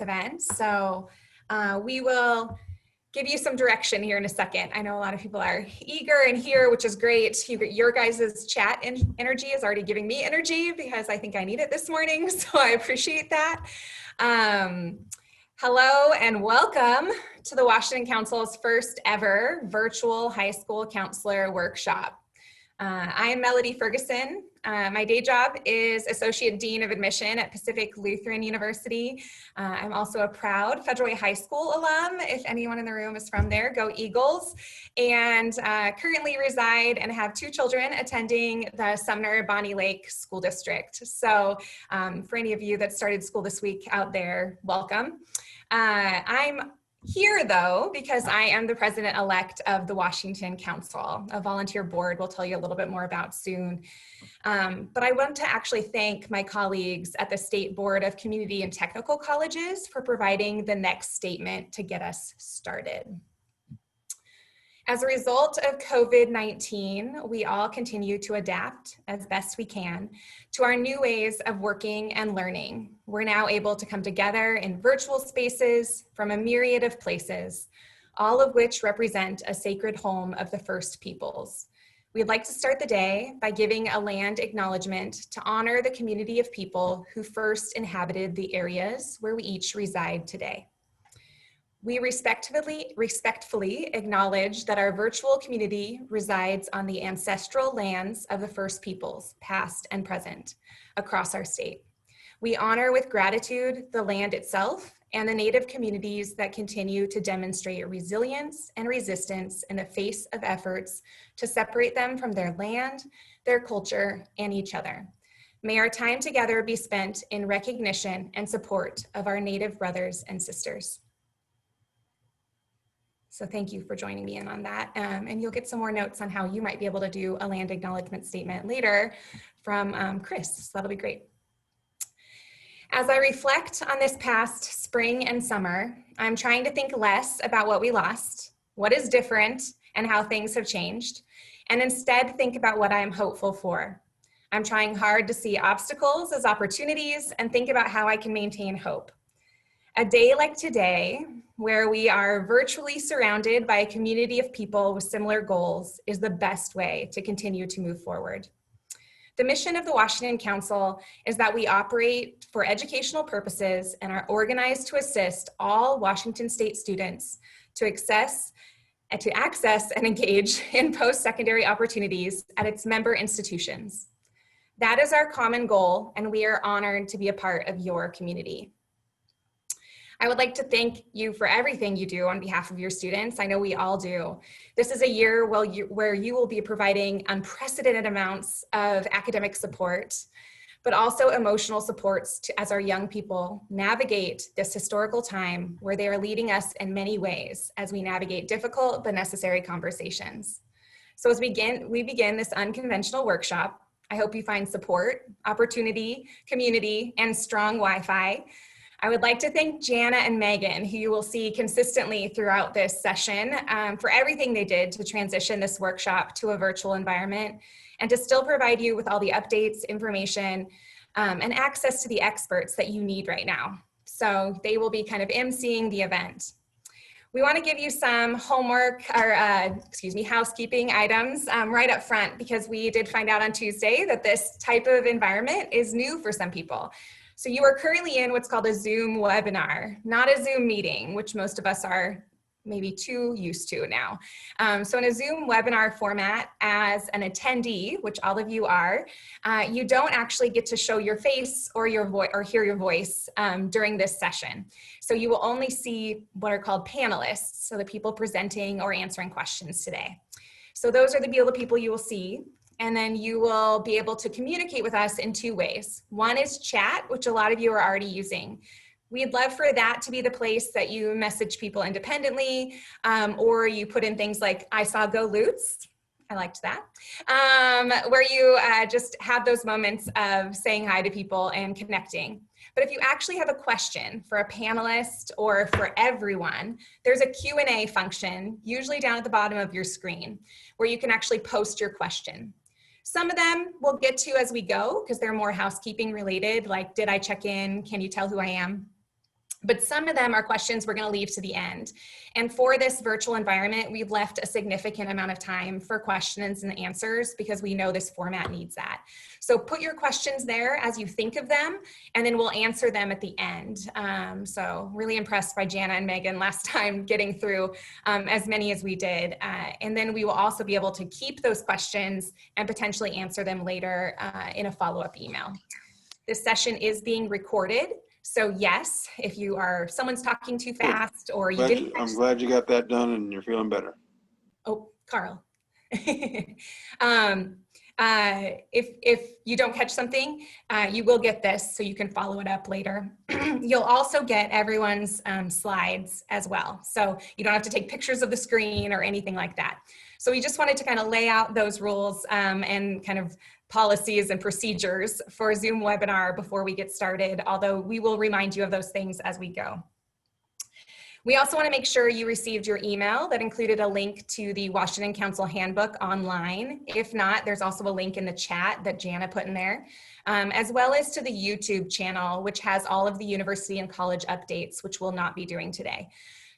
event. So we will give you some direction here in a second. I know a lot of people are eager and here, which is great. Your guys' chat energy is already giving me energy because I think I need it this morning. So I appreciate that. Hello and welcome to the Washington Council's first ever virtual high school counselor workshop. I am Melody Ferguson. My day job is Associate Dean of Admission at Pacific Lutheran University. I'm also a proud Federal High School alum. If anyone in the room is from there, go Eagles. And currently reside and have 2 children attending the Sumner Bonnie Lake School District. So for any of you that started school this week out there, welcome. I'm here though, because I am the president-elect of the Washington Council, a volunteer board we'll tell you a little bit more about soon. But I want to actually thank my colleagues at the State Board of Community and Technical Colleges for providing the next statement to get us started. As a result of COVID-19, we all continue to adapt as best we can to our new ways of working and learning. We're now able to come together in virtual spaces from a myriad of places, all of which represent a sacred home of the First Peoples. We'd like to start the day by giving a land acknowledgement to honor the community of people who first inhabited the areas where we each reside today. We respectfully acknowledge that our virtual community resides on the ancestral lands of the First Peoples, past and present, across our state. We honor with gratitude the land itself and the Native communities that continue to demonstrate resilience and resistance in the face of efforts to separate them from their land, their culture, and each other. May our time together be spent in recognition and support of our Native brothers and sisters. So thank you for joining me in on that. And you'll get some more notes on how you might be able to do a land acknowledgement statement later from Chris, so that'll be great. As I reflect on this past spring and summer, I'm trying to think less about what we lost, what is different, and how things have changed, and instead think about what I am hopeful for. I'm trying hard to see obstacles as opportunities and think about how I can maintain hope. A day like today, where we are virtually surrounded by a community of people with similar goals, is the best way to continue to move forward. The mission of the Washington Council is that we operate for educational purposes and are organized to assist all Washington State students to access and engage in post-secondary opportunities at its member institutions. That is our common goal, and we are honored to be a part of your community. I would like to thank you for everything you do on behalf of your students. I know we all do. This is a year where you will be providing unprecedented amounts of academic support, but also emotional supports as our young people navigate this historical time where they are leading us in many ways as we navigate difficult but necessary conversations. So as we begin this unconventional workshop, I hope you find support, opportunity, community, and strong Wi-Fi. I would like to thank Jana and Megan, who you will see consistently throughout this session, for everything they did to transition this workshop to a virtual environment and to still provide you with all the updates, information, and access to the experts that you need right now. So they will be kind of emceeing the event. We want to give you some homework or, housekeeping items right up front, because we did find out on Tuesday that this type of environment is new for some people. So you are currently in what's called a Zoom webinar, not a Zoom meeting, which most of us are maybe too used to now. So in a Zoom webinar format, as an attendee, which all of you are, you don't actually get to show your face or your voice or hear your voice during this session. So you will only see what are called panelists, so the people presenting or answering questions today. So those are the people you will see. And then you will be able to communicate with us in 2 ways. One is chat, which a lot of you are already using. We'd love for that to be the place that you message people independently, or you put in things like, I saw Go Lutz. I liked that. Where you just have those moments of saying hi to people and connecting. But if you actually have a question for a panelist or for everyone, there's a Q&A function, usually down at the bottom of your screen, where you can actually post your question. Some of them we'll get to as we go because they're more housekeeping related, like did I check in? Can you tell who I am? But some of them are questions we're going to leave to the end. And for this virtual environment, we've left a significant amount of time for questions and answers because we know this format needs that. So put your questions there as you think of them, and then we'll answer them at the end. So really impressed by Jana and Megan last time getting through as many as we did. And then we will also be able to keep those questions and potentially answer them later in a follow-up email. This session is being recorded. So yes, if someone's talking too fast or you didn't. I'm glad you got that done and you're feeling better. Oh, Carl. If you don't catch something, you will get this so you can follow it up later. You'll also get everyone's slides as well. So you don't have to take pictures of the screen or anything like that. So we just wanted to kind of lay out those rules and kind of policies and procedures for a Zoom webinar before we get started, although we will remind you of those things as we go. We also want to make sure you received your email that included a link to the Washington Council Handbook online. If not, there's also a link in the chat that Jana put in there, as well as to the YouTube channel, which has all of the university and college updates, which we'll not be doing today.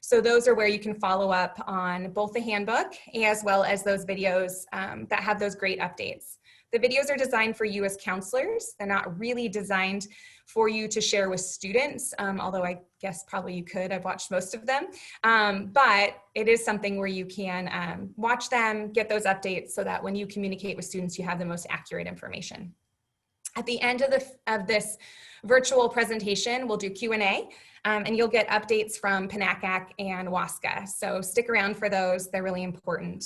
So those are where you can follow up on both the handbook as well as those videos that have those great updates. The videos are designed for you as counselors. They're not really designed for you to share with students, although I guess probably you could. I've watched most of them. But it is something where you can watch them, get those updates so that when you communicate with students, you have the most accurate information. At the end of this virtual presentation, we'll do Q&A, and you'll get updates from PNACAC and WASCA. So stick around for those. They're really important.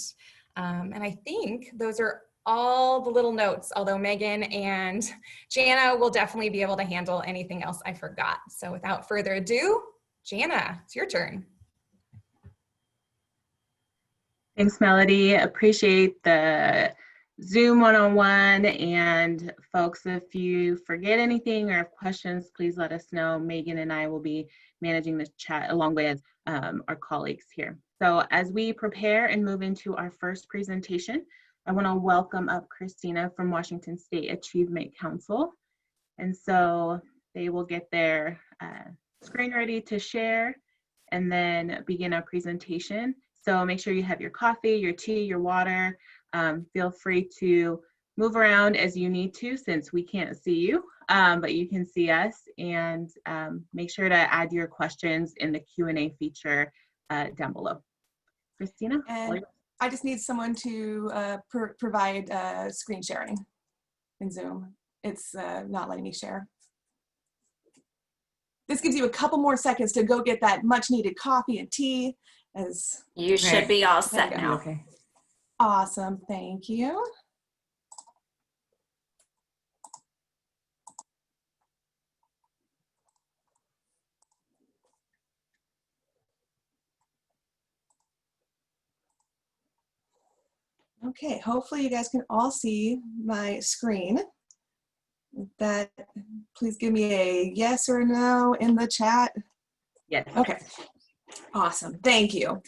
And I think those are all the little notes, although Megan and Jana will definitely be able to handle anything else I forgot. So without further ado, Jana, it's your turn. Thanks, Melody. Appreciate the Zoom one-on-one. And folks, if you forget anything or have questions, please let us know. Megan and I will be managing the chat along with our colleagues here. So as we prepare and move into our first presentation, I want to welcome up Christina from Washington State Achievement Council. And so they will get their screen ready to share and then begin our presentation. So make sure you have your coffee, your tea, your water. Feel free to move around as you need to since we can't see you, but you can see us, and make sure to add your questions in the Q&A feature down below. Christina? And I just need someone to provide screen sharing in Zoom. It's not letting me share. This gives you a couple more seconds to go get that much needed coffee and tea. As you should be all set now. Okay. Awesome, thank you. Okay, hopefully you guys can all see my screen. That, please give me a yes or no in the chat. Yes. Okay, awesome, thank you.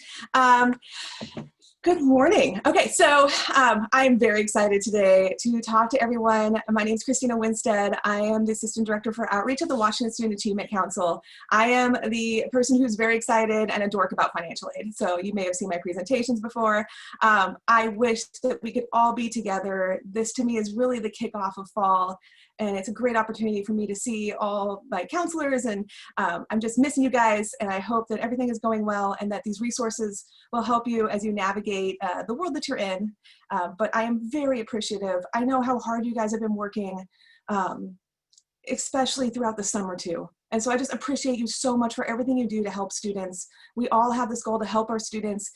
Good morning. Okay, so I'm very excited today to talk to everyone. My name is Christina Winstead. I am the Assistant Director for Outreach at the Washington Student Achievement Council. I am the person who's very excited and a dork about financial aid. So you may have seen my presentations before. I wish that we could all be together. This to me is really the kickoff of fall. And it's a great opportunity for me to see all my counselors, and I'm just missing you guys, and I hope that everything is going well and that these resources will help you as you navigate the world that you're in. But I am very appreciative. I know how hard you guys have been working, especially throughout the summer too. And so I just appreciate you so much for everything you do to help students. We all have this goal to help our students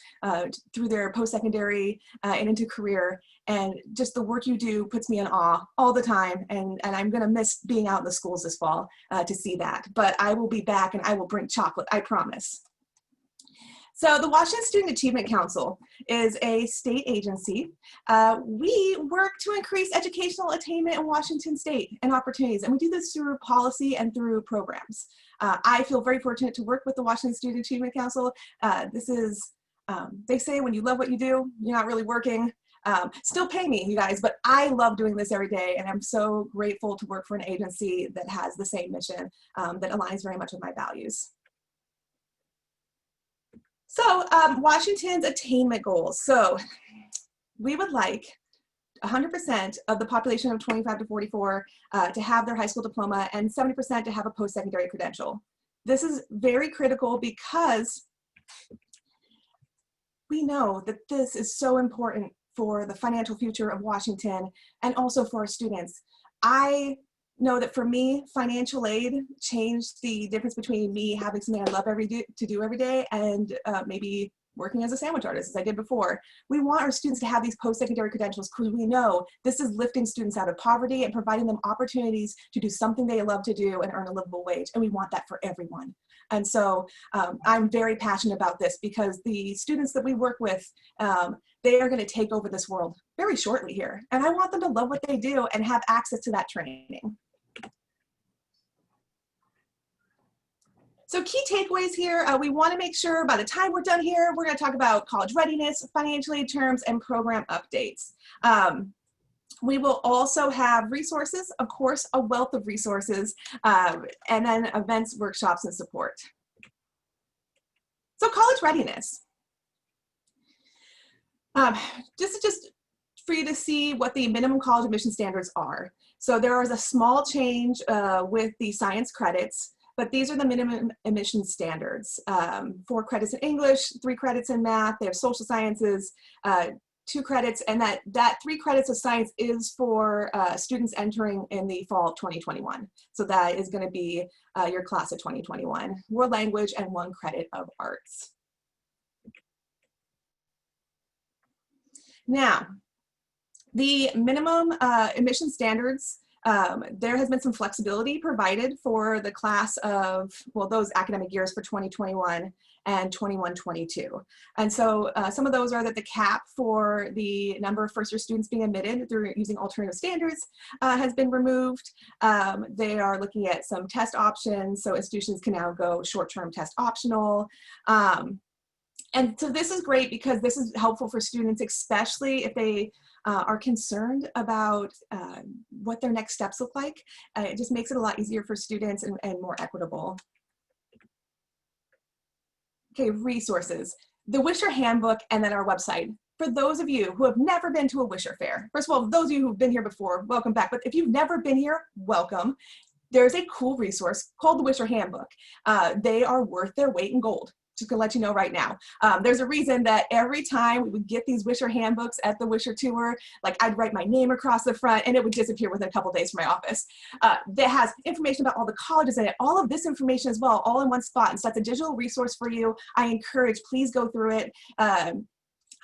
through their post-secondary and into career. And just the work you do puts me in awe all the time. And I'm gonna miss being out in the schools this fall to see that. But I will be back and I will bring chocolate, I promise. So the Washington Student Achievement Council is a state agency. We work to increase educational attainment in Washington State and opportunities, and we do this through policy and through programs. I feel very fortunate to work with the Washington Student Achievement Council. This is, they say when you love what you do, you're not really working. Still pay me, you guys, but I love doing this every day, and I'm so grateful to work for an agency that has the same mission that aligns very much with my values. So Washington's attainment goals. So we would like 100% of the population of 25 to 44 to have their high school diploma and 70% to have a post-secondary credential. This is very critical because we know that this is so important for the financial future of Washington and also for our students. I know that for me, financial aid changed the difference between me having something I love to do every day and maybe working as a sandwich artist, as I did before. We want our students to have these post-secondary credentials because we know this is lifting students out of poverty and providing them opportunities to do something they love to do and earn a livable wage. And we want that for everyone. And so I'm very passionate about this because the students that we work with, they are going to take over this world very shortly here. And I want them to love what they do and have access to that training. So key takeaways here, we want to make sure by the time we're done here, we're going to talk about college readiness, financial aid terms, and program updates. We will also have resources, of course, a wealth of resources, and then events, workshops, and support. So college readiness. This is just for you to see what the minimum college admission standards are. So there is a small change with the science credits, but these are the minimum admission standards. 4 credits in English, 3 credits in math, they have social sciences, 2 credits, and that 3 credits of science is for students entering in the fall of 2021. So that is gonna be your class of 2021. World language and 1 credit of arts. Now, the minimum admission standards, there has been some flexibility provided for the class of, well, those academic years for 2021 and 21-22. And so some of those are that the cap for the number of first-year students being admitted through using alternative standards has been removed. They are looking at some test options, so institutions can now go short-term test optional. And so this is great because this is helpful for students, especially if they are concerned about what their next steps look like. It just makes it a lot easier for students and more equitable. Okay, resources. The Wisher Handbook and then our website. For those of you who have never been to a Wisher Fair, first of all, those of you who've been here before, welcome back. But if you've never been here, welcome. There's a cool resource called the Wisher Handbook. They are worth their weight in gold. Just gonna let you know right now. There's a reason that every time we would get these Wisher handbooks at the Wisher tour, like I'd write my name across the front and it would disappear within a couple days from my office. That has information about all the colleges in it, all of this information as well, all in one spot. And so that's a digital resource for you. I encourage, please go through it. I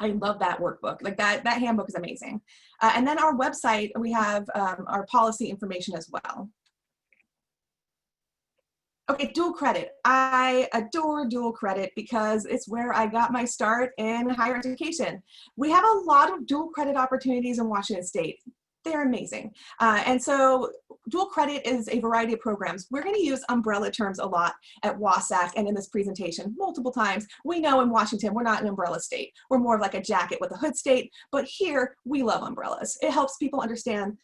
love that workbook. Like that handbook is amazing. And then our website, we have our policy information as well. Okay, dual credit. I adore dual credit because it's where I got my start in higher education. We have a lot of dual credit opportunities in Washington State. They're amazing. And so dual credit is a variety of programs. We're going to use umbrella terms a lot at WASAC and in this presentation multiple times. We know in Washington, we're not an umbrella state. We're more of like a jacket with a hood state, but here we love umbrellas. It helps people understand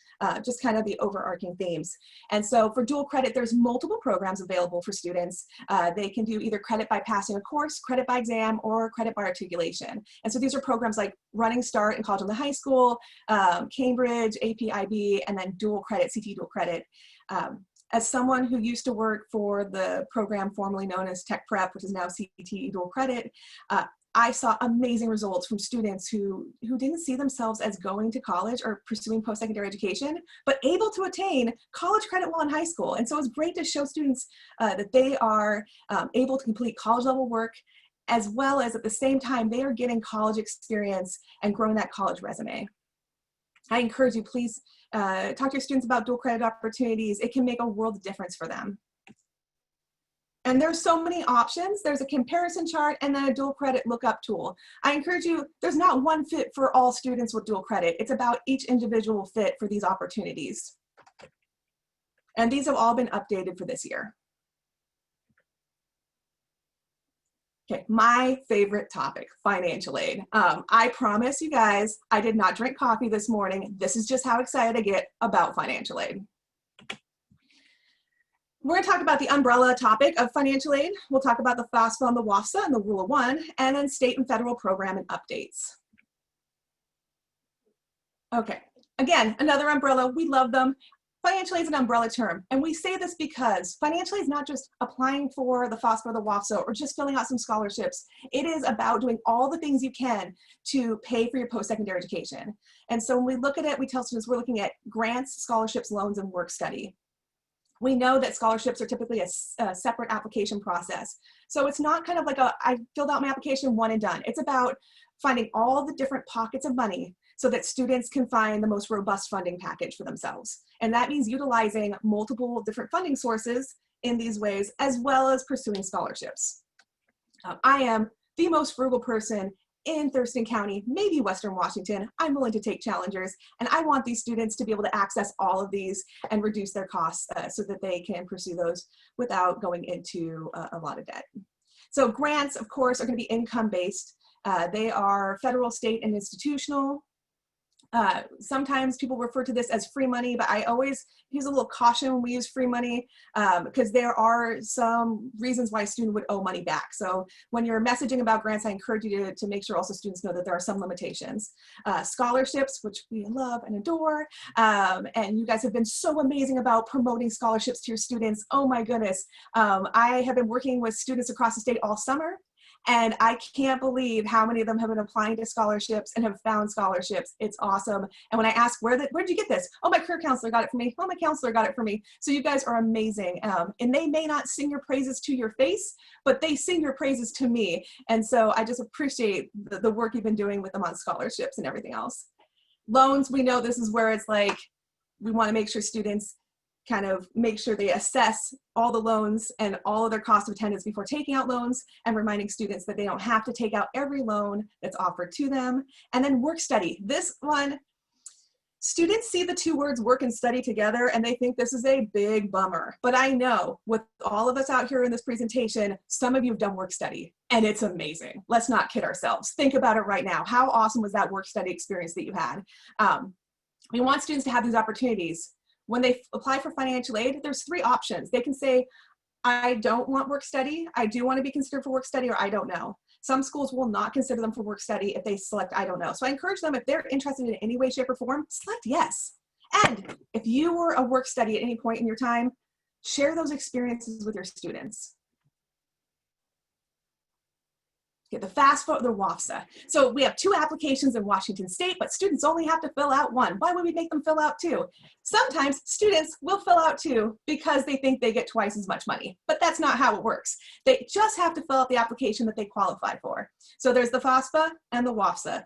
just kind of the overarching themes. And so for dual credit, there's multiple programs available for students. They can do either credit by passing a course, credit by exam, or credit by articulation. And so these are programs like Running Start in college and the high school, Cambridge, APIB, and then dual credit, CTE dual credit. As someone who used to work for the program formerly known as Tech Prep, which is now CTE dual credit, I saw amazing results from students who didn't see themselves as going to college or pursuing post-secondary education, but able to attain college credit while in high school. And so it's great to show students that they are able to complete college level work, as well as at the same time, they are getting college experience and growing that college resume. I encourage you, please talk to your students about dual credit opportunities. It can make a world of difference for them. And there's so many options. There's a comparison chart and then a dual credit lookup tool. I encourage you, there's not one fit for all students with dual credit. It's about each individual fit for these opportunities. And these have all been updated for this year. Okay, my favorite topic, financial aid. I promise you guys, I did not drink coffee this morning. This is just how excited I get about financial aid. We're going to talk about the umbrella topic of financial aid. We'll talk about the FAFSA and the WAFSA and the Rule of One, and then state and federal program and updates. Okay, again, another umbrella. We love them. Financial aid is an umbrella term, and we say this because financial aid is not just applying for the FAFSA or the WAFSA or just filling out some scholarships. It is about doing all the things you can to pay for your post-secondary education. And so when we look at it, we tell students we're looking at grants, scholarships, loans, and work study. We know that scholarships are typically a separate application process. So it's not kind of like I filled out my application, one and done. It's about finding all the different pockets of money so that students can find the most robust funding package for themselves. And that means utilizing multiple different funding sources in these ways, as well as pursuing scholarships. I am the most frugal person in Thurston County, maybe Western Washington. I'm willing to take challengers, and I want these students to be able to access all of these and reduce their costs so that they can pursue those without going into a lot of debt. So grants, of course, are going to be income-based. They are federal, state, and institutional. Sometimes people refer to this as free money, but I always use a little caution when we use free money because there are some reasons why a student would owe money back. So when you're messaging about grants, I encourage you to make sure also students know that there are some limitations. Scholarships, which we love and adore, and you guys have been so amazing about promoting scholarships to your students. Oh my goodness. I have been working with students across the state all summer. And I can't believe how many of them have been applying to scholarships and have found scholarships. It's awesome. And when I ask, where'd you get this? Oh, my career counselor got it for me. Oh, my counselor got it for me. So you guys are amazing. And they may not sing your praises to your face, but they sing your praises to me. And so I just appreciate the work you've been doing with them on scholarships and everything else. Loans, we know this is where it's like, we want to make sure students kind of make sure they assess all the loans and all of their cost of attendance before taking out loans, and reminding students that they don't have to take out every loan that's offered to them. And then work study. This one, students see the two words work and study together and they think this is a big bummer. But I know with all of us out here in this presentation, some of you have done work study and it's amazing. Let's not kid ourselves. Think about it right now. How awesome was that work study experience that you had? We want students to have these opportunities. When they apply for financial aid, there's three options. They can say, I don't want work study, I do want to be considered for work study, or I don't know. Some schools will not consider them for work study if they select I don't know. So I encourage them, if they're interested in any way, shape, or form, select yes. And if you were a work study at any point in your time, share those experiences with your students. Get the FAFSA or the WAFSA. So we have two applications in Washington State, but students only have to fill out one. Why would we make them fill out two? Sometimes students will fill out two because they think they get twice as much money, but that's not how it works. They just have to fill out the application that they qualify for. So there's the FAFSA and the WAFSA.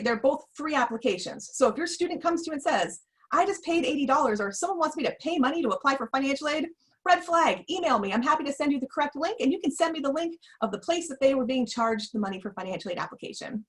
They're both free applications. So if your student comes to you and says, I just paid $80, or someone wants me to pay money to apply for financial aid, red flag, email me. I'm happy to send you the correct link, and you can send me the link of the place that they were being charged the money for financial aid application.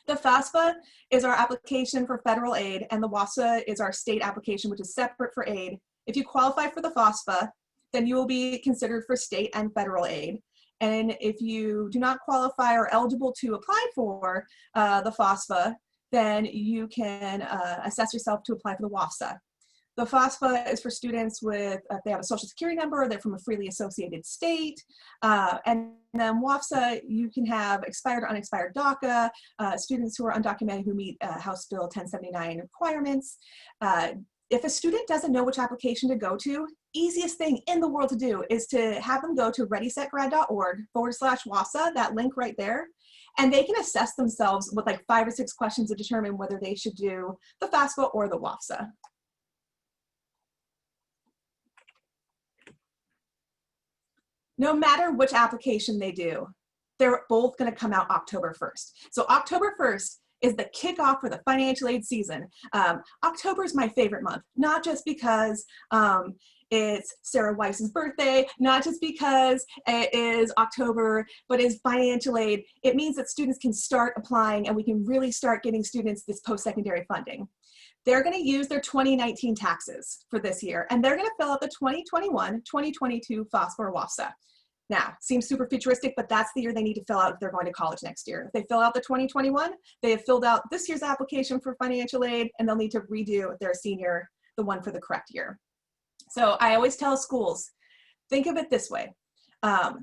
The FAFSA is our application for federal aid, and the WAFSA is our state application, which is separate for aid. If you qualify for the FAFSA, then you will be considered for state and federal aid. And if you do not qualify or eligible to apply for the FAFSA, then you can assess yourself to apply for the WAFSA. The FAFSA is for students with, if they have a social security number, they're from a freely associated state. And then WAFSA, you can have expired or unexpired DACA, students who are undocumented who meet House Bill 1079 requirements. If a student doesn't know which application to go to, easiest thing in the world to do is to have them go to readysetgrad.org/WAFSA, that link right there. And they can assess themselves with like 5 or 6 questions to determine whether they should do the FAFSA or the WAFSA. No matter which application they do, they're both going to come out October 1st. So October 1st is the kickoff for the financial aid season. October is my favorite month, not just because it's Sarah Weiss's birthday, not just because it is October, but it's financial aid. It means that students can start applying and we can really start getting students this post-secondary funding. They're going to use their 2019 taxes for this year, and they're going to fill out the 2021-2022 FAFSA or WAFSA. Now, seems super futuristic, but that's the year they need to fill out if they're going to college next year. If they fill out the 2021, they have filled out this year's application for financial aid, and they'll need to redo their senior, the one for the correct year. So I always tell schools, think of it this way.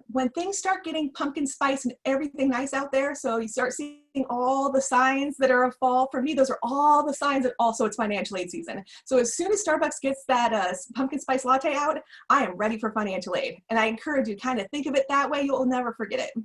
When things start getting pumpkin spice and everything nice out there, so you start seeing all the signs that are of fall, for me, those are all the signs that also it's financial aid season. So as soon as Starbucks gets that pumpkin spice latte out, I am ready for financial aid. And I encourage you to kind of think of it that way. You'll never forget it.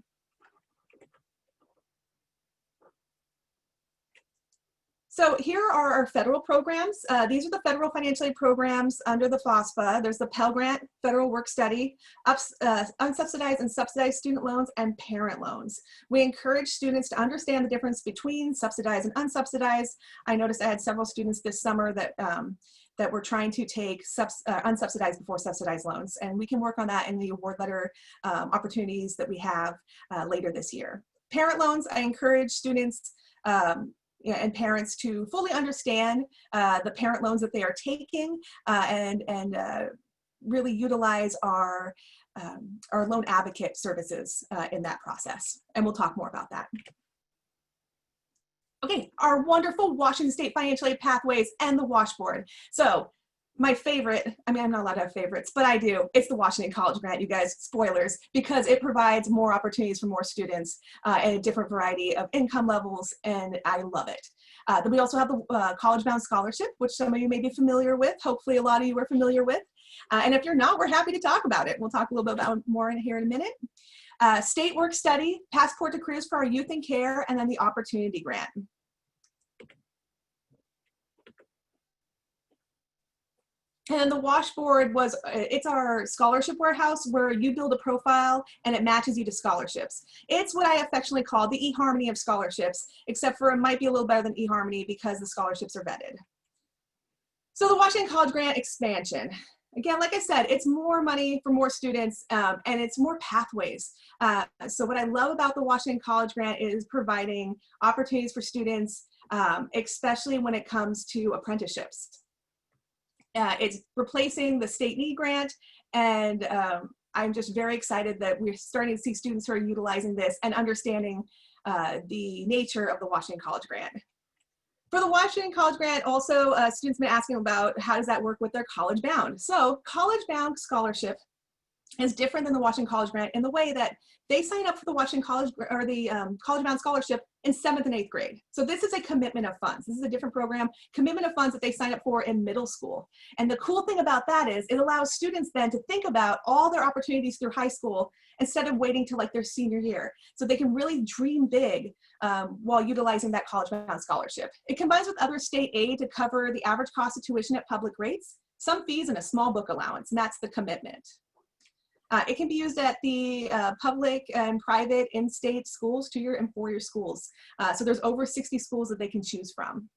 So here are our federal programs. These are the federal financial aid programs under the FAFSA. There's the Pell Grant, Federal Work Study, unsubsidized and subsidized student loans, and parent loans. We encourage students to understand the difference between subsidized and unsubsidized. I noticed I had several students this summer that that were trying to take unsubsidized before subsidized loans, and we can work on that in the award letter opportunities that we have later this year. Parent loans, I encourage students and parents to fully understand the parent loans that they are taking and really utilize our loan advocate services in that process. And we'll talk more about that. Okay, our wonderful Washington State Financial Aid Pathways and the Washboard. So my favorite, I mean, I'm not allowed to have favorites, but I do. It's the Washington College Grant, you guys, spoilers, because it provides more opportunities for more students and a different variety of income levels, and I love it. Then we also have the College Bound Scholarship, which some of you may be familiar with. Hopefully a lot of you are familiar with. And if you're not, we're happy to talk about it. We'll talk a little bit about more here in a minute. State Work Study, Passport to Careers for our youth in care, and then the Opportunity Grant. And the Washboard it's our scholarship warehouse where you build a profile and it matches you to scholarships. It's what I affectionately call the eHarmony of scholarships, except for it might be a little better than eHarmony because the scholarships are vetted. So the Washington College Grant expansion. Again, like I said, it's more money for more students and it's more pathways. So what I love about the Washington College Grant is providing opportunities for students, especially when it comes to apprenticeships. It's replacing the state need grant, and I'm just very excited that we're starting to see students who are utilizing this and understanding the nature of the Washington College Grant. For the Washington College Grant, also students have been asking about how does that work with their College Bound. So College Bound scholarship is different than the Washington College Grant in the way that they sign up for the Washington College or the College Bound scholarship in 7th and 8th grade. So this is a commitment of funds. This is a different program, commitment of funds that they sign up for in middle school. And the cool thing about that is it allows students then to think about all their opportunities through high school instead of waiting till like their senior year. So they can really dream big while utilizing that College Bound scholarship. It combines with other state aid to cover the average cost of tuition at public rates, some fees, and a small book allowance, and that's the commitment. It can be used at the public and private in-state schools, 2-year and 4-year schools. So there's over 60 schools that they can choose from.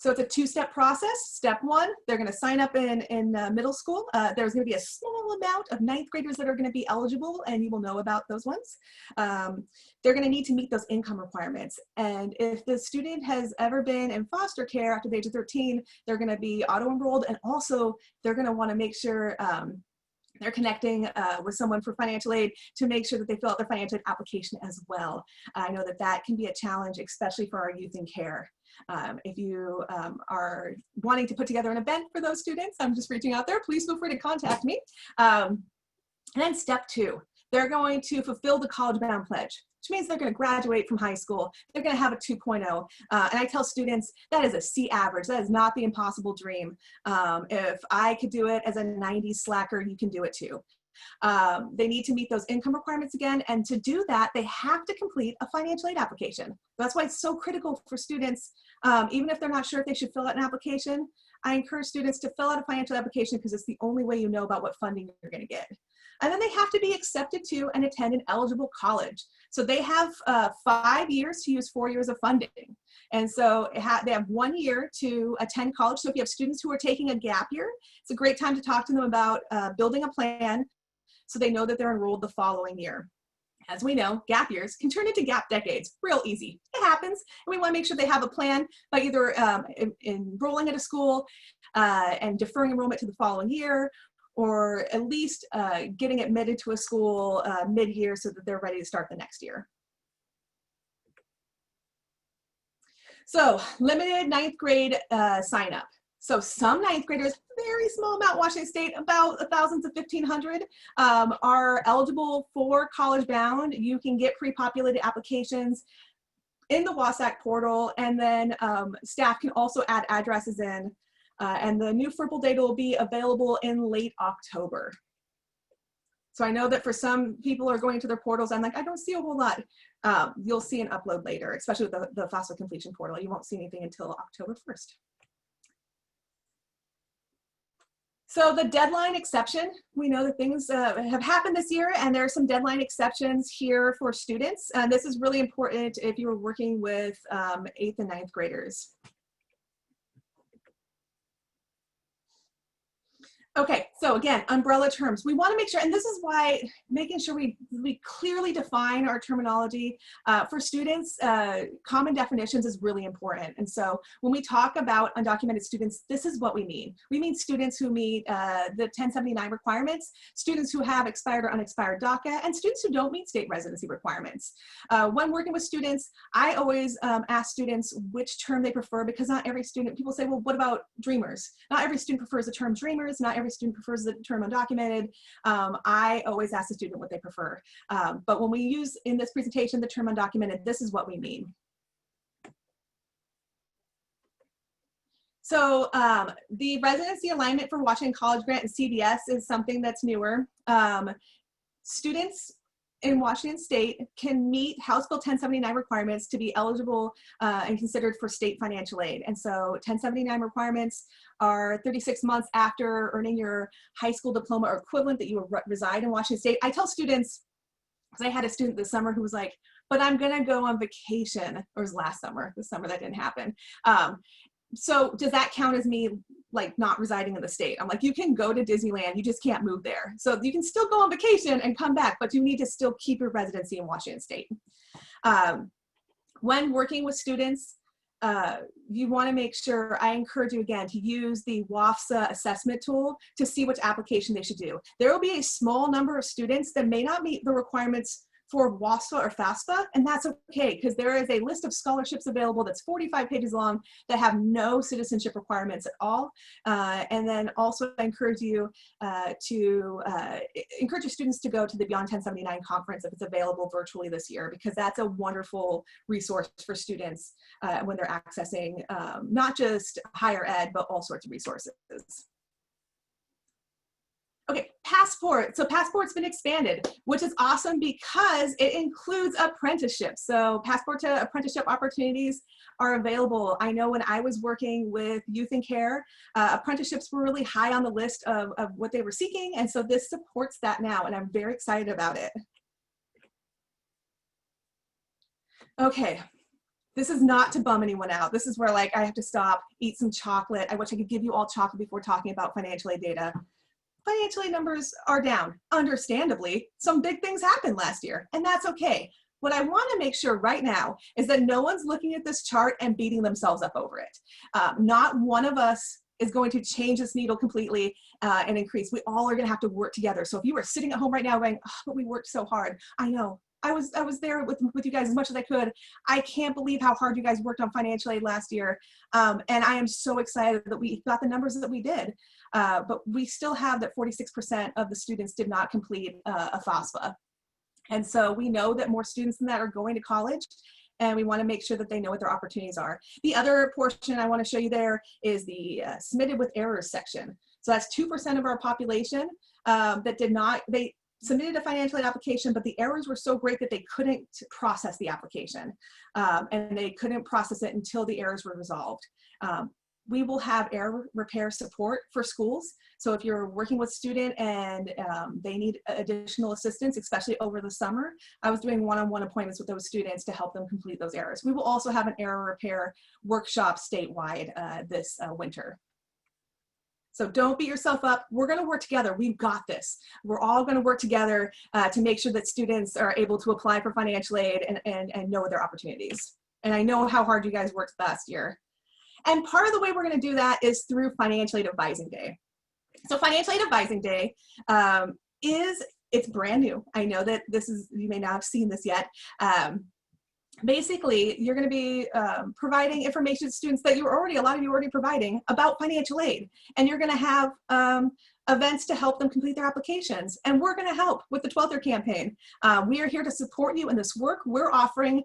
So it's a 2-step process. Step 1, they're going to sign up in middle school. There's going to be a small amount of 9th graders that are going to be eligible, and you will know about those ones. They're going to need to meet those income requirements. And if the student has ever been in foster care after the age of 13, they're going to be auto-enrolled, and also they're going to want to make sure they're connecting with someone for financial aid to make sure that they fill out their financial aid application as well. I know that that can be a challenge, especially for our youth in care. If you are wanting to put together an event for those students, I'm just reaching out there, please feel free to contact me. And then step 2, they're going to fulfill the College Bound Pledge, which means they're going to graduate from high school. They're going to have a 2.0. And I tell students that is a C average. That is not the impossible dream. If I could do it as a 90s slacker, you can do it too. They need to meet those income requirements again, and to do that, they have to complete a financial aid application. That's why it's so critical for students, even if they're not sure if they should fill out an application. I encourage students to fill out a financial application because it's the only way you know about what funding you're going to get. And then they have to be accepted to and attend an eligible college. So they have 5 years to use 4 years of funding. And so they have 1 year to attend college. So if you have students who are taking a gap year, it's a great time to talk to them about building a plan so they know that they're enrolled the following year. As we know, gap years can turn into gap decades real easy. It happens, and we want to make sure they have a plan by either enrolling at a school and deferring enrollment to the following year, or at least getting admitted to a school mid-year so that they're ready to start the next year. So limited 9th grade sign up. So some ninth graders, very small amount, Washington State, about 1,000 to 1,500, are eligible for College Bound. You can get pre-populated applications in the WASAC portal, and then staff can also add addresses in. And the new FERPL data will be available in late October. So I know that for some people are going to their portals, I'm like, I don't see a whole lot. You'll see an upload later, especially with the FAFSA completion portal. You won't see anything until October 1st. So the deadline exception, we know that things have happened this year, and there are some deadline exceptions here for students. And this is really important if you're working with 8th and 9th graders. Okay, so again, umbrella terms. We want to make sure, and this is why making sure we clearly define our terminology for students. Common definitions is really important. And so when we talk about undocumented students, this is what we mean. We mean students who meet the 1079 requirements, students who have expired or unexpired DACA, and students who don't meet state residency requirements. When working with students, I always ask students which term they prefer, because not every student, people say, well, what about dreamers? Not every student prefers the term dreamers, not every student prefers the term undocumented. I always ask the student what they prefer. But when we use in this presentation the term undocumented, this is what we mean. So the residency alignment for Washington College Grant and CBS is something that's newer. Students in Washington State can meet House Bill 1079 requirements to be eligible and considered for state financial aid. And so 1079 requirements are 36 months after earning your high school diploma or equivalent that you reside in Washington State. I tell students, because I had a student this summer who was like, but I'm gonna go on vacation, or it was last summer, this summer that didn't happen. So does that count as me like not residing in the state? I'm like, you can go to Disneyland, you just can't move there. So you can still go on vacation and come back, but you need to still keep your residency in Washington State. When working with students, you want to make sure, I encourage you again to use the WAFSA assessment tool to see which application they should do. There will be a small number of students that may not meet the requirements for WAFSA or FAFSA, and that's okay, because there is a list of scholarships available that's 45 pages long that have no citizenship requirements at all. And then also I encourage you to encourage your students to go to the Beyond 1079 conference if it's available virtually this year, because that's a wonderful resource for students when they're accessing not just higher ed, but all sorts of resources. Okay, Passport. So Passport's been expanded, which is awesome because it includes apprenticeships. So Passport to apprenticeship opportunities are available. I know when I was working with youth in care, apprenticeships were really high on the list of what they were seeking. And so this supports that now, and I'm very excited about it. Okay. This is not to bum anyone out. This is where like I have to stop, eat some chocolate. I wish I could give you all chocolate before talking about financial aid data. Financial aid numbers are down, understandably. Some big things happened last year, and that's okay. What I want to make sure right now is that no one's looking at this chart and beating themselves up over it. Not one of us is going to change this needle completely and increase. We all are going to have to work together. So if you are sitting at home right now going, oh, but we worked so hard. I know. I was there with you guys as much as I could. I can't believe how hard you guys worked on financial aid last year. And I am so excited that we got the numbers that we did. But we still have that 46% of the students did not complete a FAFSA. And so we know that more students than that are going to college, and we want to make sure that they know what their opportunities are. The other portion I want to show you there is the submitted with errors section. So that's 2% of our population that did not, they submitted a financial aid application, but the errors were so great that they couldn't process the application. And they couldn't process it until the errors were resolved. We will have error repair support for schools. So if you're working with a student and they need additional assistance, especially over the summer, I was doing one-on-one appointments with those students to help them complete those errors. We will also have an error repair workshop statewide this winter. So don't beat yourself up. We're going to work together. We've got this. We're all going to work together to make sure that students are able to apply for financial aid and know their opportunities. And I know how hard you guys worked last year. And part of the way we're going to do that is through Financial Aid Advising Day. So Financial Aid Advising Day it's brand new. I know that this is, you may not have seen this yet. basically, you're going to be providing information to students that a lot of you are already providing about financial aid. And you're going to have events to help them complete their applications. And we're going to help with the 12th Year Campaign. We are here to support you in this work. We're offering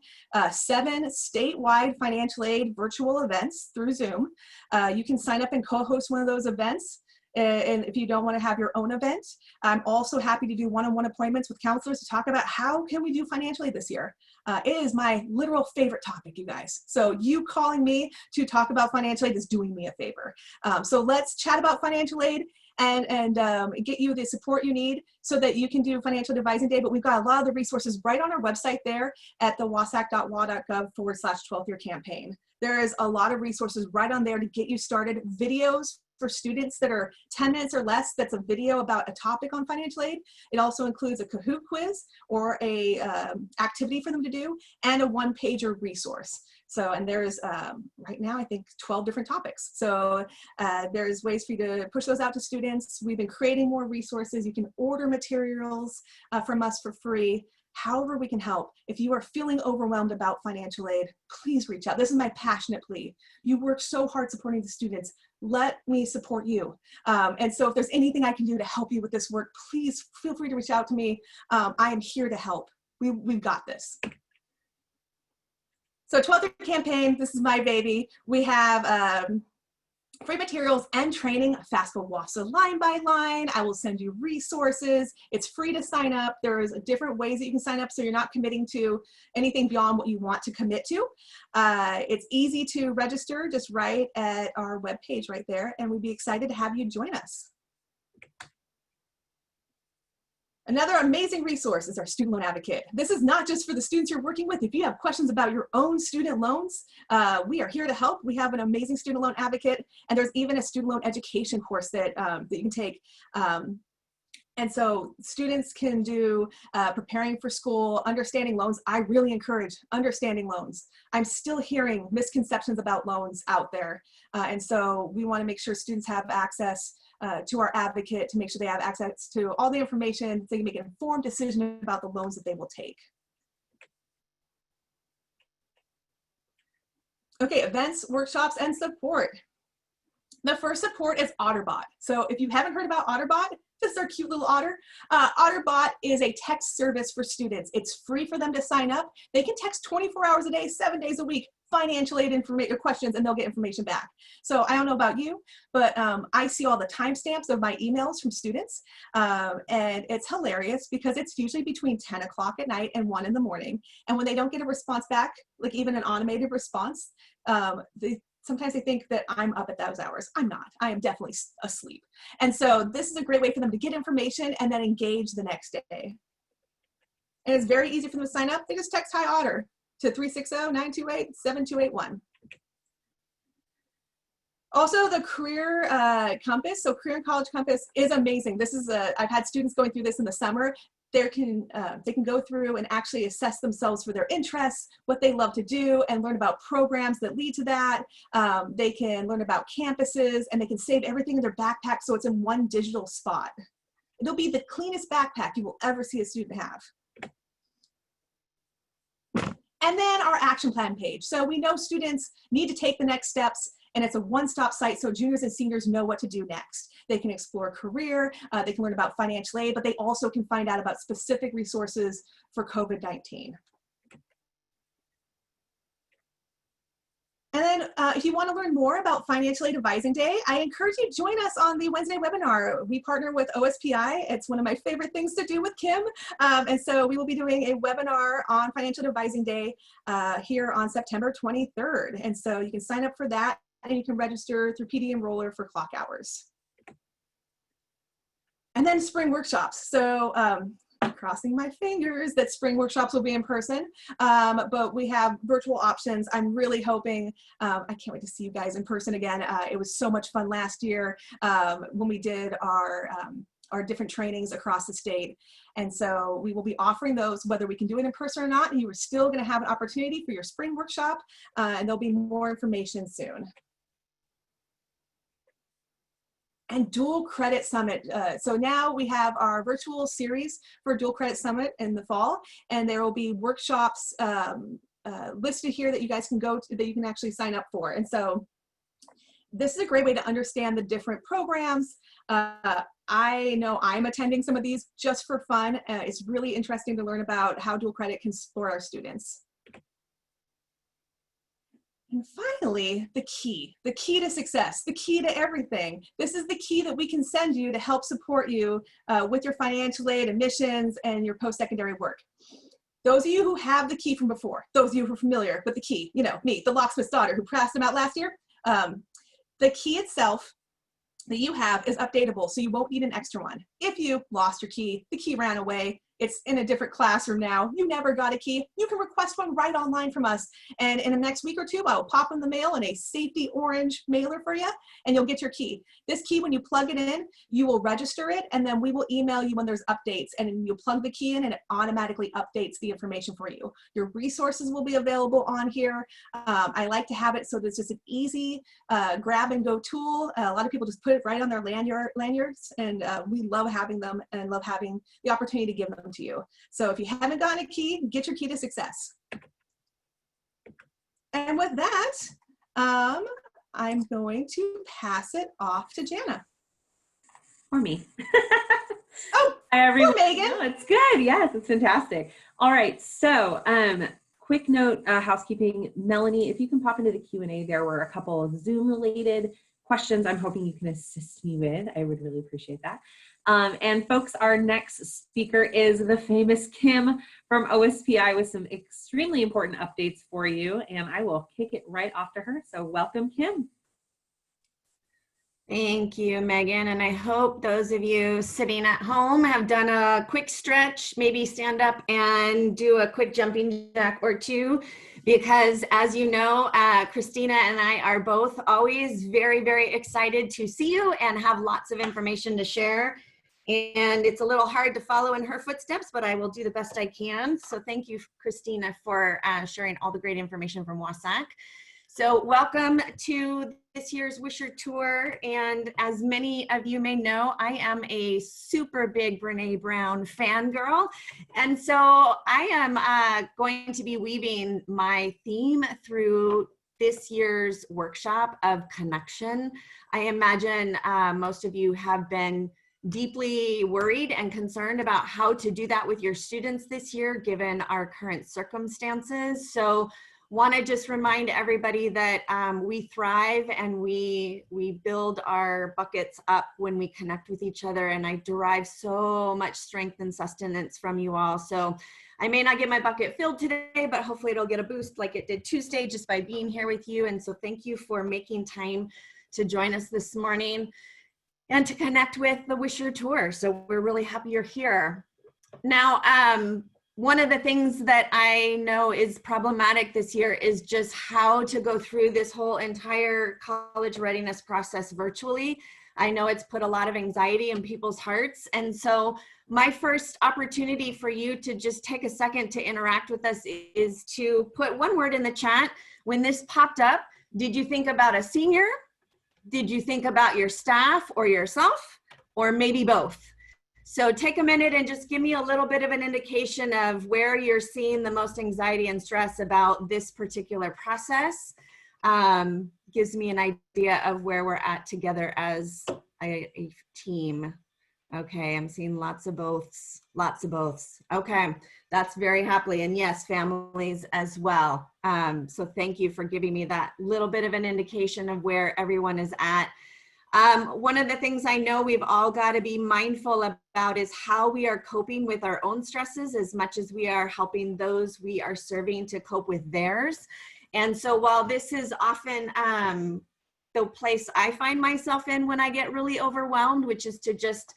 7 statewide financial aid virtual events through Zoom. You can sign up and co-host one of those events. And if you don't want to have your own event, I'm also happy to do one-on-one appointments with counselors to talk about how can we do financial aid this year. It is my literal favorite topic, you guys. So you calling me to talk about financial aid is doing me a favor. So let's chat about financial aid and get you the support you need so that you can do Financial Advising Day. But we've got a lot of the resources right on our website there at the wasac.wa.gov/12th Year Campaign. There is a lot of resources right on there to get you started. Videos for students that are 10 minutes or less, that's a video about a topic on financial aid. It also includes a Kahoot quiz or a activity for them to do and a one-pager resource. So, and there's right now, I think 12 different topics. So there's ways for you to push those out to students. We've been creating more resources. You can order materials from us for free. However we can help. If you are feeling overwhelmed about financial aid, please reach out. This is my passionate plea. You work so hard supporting the students. Let me support you. And so if there's anything I can do to help you with this work, please feel free to reach out to me. I am here to help. We've got this. So 12th Year Campaign, this is my baby. We have free materials and training, FAFSA WASA line by line. I will send you resources. It's free to sign up. There's different ways that you can sign up so you're not committing to anything beyond what you want to commit to. It's easy to register just right at our webpage right there, and we'd be excited to have you join us. Another amazing resource is our Student Loan Advocate. This is not just for the students you're working with. If you have questions about your own student loans, we are here to help. We have an amazing Student Loan Advocate, and there's even a student loan education course that, that you can take. And so students can do preparing for school, understanding loans. I really encourage understanding loans. I'm still hearing misconceptions about loans out there. And so we want to make sure students have access to our advocate to make sure they have access to all the information so they can make an informed decision about the loans that they will take. Okay, events, workshops, and support. The first support is OtterBot. So if you haven't heard about OtterBot, this is our cute little otter. OtterBot is a text service for students. It's free for them to sign up. They can text 24 hours a day, 7 days a week, financial aid information questions, and they'll get information back. So I don't know about you, but I see all the timestamps of my emails from students, and it's hilarious because it's usually between 10 o'clock at night and 1 in the morning. And when they don't get a response back, like even an automated response, sometimes they think that I'm up at those hours. I'm not. I am definitely asleep. And so this is a great way for them to get information and then engage the next day. And it's very easy for them to sign up. They just text Hi Otter to 360-928-7281. Also, the Career Compass, so Career and College Compass is amazing. This is I've had students going through this in the summer. They can go through and actually assess themselves for their interests, what they love to do, and learn about programs that lead to that. They can learn about campuses, and they can save everything in their backpack so it's in one digital spot. It'll be the cleanest backpack you will ever see a student have. And then our action plan page. So we know students need to take the next steps, and it's a one-stop site so juniors and seniors know what to do next. They can explore a career, they can learn about financial aid, but they also can find out about specific resources for COVID-19. And then if you want to learn more about Financial Aid Advising Day, I encourage you to join us on the Wednesday webinar. We partner with OSPI. It's one of my favorite things to do with Kim. And so we will be doing a webinar on Financial Aid Advising Day here on September 23rd. And so you can sign up for that, and you can register through PD Enroller for clock hours. And then spring workshops. So I'm crossing my fingers that spring workshops will be in person, but we have virtual options. I'm really hoping, I can't wait to see you guys in person again. It was so much fun last year when we did our different trainings across the state. And so we will be offering those whether we can do it in person or not, and you are still gonna have an opportunity for your spring workshop, and there'll be more information soon. And Dual Credit Summit. So now we have our virtual series for Dual Credit Summit in the fall, and there will be workshops listed here that you guys can go to, that you can actually sign up for. And so this is a great way to understand the different programs. I know I'm attending some of these just for fun. It's really interesting to learn about how dual credit can support our students. And finally, the key to success, the key to everything. This is the key that we can send you to help support you with your financial aid, admissions, and your post-secondary work. Those of you who have the key from before, those of you who are familiar with the key, you know, me, the locksmith's daughter who passed them out last year, the key itself that you have is updatable, so you won't need an extra one. If you lost your key, the key ran away, it's in a different classroom now, you never got a key, you can request one right online from us. And in the next week or two, I will pop in the mail in a safety orange mailer for you, and you'll get your key. This key, when you plug it in, you will register it, and then we will email you when there's updates, and you plug the key in and it automatically updates the information for you. Your resources will be available on here. I like to have it so that it's just an easy grab and go tool. A lot of people just put it right on their lanyards, and we love having them and love having the opportunity to give them to you. So if you haven't gotten a key, get your key to success. And with that, I'm going to pass it off to Jana. Or me. Oh, everyone. or Megan. No, it's good. Yes, it's fantastic. All right. So quick note, housekeeping. Melanie, if you can pop into the Q&A, there were a couple of Zoom related questions I'm hoping you can assist me with. I would really appreciate that. And folks, our next speaker is the famous Kim from OSPI with some extremely important updates for you, and I will kick it right off to her. So welcome, Kim. Thank you, Megan. And I hope those of you sitting at home have done a quick stretch, maybe stand up and do a quick jumping jack or two, because as you know, Christina and I are both always very, very excited to see you and have lots of information to share. And it's a little hard to follow in her footsteps, but I will do the best I can. So thank you, Christina, for sharing all the great information from WASAC. So welcome to this year's Wisher Tour. And as many of you may know, I am a super big Brene Brown fangirl. And so I am going to be weaving my theme through this year's workshop of connection. I imagine most of you have been deeply worried and concerned about how to do that with your students this year, given our current circumstances. So want to just remind everybody that we thrive and we build our buckets up when we connect with each other, and I derive so much strength and sustenance from you all. So I may not get my bucket filled today, but hopefully it'll get a boost like it did Tuesday just by being here with you. And so thank you for making time to join us this morning and to connect with the Wisher Tour. So we're really happy you're here. Now, one of the things that I know is problematic this year is just how to go through this whole entire college readiness process virtually. I know it's put a lot of anxiety in people's hearts. And so my first opportunity for you to just take a second to interact with us is to put one word in the chat. When this popped up, did you think about a senior? Did you think about your staff or yourself, or maybe both? So take a minute and just give me a little bit of an indication of where you're seeing the most anxiety and stress about this particular process. Gives me an idea of where we're at together as a team. Okay, I'm seeing lots of boths, lots of boths. Okay, that's very happily, and yes, families as well. So thank you for giving me that little bit of an indication of where everyone is at. One of the things I know we've all got to be mindful about is how we are coping with our own stresses as much as we are helping those we are serving to cope with theirs. And so while this is often the place I find myself in when I get really overwhelmed, which is to just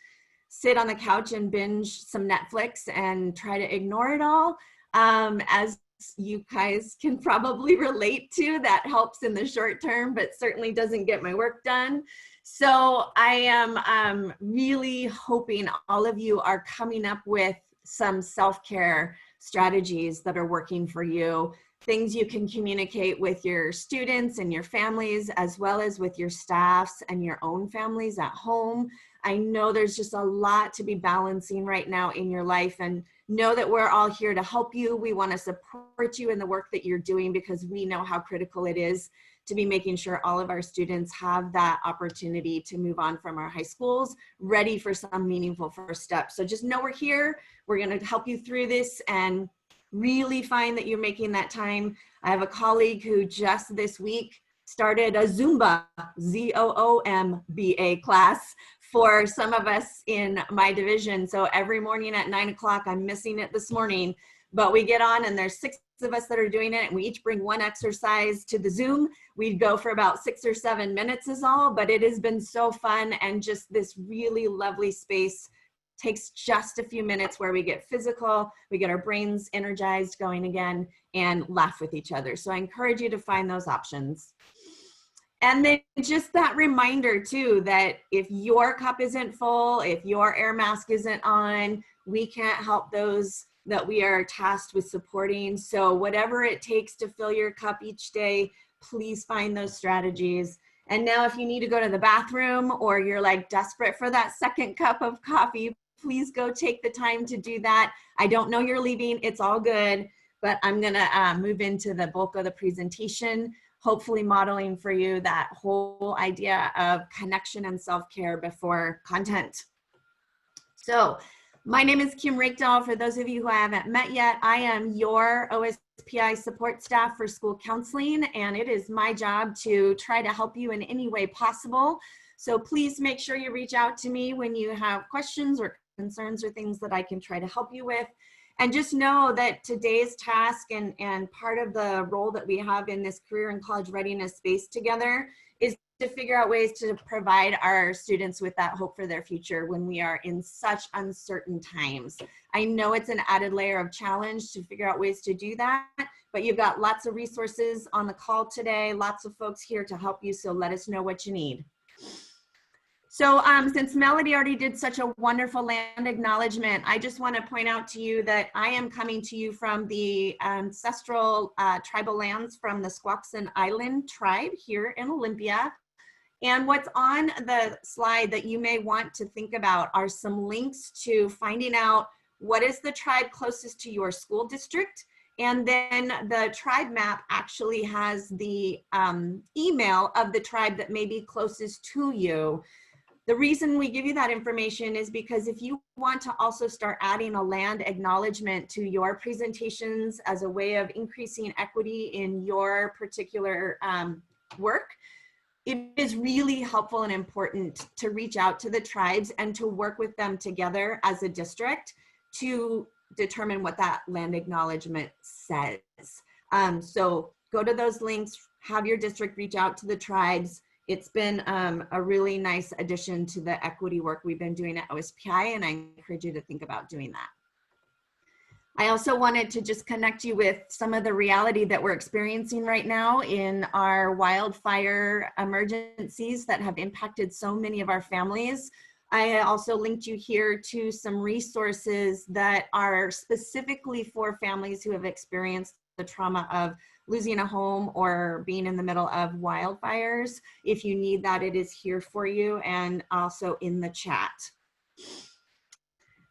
sit on the couch and binge some Netflix and try to ignore it all, as you guys can probably relate to, that helps in the short term, but certainly doesn't get my work done. So I am really hoping all of you are coming up with some self-care strategies that are working for you, things you can communicate with your students and your families, as well as with your staffs and your own families at home. I know there's just a lot to be balancing right now in your life, and know that we're all here to help you. We want to support you in the work that you're doing because we know how critical it is to be making sure all of our students have that opportunity to move on from our high schools, ready for some meaningful first steps. So just know we're here. We're going to help you through this and really find that you're making that time. I have a colleague who just this week started a Zumba, Z-O-O-M-B-A class for some of us in my division. So every morning at 9 o'clock, I'm missing it this morning, but we get on and there's 6 of us that are doing it, and we each bring one exercise to the Zoom. We'd go for about 6 or 7 minutes is all, but it has been so fun, and just this really lovely space. Takes just a few minutes where we get physical, we get our brains energized going again, and laugh with each other. So I encourage you to find those options. And then just that reminder too, that if your cup isn't full, if your air mask isn't on, we can't help those that we are tasked with supporting. So whatever it takes to fill your cup each day, please find those strategies. And now if you need to go to the bathroom or you're like desperate for that second cup of coffee, please go take the time to do that. I don't know you're leaving, it's all good, but I'm gonna move into the bulk of the presentation, hopefully modeling for you that whole idea of connection and self-care before content. So my name is Kim Rakedahl. For those of you who I haven't met yet, I am your OSPI support staff for school counseling, and it is my job to try to help you in any way possible. So please make sure you reach out to me when you have questions or concerns or things that I can try to help you with. And just know that today's task and part of the role that we have in this career and college readiness space together is to figure out ways to provide our students with that hope for their future when we are in such uncertain times. I know it's an added layer of challenge to figure out ways to do that, but you've got lots of resources on the call today, lots of folks here to help you, so let us know what you need. So since Melody already did such a wonderful land acknowledgement, I just want to point out to you that I am coming to you from the ancestral tribal lands from the Squaxin Island tribe here in Olympia. And what's on the slide that you may want to think about are some links to finding out what is the tribe closest to your school district. And then the tribe map actually has the email of the tribe that may be closest to you. The reason we give you that information is because if you want to also start adding a land acknowledgement to your presentations as a way of increasing equity in your particular work, it is really helpful and important to reach out to the tribes and to work with them together as a district to determine what that land acknowledgement says. So go to those links, have your district reach out to the tribes. It's been a really nice addition to the equity work we've been doing at OSPI, and I encourage you to think about doing that. I also wanted to just connect you with some of the reality that we're experiencing right now in our wildfire emergencies that have impacted so many of our families. I also linked you here to some resources that are specifically for families who have experienced the trauma of losing a home or being in the middle of wildfires. If you need that, it is here for you and also in the chat.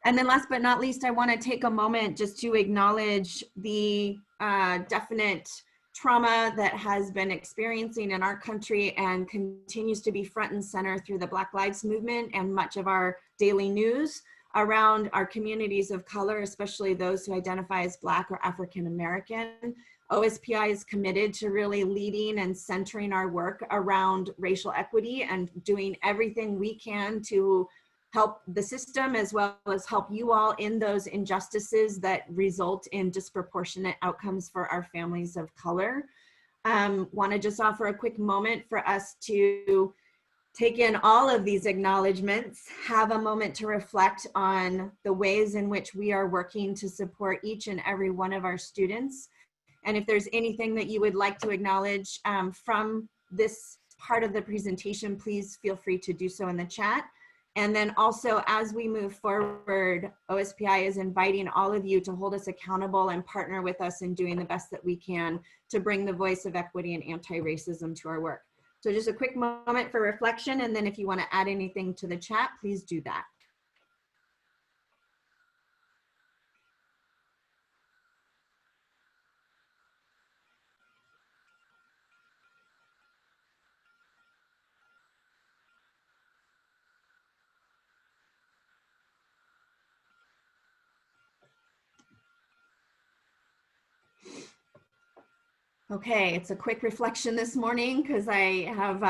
And then last but not least, I want to take a moment just to acknowledge the definite trauma that has been experiencing in our country and continues to be front and center through the Black Lives Movement and much of our daily news around our communities of color, especially those who identify as Black or African American. OSPI is committed to really leading and centering our work around racial equity and doing everything we can to help the system as well as help you all in those injustices that result in disproportionate outcomes for our families of color. Want to just offer a quick moment for us to take in all of these acknowledgements, have a moment to reflect on the ways in which we are working to support each and every one of our students. And if there's anything that you would like to acknowledge from this part of the presentation, please feel free to do so in the chat. And then also, as we move forward, OSPI is inviting all of you to hold us accountable and partner with us in doing the best that we can to bring the voice of equity and anti-racism to our work. So just a quick moment for reflection, and then if you want to add anything to the chat, please do that. Okay, it's a quick reflection this morning because I have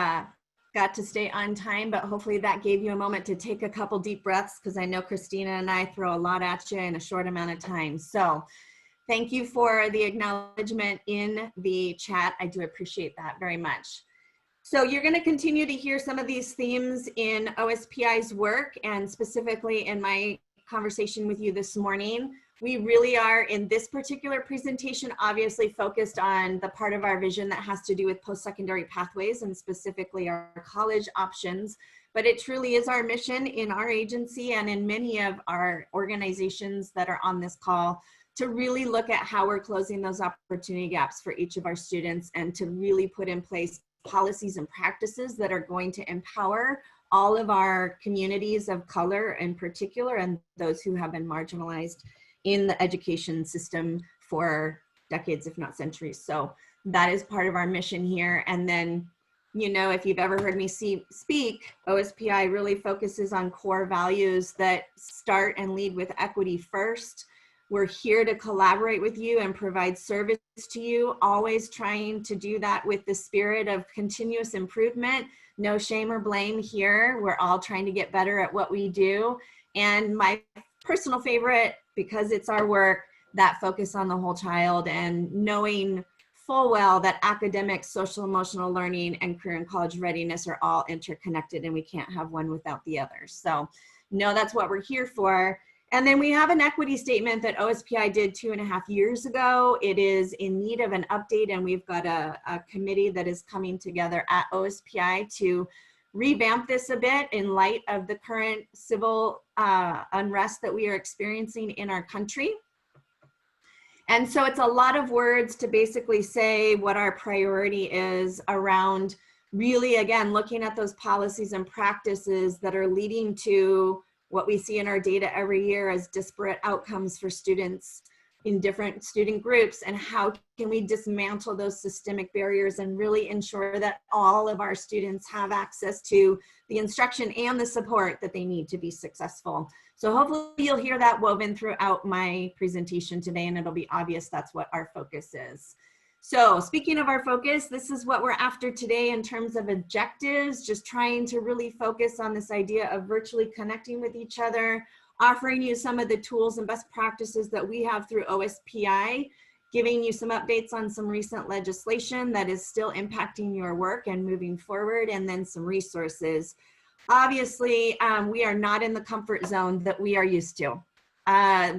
got to stay on time, but hopefully that gave you a moment to take a couple deep breaths because I know Christina and I throw a lot at you in a short amount of time. So thank you for the acknowledgement in the chat. I do appreciate that very much. So you're going to continue to hear some of these themes in OSPI's work and specifically in my conversation with you this morning. We really are in this particular presentation obviously focused on the part of our vision that has to do with post-secondary pathways and specifically our college options. But it truly is our mission in our agency and in many of our organizations that are on this call to really look at how we're closing those opportunity gaps for each of our students and to really put in place policies and practices that are going to empower all of our communities of color in particular and those who have been marginalized in the education system for decades, if not centuries. So that is part of our mission here. And then, you know, if you've ever heard me speak, OSPI really focuses on core values that start and lead with equity first. We're here to collaborate with you and provide service to you, always trying to do that with the spirit of continuous improvement. No shame or blame here. We're all trying to get better at what we do. And my personal favorite, because it's our work, that focus on the whole child and knowing full well that academic, social, emotional learning, and career and college readiness are all interconnected and we can't have one without the other. So no, that's what we're here for. And then we have an equity statement that OSPI did 2.5 years ago. It is in need of an update and we've got a committee that is coming together at OSPI to revamp this a bit in light of the current civil unrest that we are experiencing in our country. And so it's a lot of words to basically say what our priority is around really, again, looking at those policies and practices that are leading to what we see in our data every year as disparate outcomes for students in different student groups, and how can we dismantle those systemic barriers and really ensure that all of our students have access to the instruction and the support that they need to be successful. So hopefully you'll hear that woven throughout my presentation today, and it'll be obvious that's what our focus is. So speaking of our focus, this is what we're after today in terms of objectives, just trying to really focus on this idea of virtually connecting with each other, offering you some of the tools and best practices that we have through OSPI, giving you some updates on some recent legislation that is still impacting your work and moving forward, and then some resources. Obviously, we are not in the comfort zone that we are used to.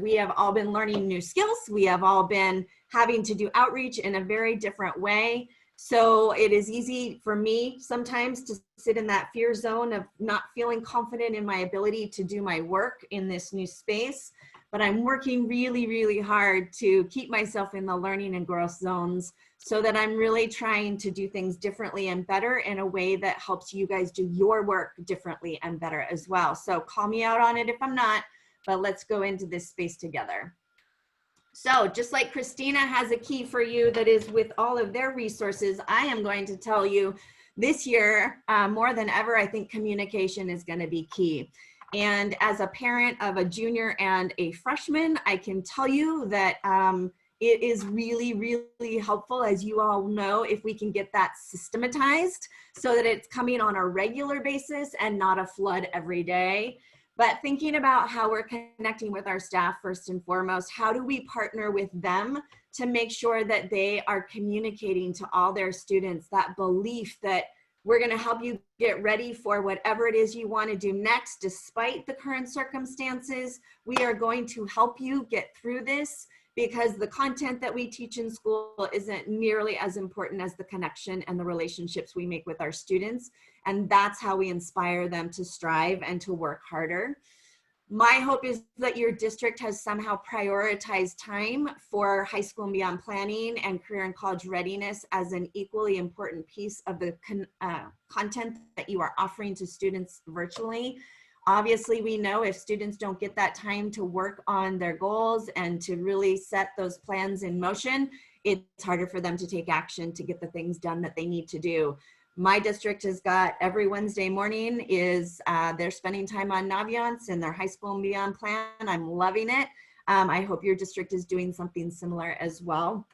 We have all been learning new skills. We have all been having to do outreach in a very different way. So it is easy for me sometimes to sit in that fear zone of not feeling confident in my ability to do my work in this new space. But I'm working really, really hard to keep myself in the learning and growth zones so that I'm really trying to do things differently and better in a way that helps you guys do your work differently and better as well. So call me out on it if I'm not, but let's go into this space together. So just like Christina has a key for you that is with all of their resources, I am going to tell you this year, more than ever, I think communication is going to be key. And as a parent of a junior and a freshman, I can tell you that it is really, really helpful, as you all know, if we can get that systematized so that it's coming on a regular basis and not a flood every day. But thinking about how we're connecting with our staff first and foremost, how do we partner with them to make sure that they are communicating to all their students that belief that we're going to help you get ready for whatever it is you want to do next, despite the current circumstances. We are going to help you get through this because the content that we teach in school isn't nearly as important as the connection and the relationships we make with our students. And that's how we inspire them to strive and to work harder. My hope is that your district has somehow prioritized time for high school and beyond planning and career and college readiness as an equally important piece of the content that you are offering to students virtually. Obviously, we know if students don't get that time to work on their goals and to really set those plans in motion, it's harder for them to take action to get the things done that they need to do. My district has got every Wednesday morning is they're spending time on Naviance in their high school and beyond plan. I'm loving it. I hope your district is doing something similar as well.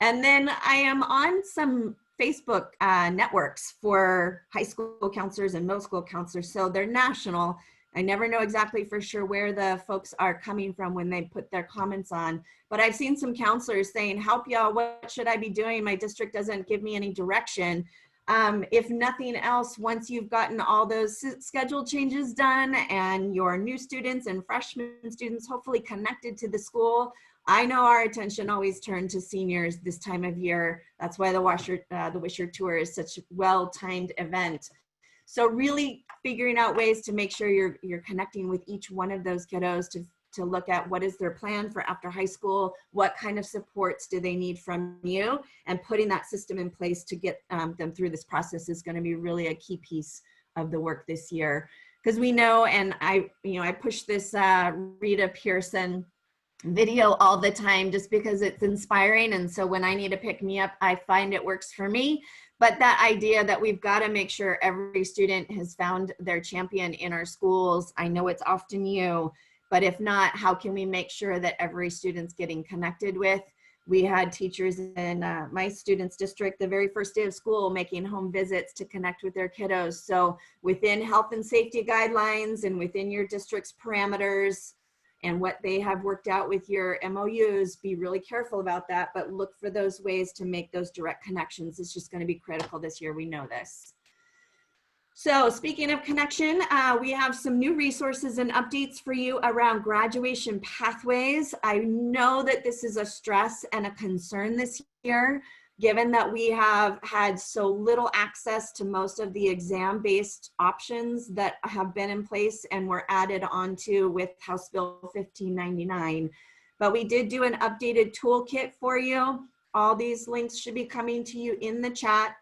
And then I am on some Facebook networks for high school counselors and middle school counselors. So they're national. I never know exactly for sure where the folks are coming from when they put their comments on. But I've seen some counselors saying, help y'all, what should I be doing? My district doesn't give me any direction. If nothing else, once you've gotten all those schedule changes done and your new students and freshman students hopefully connected to the school, I know our attention always turned to seniors this time of year. That's why the Wisher Tour is such a well-timed event. So really figuring out ways to make sure you're connecting with each one of those kiddos to look at what is their plan for after high school, what kind of supports do they need from you, and putting that system in place to get them through this process is going to be really a key piece of the work this year. Because we know, and I push this Rita Pearson video all the time just because it's inspiring, and so when I need to pick me up, I find it works for me. But that idea that we've got to make sure every student has found their champion in our schools. I know it's often you, but if not, how can we make sure that every student's getting connected with? We had teachers in my students' district the very first day of school making home visits to connect with their kiddos. So within health and safety guidelines and within your district's parameters and what they have worked out with your MOUs, be really careful about that, but look for those ways to make those direct connections. It's just going to be critical this year. We know this. So speaking of connection, we have some new resources and updates for you around graduation pathways. I know that this is a stress and a concern this year, given that we have had so little access to most of the exam-based options that have been in place and were added onto with House Bill 1599. But we did do an updated toolkit for you. All these links should be coming to you in the chat.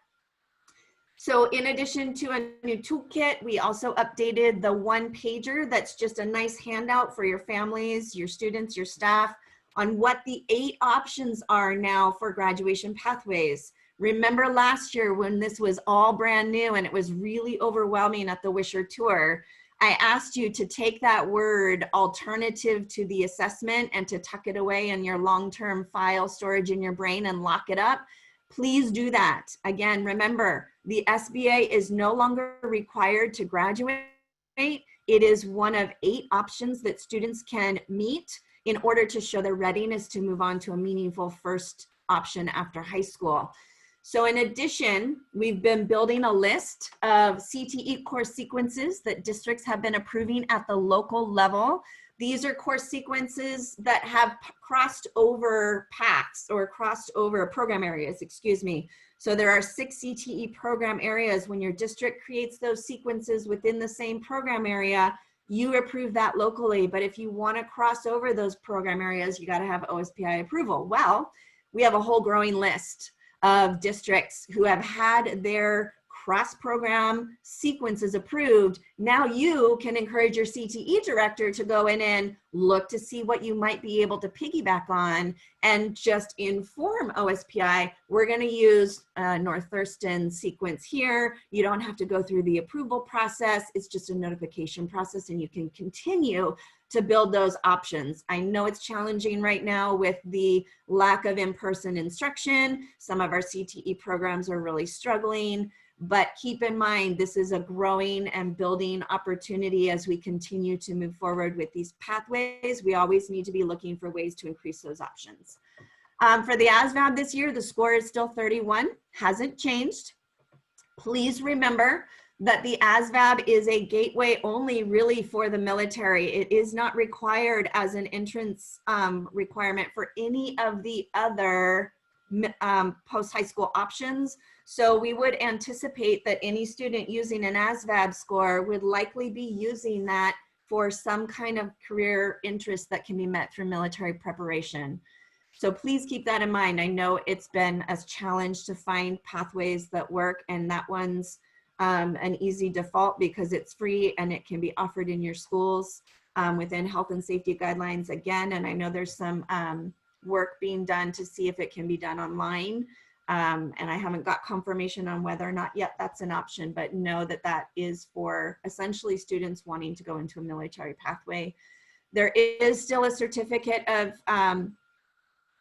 So in addition to a new toolkit, we also updated the one-pager that's just a nice handout for your families, your students, your staff, on what the 8 options are now for graduation pathways. Remember last year when this was all brand new and it was really overwhelming at the Wisher Tour, I asked you to take that word alternative to the assessment and to tuck it away in your long-term file storage in your brain and lock it up. Please do that. Again, remember, the SBA is no longer required to graduate. It is one of 8 options that students can meet in order to show their readiness to move on to a meaningful first option after high school. So in addition, we've been building a list of Cte course sequences that districts have been approving at the local level. These are course sequences that have crossed over paths or crossed over program areas, excuse me. So there are 6 CTE program areas. When your district creates those sequences within the same program area, you approve that locally. But if you want to cross over those program areas, you got to have OSPI approval. Well, we have a whole growing list of districts who have had their cross-program sequences approved. Now you can encourage your CTE director to go in and look to see what you might be able to piggyback on and just inform OSPI, we're going to use North Thurston sequence here. You don't have to go through the approval process. It's just a notification process and you can continue to build those options. I know it's challenging right now with the lack of in-person instruction. Some of our CTE programs are really struggling. But keep in mind, this is a growing and building opportunity as we continue to move forward with these pathways. We always need to be looking for ways to increase those options. For the ASVAB this year, the score is still 31, hasn't changed. Please remember that the ASVAB is a gateway only really for the military. It is not required as an entrance requirement for any of the other post-high school options. So we would anticipate that any student using an ASVAB score would likely be using that for some kind of career interest that can be met through military preparation. So please keep that in mind. I know it's been a challenge to find pathways that work, and that one's an easy default because it's free and it can be offered in your schools within health and safety guidelines again. And I know there's some work being done to see if it can be done online. And I haven't got confirmation on whether or not yet that's an option, but know that that is for essentially students wanting to go into a military pathway. There is still a certificate of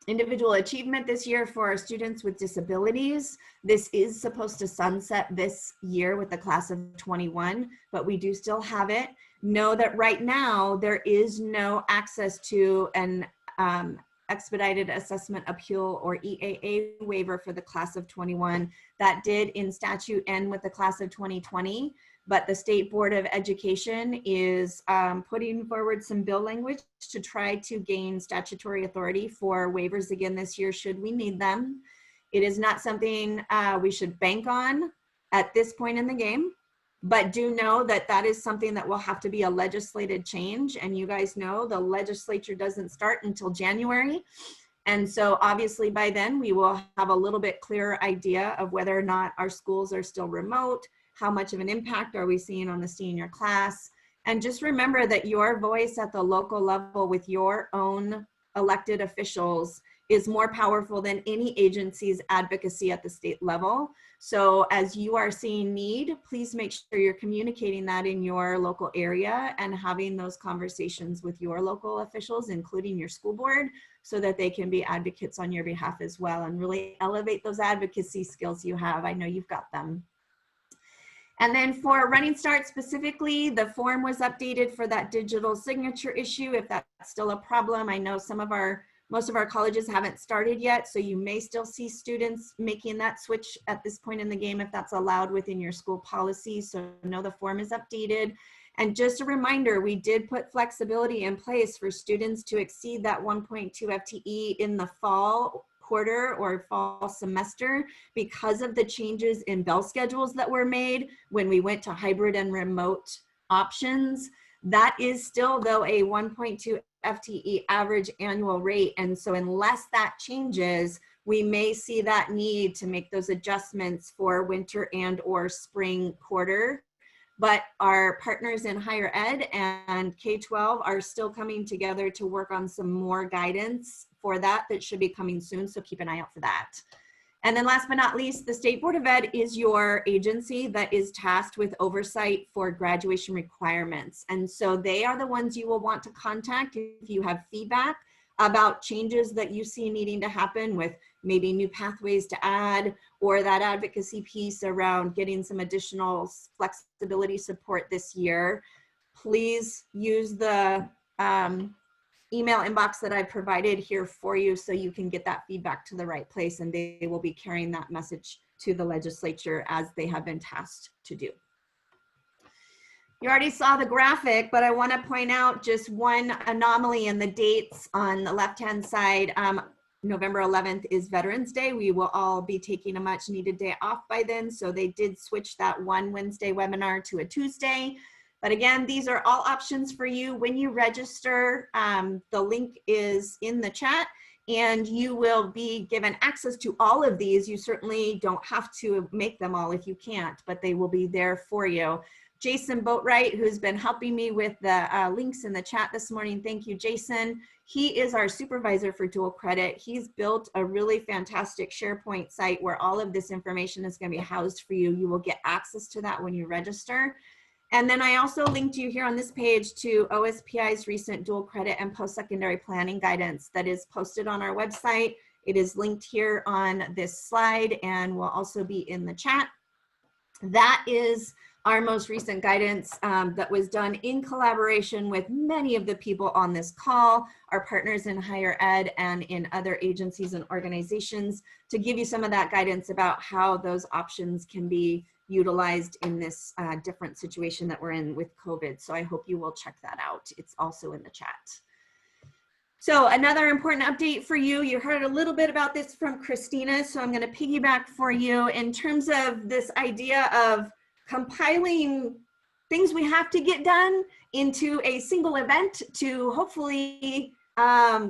individual achievement this year for our students with disabilities. This is supposed to sunset this year with the class of 21, but we do still have it. Know that right now there is no access to an expedited assessment appeal or EAA waiver for the class of 21. That did in statute end with the class of 2020, but the State Board of Education is putting forward some bill language to try to gain statutory authority for waivers again this year should we need them. It is not something we should bank on at this point in the game, but do know that that is something that will have to be a legislated change. And you guys know the legislature doesn't start until January. And so obviously by then we will have a little bit clearer idea of whether or not our schools are still remote, how much of an impact are we seeing on the senior class. And just remember that your voice at the local level with your own elected officials is more powerful than any agency's advocacy at the state level. So as you are seeing need, please make sure you're communicating that in your local area and having those conversations with your local officials, including your school board, so that they can be advocates on your behalf as well and really elevate those advocacy skills you have. I know you've got them. And then for Running Start specifically, the form was updated for that digital signature issue. If that's still a problem, I know most of our colleges haven't started yet, so you may still see students making that switch at this point in the game if that's allowed within your school policy. So know the form is updated. And just a reminder, we did put flexibility in place for students to exceed that 1.2 FTE in the fall quarter or fall semester because of the changes in bell schedules that were made when we went to hybrid and remote options. That is still, though, a 1.2 FTE average annual rate. And so unless that changes, we may see that need to make those adjustments for winter and or spring quarter. But our partners in higher ed and K-12 are still coming together to work on some more guidance for that should be coming soon. So keep an eye out for that. And then last but not least, the State Board of Ed is your agency that is tasked with oversight for graduation requirements. And so they are the ones you will want to contact if you have feedback about changes that you see needing to happen with maybe new pathways to add or that advocacy piece around getting some additional flexibility support this year. Please use the email inbox that I provided here for you so you can get that feedback to the right place, and they will be carrying that message to the legislature as they have been tasked to do. You already saw the graphic, but I want to point out just one anomaly in the dates on the left-hand side. November 11th is Veterans Day. We will all be taking a much needed day off by then. So they did switch that one Wednesday webinar to a Tuesday. But again, these are all options for you when you register. The link is in the chat and you will be given access to all of these. You certainly don't have to make them all if you can't, but they will be there for you. Jason Boatwright, who's been helping me with the links in the chat this morning. Thank you, Jason. He is our supervisor for dual credit. He's built a really fantastic SharePoint site where all of this information is going to be housed for you. You will get access to that when you register. And then I also linked you here on this page to OSPI's recent dual credit and post-secondary planning guidance that is posted on our website. It is linked here on this slide and will also be in the chat. That is our most recent guidance that was done in collaboration with many of the people on this call, our partners in higher ed and in other agencies and organizations, to give you some of that guidance about how those options can be utilized in this different situation that we're in with COVID. So I hope you will check that out. It's also in the chat. So another important update for you, you heard a little bit about this from Christina, so I'm going to piggyback for you in terms of this idea of compiling things we have to get done into a single event to hopefully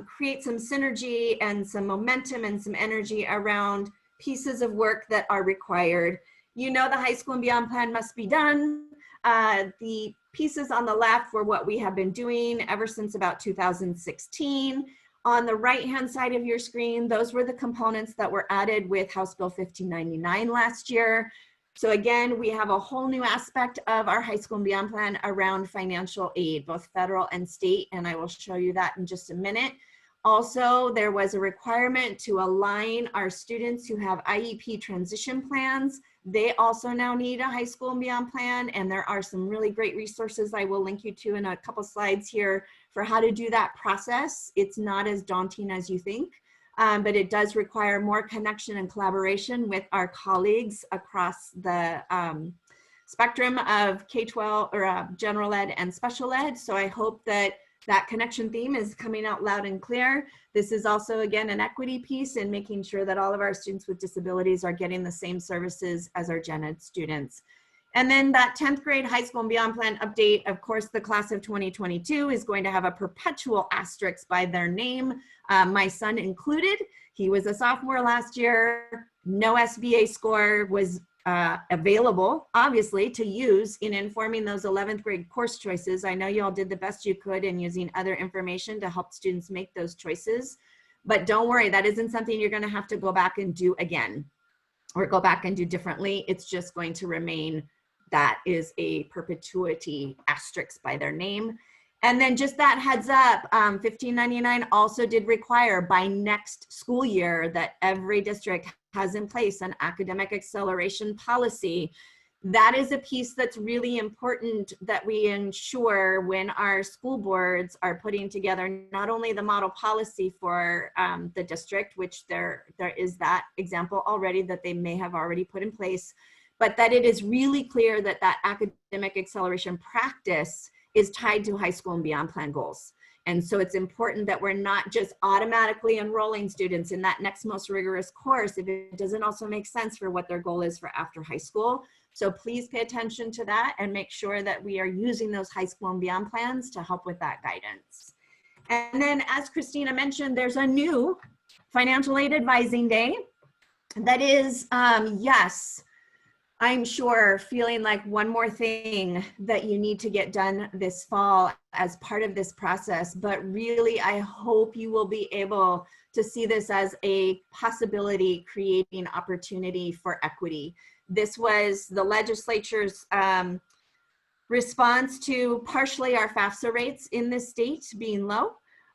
create some synergy and some momentum and some energy around pieces of work that are required. You know, the high school and beyond plan must be done. The pieces on the left were what we have been doing ever since about 2016. On the right-hand side of your screen, those were the components that were added with House Bill 1599 last year. So again, we have a whole new aspect of our high school and beyond plan around financial aid, both federal and state, and I will show you that in just a minute. Also, there was a requirement to align our students who have IEP transition plans. They also now need a high school and beyond plan, and there are some really great resources I will link you to in a couple slides here for how to do that process. It's not as daunting as you think, but it does require more connection and collaboration with our colleagues across the spectrum of K-12 or general ed and special ed. So I hope that that connection theme is coming out loud and clear. This is also, again, an equity piece in making sure that all of our students with disabilities are getting the same services as our gen ed students. And then that 10th grade high school and beyond plan update, of course, the class of 2022 is going to have a perpetual asterisk by their name, my son included. He was a sophomore last year. No SBA score was available, obviously, to use in informing those 11th grade course choices. I know you all did the best you could in using other information to help students make those choices, but don't worry, that isn't something you're going to have to go back and do again or go back and do differently. It's just going to remain, that is a perpetuity asterisk by their name. And then just that heads up, 1599 also did require by next school year that every district has in place an academic acceleration policy. That is a piece that's really important that we ensure when our school boards are putting together not only the model policy for the district, which there is that example already that they may have already put in place, but that it is really clear that that academic acceleration practice is tied to high school and beyond plan goals. And so it's important that we're not just automatically enrolling students in that next most rigorous course if it doesn't also make sense for what their goal is for after high school. So please pay attention to that and make sure that we are using those high school and beyond plans to help with that guidance. And then, as Christina mentioned, there's a new financial aid advising day that is, yes, I'm sure, feeling like one more thing that you need to get done this fall as part of this process. But really, I hope you will be able to see this as a possibility creating opportunity for equity. This was the legislature's response to partially our Fafsa rates in this state being low.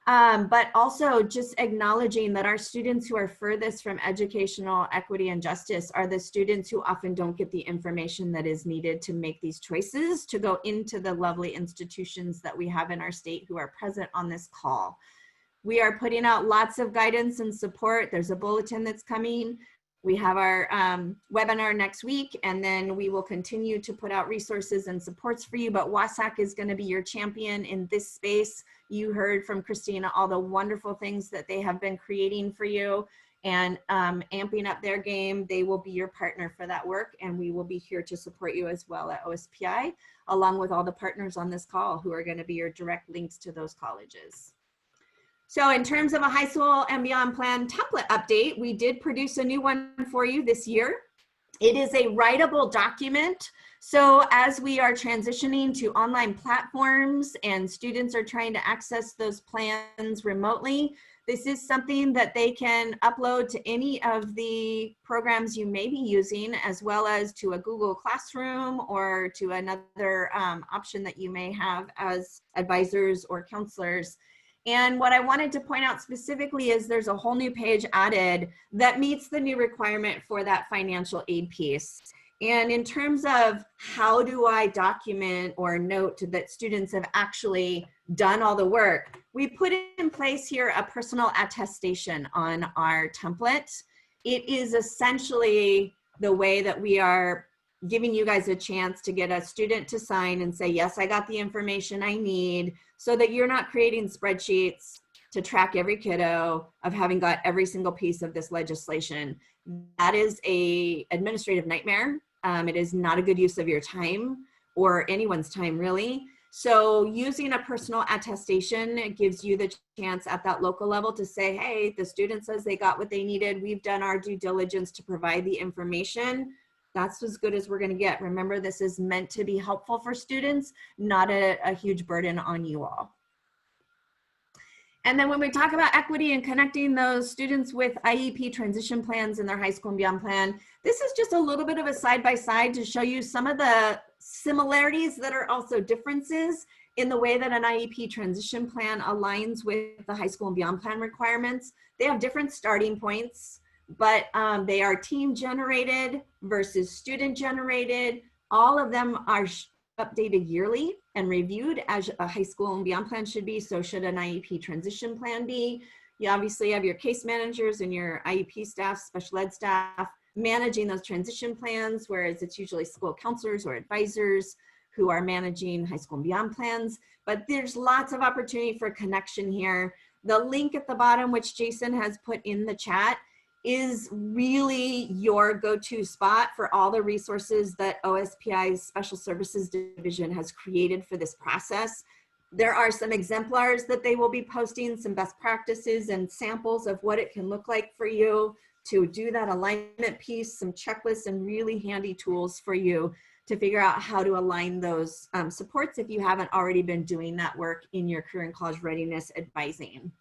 But also just acknowledging that our students who are furthest from educational equity and justice are the students who often don't get the information that is needed to make these choices to go into the lovely institutions that we have in our state who are present on this call. We are putting out lots of guidance and support. There's a bulletin that's coming. We have our webinar next week, and then we will continue to put out resources and supports for you, but WASAC is going to be your champion in this space. You heard from Christina all the wonderful things that they have been creating for you and amping up their game. They will be your partner for that work, and we will be here to support you as well at OSPI, along with all the partners on this call who are going to be your direct links to those colleges. So in terms of a high school and beyond plan template update, we did produce a new one for you this year. It is a writable document. So as we are transitioning to online platforms and students are trying to access those plans remotely, this is something that they can upload to any of the programs you may be using, as well as to a Google Classroom or to another option that you may have as advisors or counselors. And what I wanted to point out specifically is there's a whole new page added that meets the new requirement for that financial aid piece. And in terms of how do I document or note that students have actually done all the work, we put in place here a personal attestation on our template. It is essentially the way that we are giving you guys a chance to get a student to sign and say, yes, I got the information I need, so that you're not creating spreadsheets to track every kiddo of having got every single piece of this legislation. That is an administrative nightmare. It is not a good use of your time or anyone's time, really. So using a personal attestation, it gives you the chance at that local level to say, hey, the student says they got what they needed. We've done our due diligence to provide the information. That's as good as we're going to get. Remember, this is meant to be helpful for students, not a huge burden on you all. And then when we talk about equity and connecting those students with IEP transition plans in their high school and beyond plan, this is just a little bit of a side-by-side to show you some of the similarities that are also differences in the way that an IEP transition plan aligns with the high school and beyond plan requirements. They have different starting points, but they are team generated versus student generated. All of them are updated yearly and reviewed as a high school and beyond plan should be. So should an IEP transition plan be. You obviously have your case managers and your IEP staff, special ed staff, managing those transition plans, whereas it's usually school counselors or advisors who are managing high school and beyond plans. But there's lots of opportunity for connection here. The link at the bottom, which Jason has put in the chat, is really your go-to spot for all the resources that OSPI's Special Services Division has created for this process. There are some exemplars that they will be posting, some best practices and samples of what it can look like for you to do that alignment piece, some checklists and really handy tools for you to figure out how to align those supports if you haven't already been doing that work in your career and college readiness advising.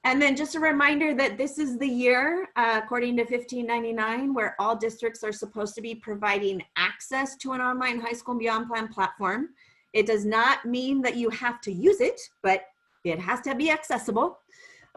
And then just a reminder that this is the year, according to 1599, where all districts are supposed to be providing access to an online high school and beyond plan platform. It does not mean that you have to use it, but it has to be accessible.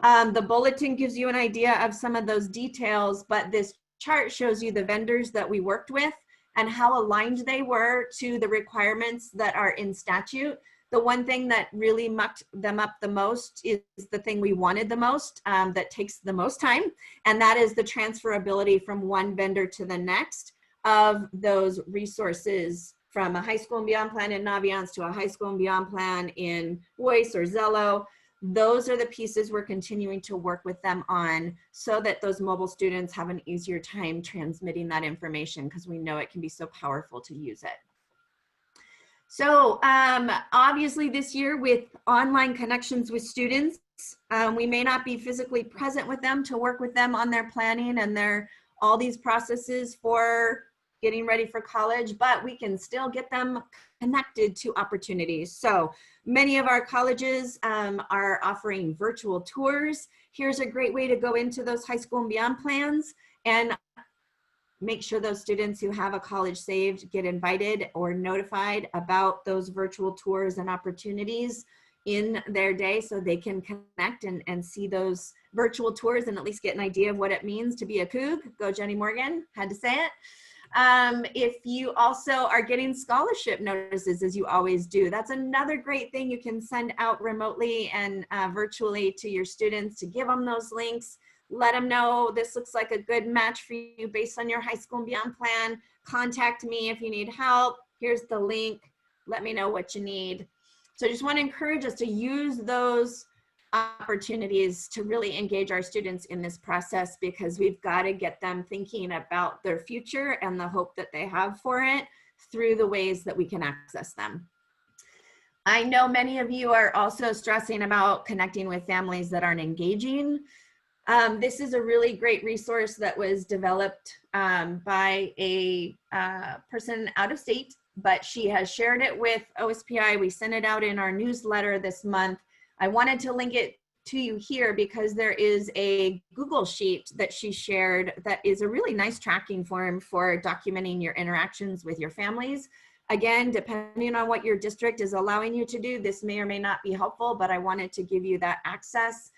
The bulletin gives you an idea of some of those details, but this chart shows you the vendors that we worked with and how aligned they were to the requirements that are in statute. The one thing that really mucked them up the most is the thing we wanted the most, that takes the most time, and that is the transferability from one vendor to the next of those resources from a high school and beyond plan in Naviance to a high school and beyond plan in Voice or Zello. Those are the pieces we're continuing to work with them on so that those mobile students have an easier time transmitting that information, because we know it can be so powerful to use it. So obviously this year with online connections with students, we may not be physically present with them to work with them on their planning and all these processes for getting ready for college, but we can still get them connected to opportunities. So many of our colleges are offering virtual tours. Here's a great way to go into those high school and beyond plans and make sure those students who have a college saved get invited or notified about those virtual tours and opportunities in their day so they can connect and see those virtual tours and at least get an idea of what it means to be a Coug. Go Jenny Morgan, had to say it. If you also are getting scholarship notices, as you always do, that's another great thing you can send out remotely and virtually to your students to give them those links. Let them know this looks like a good match for you based on your high school and beyond plan. Contact me if you need help. Here's the link. Let me know what you need. So I just want to encourage us to use those opportunities to really engage our students in this process, because we've got to get them thinking about their future and the hope that they have for it through the ways that we can access them. I know many of you are also stressing about connecting with families that aren't engaging. This is a really great resource that was developed by a person out of state, but she has shared it with OSPI. We sent it out in our newsletter this month. I wanted to link it to you here because there is a Google sheet that she shared that is a really nice tracking form for documenting your interactions with your families. Again, depending on what your district is allowing you to do, this may or may not be helpful, but I wanted to give you that access.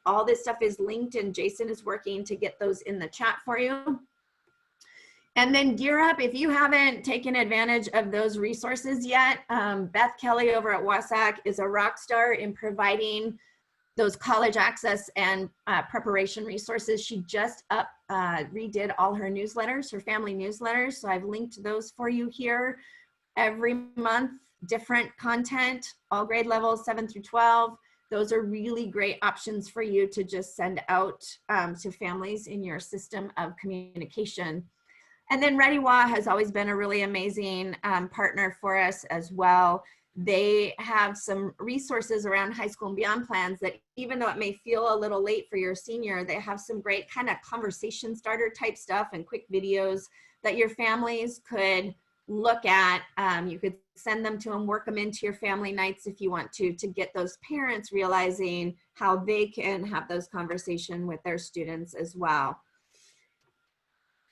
All this stuff is linked and Jason is working to get those in the chat for you. And then Gear Up, if you haven't taken advantage of those resources yet, Beth Kelly over at WASAC is a rock star in providing those college access and preparation resources. She just redid all her newsletters, her family newsletters. So I've linked those for you here. Every month, different content, all grade levels, 7 through 12. Those are really great options for you to just send out to families in your system of communication. And then ReadyWA has always been a really amazing partner for us as well. They have some resources around high school and beyond plans that, even though it may feel a little late for your senior, they have some great kind of conversation starter type stuff and quick videos that your families could look at. You could send them to them, work them into your family nights if you want to get those parents realizing how they can have those conversations with their students as well.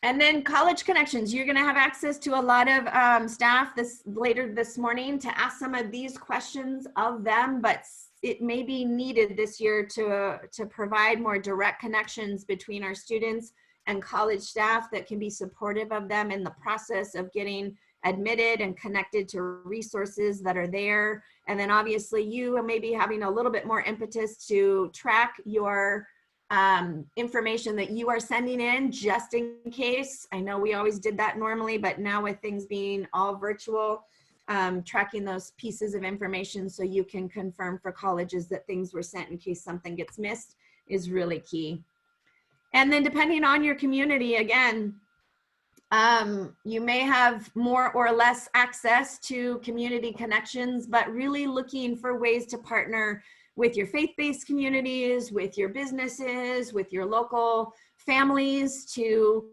And then college connections, you're going to have access to a lot of staff later this morning to ask some of these questions of them, but it may be needed this year to provide more direct connections between our students and college staff that can be supportive of them in the process of getting admitted and connected to resources that are there. And then obviously you may be having a little bit more impetus to track your information that you are sending in just in case. I know we always did that normally, but now with things being all virtual, tracking those pieces of information so you can confirm for colleges that things were sent in case something gets missed is really key. And then depending on your community, again, you may have more or less access to community connections, but really looking for ways to partner with your faith-based communities, with your businesses, with your local families to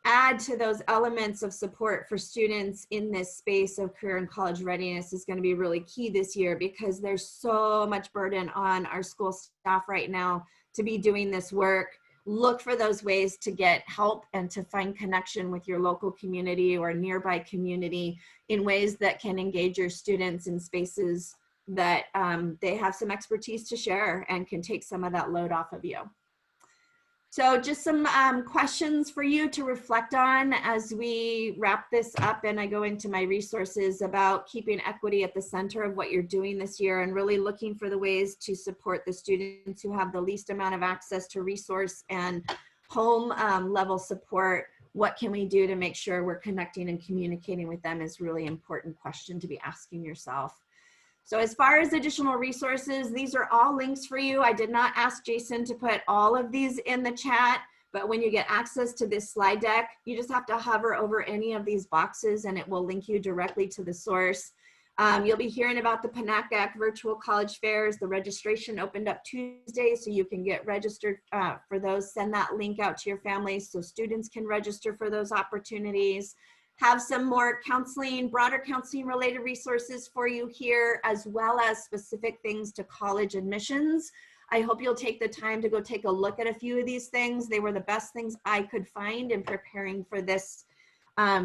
add to those elements of support for students in this space of career and college readiness is going to be really key this year, because there's so much burden on our school staff right now to be doing this work. Look for those ways to get help and to find connection with your local community or nearby community in ways that can engage your students in spaces that they have some expertise to share and can take some of that load off of you. So just some questions for you to reflect on as we wrap this up and I go into my resources about keeping equity at the center of what you're doing this year and really looking for the ways to support the students who have the least amount of access to resource and home level support. What can we do to make sure we're connecting and communicating with them is really important question to be asking yourself. So as far as additional resources, these are all links for you. I did not ask Jason to put all of these in the chat, but when you get access to this slide deck, you just have to hover over any of these boxes and it will link you directly to the source. You'll be hearing about the PNACAC virtual college fairs. The registration opened up Tuesday, so you can get registered for those. Send that link out to your families so students can register for those opportunities. Have some more counseling, broader counseling related resources for you here, as well as specific things to college admissions. I hope you'll take the time to go take a look at a few of these things. They were the best things I could find in preparing for this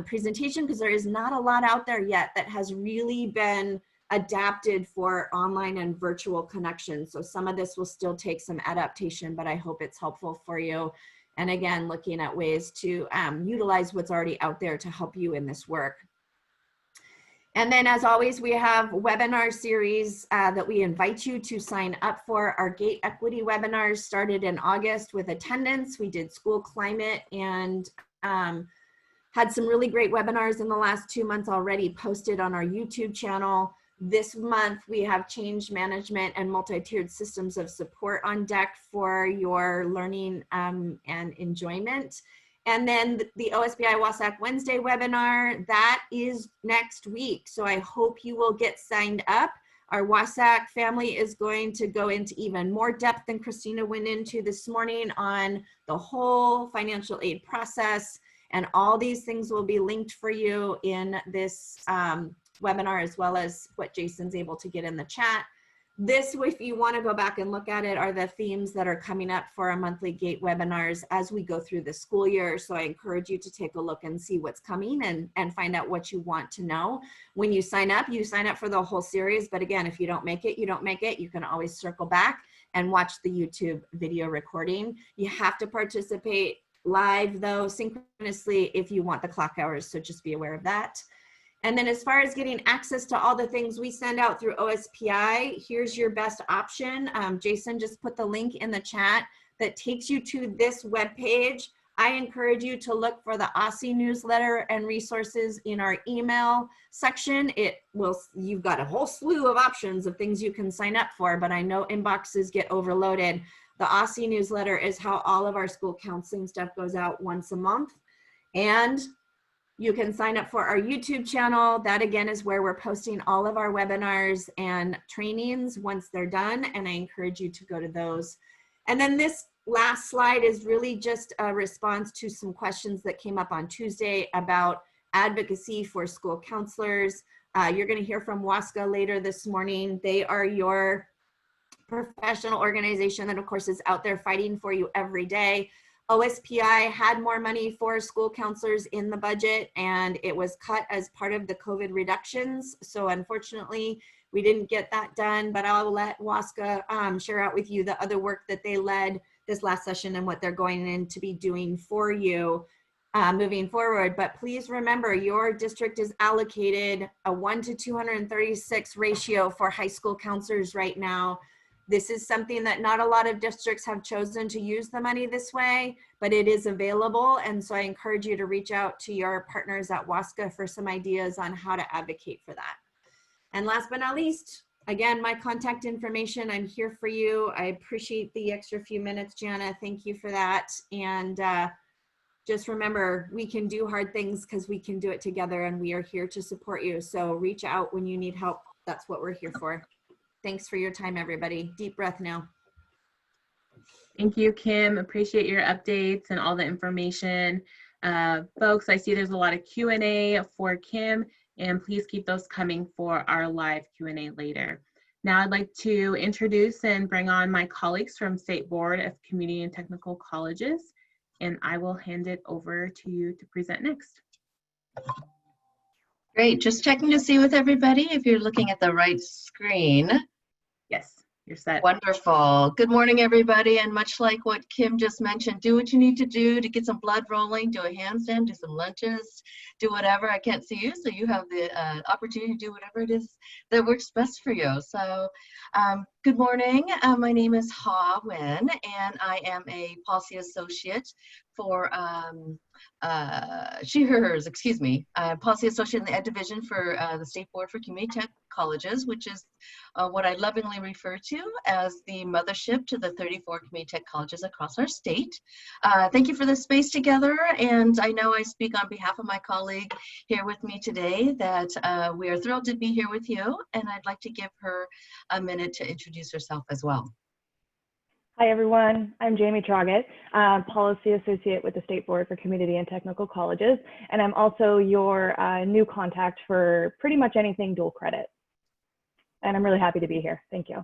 presentation, because there is not a lot out there yet that has really been adapted for online and virtual connections. So some of this will still take some adaptation, but I hope it's helpful for you. And again, looking at ways to utilize what's already out there to help you in this work. And then as always, we have webinar series that we invite you to sign up for. Our GATE equity webinars started in August with attendance. We did school climate and had some really great webinars in the last 2 months already posted on our YouTube channel. This month, we have change management and multi-tiered systems of support on deck for your learning and enjoyment. And then the OSBI WASAC Wednesday webinar, that is next week. So I hope you will get signed up. Our WASAC family is going to go into even more depth than Christina went into this morning on the whole financial aid process. And all these things will be linked for you in this webinar, as well as what Jason's able to get in the chat. This, if you want to go back and look at it, are the themes that are coming up for our monthly GATE webinars as we go through the school year. So I encourage you to take a look and see what's coming and find out what you want to know. When you sign up for the whole series. But again, if you don't make it, you don't make it. You can always circle back and watch the YouTube video recording. You have to participate live, though, synchronously if you want the clock hours. So just be aware of that. And then as far as getting access to all the things we send out through OSPI, here's your best option. Jason just put the link in the chat that takes you to this webpage. I encourage you to look for the OSSI newsletter and resources in our email section. You've got a whole slew of options of things you can sign up for, but I know inboxes get overloaded. The OSSI newsletter is how all of our school counseling stuff goes out once a month. And you can sign up for our YouTube channel. That again is where we're posting all of our webinars and trainings once they're done. And I encourage you to go to those. And then this last slide is really just a response to some questions that came up on Tuesday about advocacy for school counselors. You're going to hear from WASCA later this morning. They are your professional organization that of course is out there fighting for you every day. OSPI had more money for school counselors in the budget, and it was cut as part of the COVID reductions. So unfortunately, we didn't get that done, but I'll let Waska share out with you the other work that they led this last session and what they're going in to be doing for you moving forward. But please remember, your district is allocated a 1 to 236 ratio for high school counselors right now. This is something that not a lot of districts have chosen to use the money this way, but it is available. And so I encourage you to reach out to your partners at WASCA for some ideas on how to advocate for that. And last but not least, again, my contact information, I'm here for you. I appreciate the extra few minutes, Jana. Thank you for that. And just remember, we can do hard things because we can do it together, and we are here to support you. So reach out when you need help. That's what we're here for. Thanks for your time, everybody. Deep breath now. Thank you, Kim. Appreciate your updates and all the information. Folks, I see there's a lot of Q&A for Kim, and please keep those coming for our live Q&A later. Now I'd like to introduce and bring on my colleagues from State Board of Community and Technical Colleges, and I will hand it over to you to present next. Great, just checking to see with everybody if you're looking at the right screen. Yes, you're set. Wonderful. Good morning, everybody. And much like what Kim just mentioned, do what you need to do to get some blood rolling, do a handstand, do some lunges, do whatever. I can't see you, so you have the opportunity to do whatever it is that works best for you. So good morning. My name is Ha Nguyen, and I am a policy associate for policy associate in the Ed Division for the State Board for Community Tech Colleges, which is what I lovingly refer to as the mothership to the 34 community tech colleges across our state. Thank you for this space together, and I know I speak on behalf of my colleague here with me today that we are thrilled to be here with you, and I'd like to give her a minute to introduce herself as well. Hi, everyone. I'm Jamie Troget, Policy Associate with the State Board for Community and Technical Colleges, and I'm also your new contact for pretty much anything dual credit. And I'm really happy to be here. Thank you.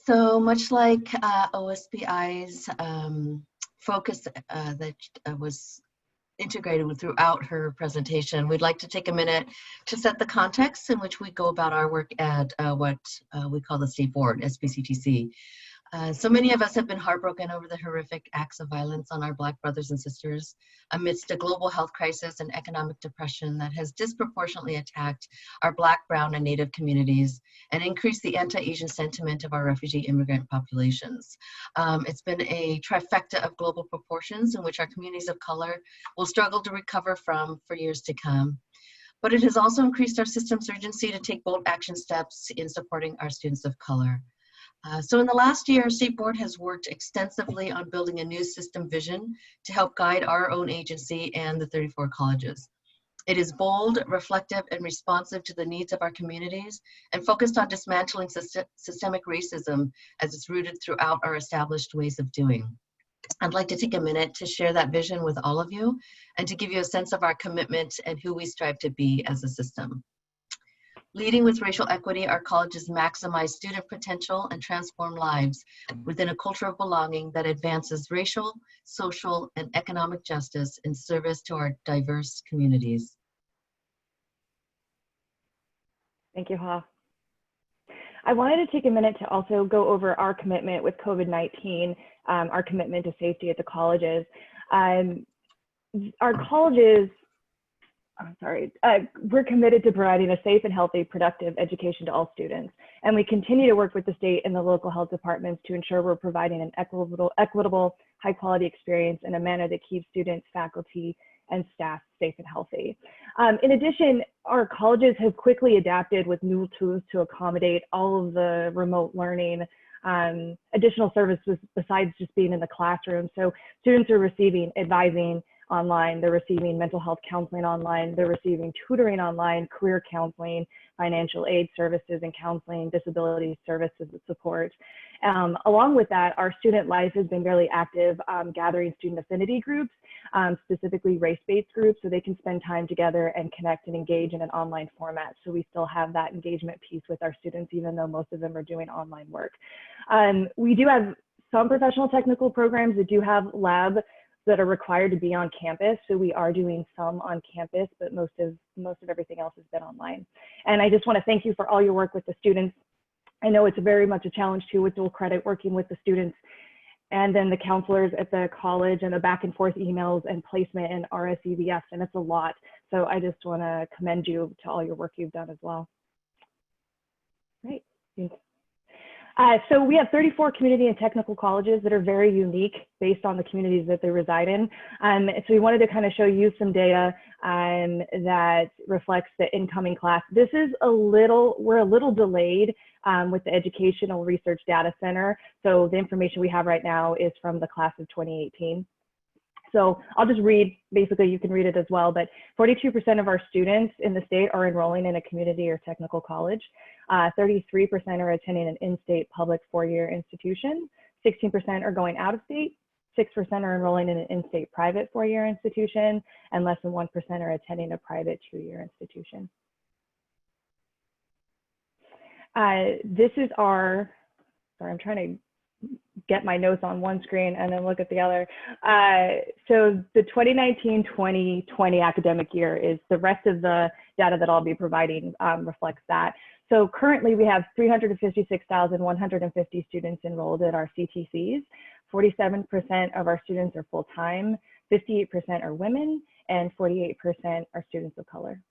So much like OSPI's focus that was integrated throughout her presentation, we'd like to take a minute to set the context in which we go about our work at what we call the State Board, SBCTC. So many of us have been heartbroken over the horrific acts of violence on our Black brothers and sisters amidst a global health crisis and economic depression that has disproportionately attacked our Black, Brown, and Native communities and increased the anti-Asian sentiment of our refugee immigrant populations. It's been a trifecta of global proportions in which our communities of color will struggle to recover from for years to come. But it has also increased our system's urgency to take bold action steps in supporting our students of color. So in the last year, State Board has worked extensively on building a new system vision to help guide our own agency and the 34 colleges. It is bold, reflective, and responsive to the needs of our communities and focused on dismantling systemic racism as it's rooted throughout our established ways of doing. I'd like to take a minute to share that vision with all of you and to give you a sense of our commitment and who we strive to be as a system. Leading with racial equity, our colleges maximize student potential and transform lives within a culture of belonging that advances racial, social, and economic justice in service to our diverse communities. Thank you, Ha. I wanted to take a minute to also go over our commitment with COVID-19, our commitment to safety at the colleges. Our colleges, we're committed to providing a safe and healthy, productive education to all students. And we continue to work with the state and the local health departments to ensure we're providing an equitable, high quality experience in a manner that keeps students, faculty, and staff safe and healthy. In addition, our colleges have quickly adapted with new tools to accommodate all of the remote learning, additional services besides just being in the classroom. So students are receiving advising online, they're receiving mental health counseling online, they're receiving tutoring online, career counseling, financial aid services and counseling, disability services and support. Along with that, our student life has been really active, gathering student affinity groups, specifically race-based groups, so they can spend time together and connect and engage in an online format. So we still have that engagement piece with our students, even though most of them are doing online work. We do have some professional technical programs that do have labs that are required to be on campus. So we are doing some on campus, but most of everything else has been online. And I just want to thank you for all your work with the students. I know it's very much a challenge too with dual credit, working with the students and then the counselors at the college and the back and forth emails and placement and RSEVS, and it's a lot. So I just want to commend you to all your work you've done as well. Great. So we have 34 community and technical colleges that are very unique based on the communities that they reside in. So we wanted to kind of show you some data that reflects the incoming class. This is we're a little delayed with the Educational Research Data Center. So the information we have right now is from the class of 2018. So I'll just read, basically you can read it as well, but 42% of our students in the state are enrolling in a community or technical college. 33% are attending an in-state public four-year institution. 16% are going out of state. 6% are enrolling in an in-state private four-year institution, and less than 1% are attending a private two-year institution. This is our, sorry, I'm trying to get my notes on one screen and then look at the other. So the 2019-2020 academic year is the rest of the data that I'll be providing reflects that. So currently we have 356,150 students enrolled at our CTCs. 47% of our students are full-time, 58% are women, and 48% are students of color.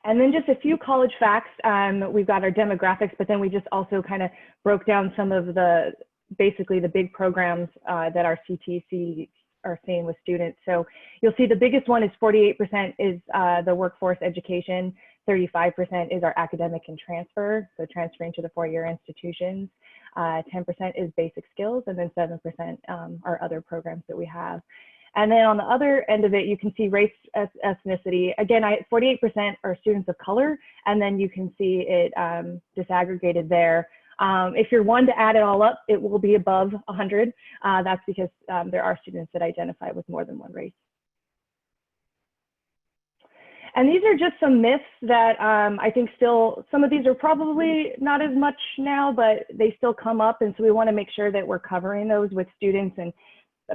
And then just a few college facts. We've got our demographics, but then we just also kind of broke down some of basically the big programs that our CTC are seeing with students. So you'll see the biggest one is 48% is the workforce education, 35% is our academic and transfer, so transferring to the four-year institutions, 10% is basic skills, and then 7% are other programs that we have. And then on the other end of it, you can see race, ethnicity. Again, 48% are students of color, and then you can see it disaggregated there. If you're one to add it all up, it will be above 100. That's because there are students that identify with more than one race. And these are just some myths that I think still, some of these are probably not as much now, but they still come up. And so we want to make sure that we're covering those with students and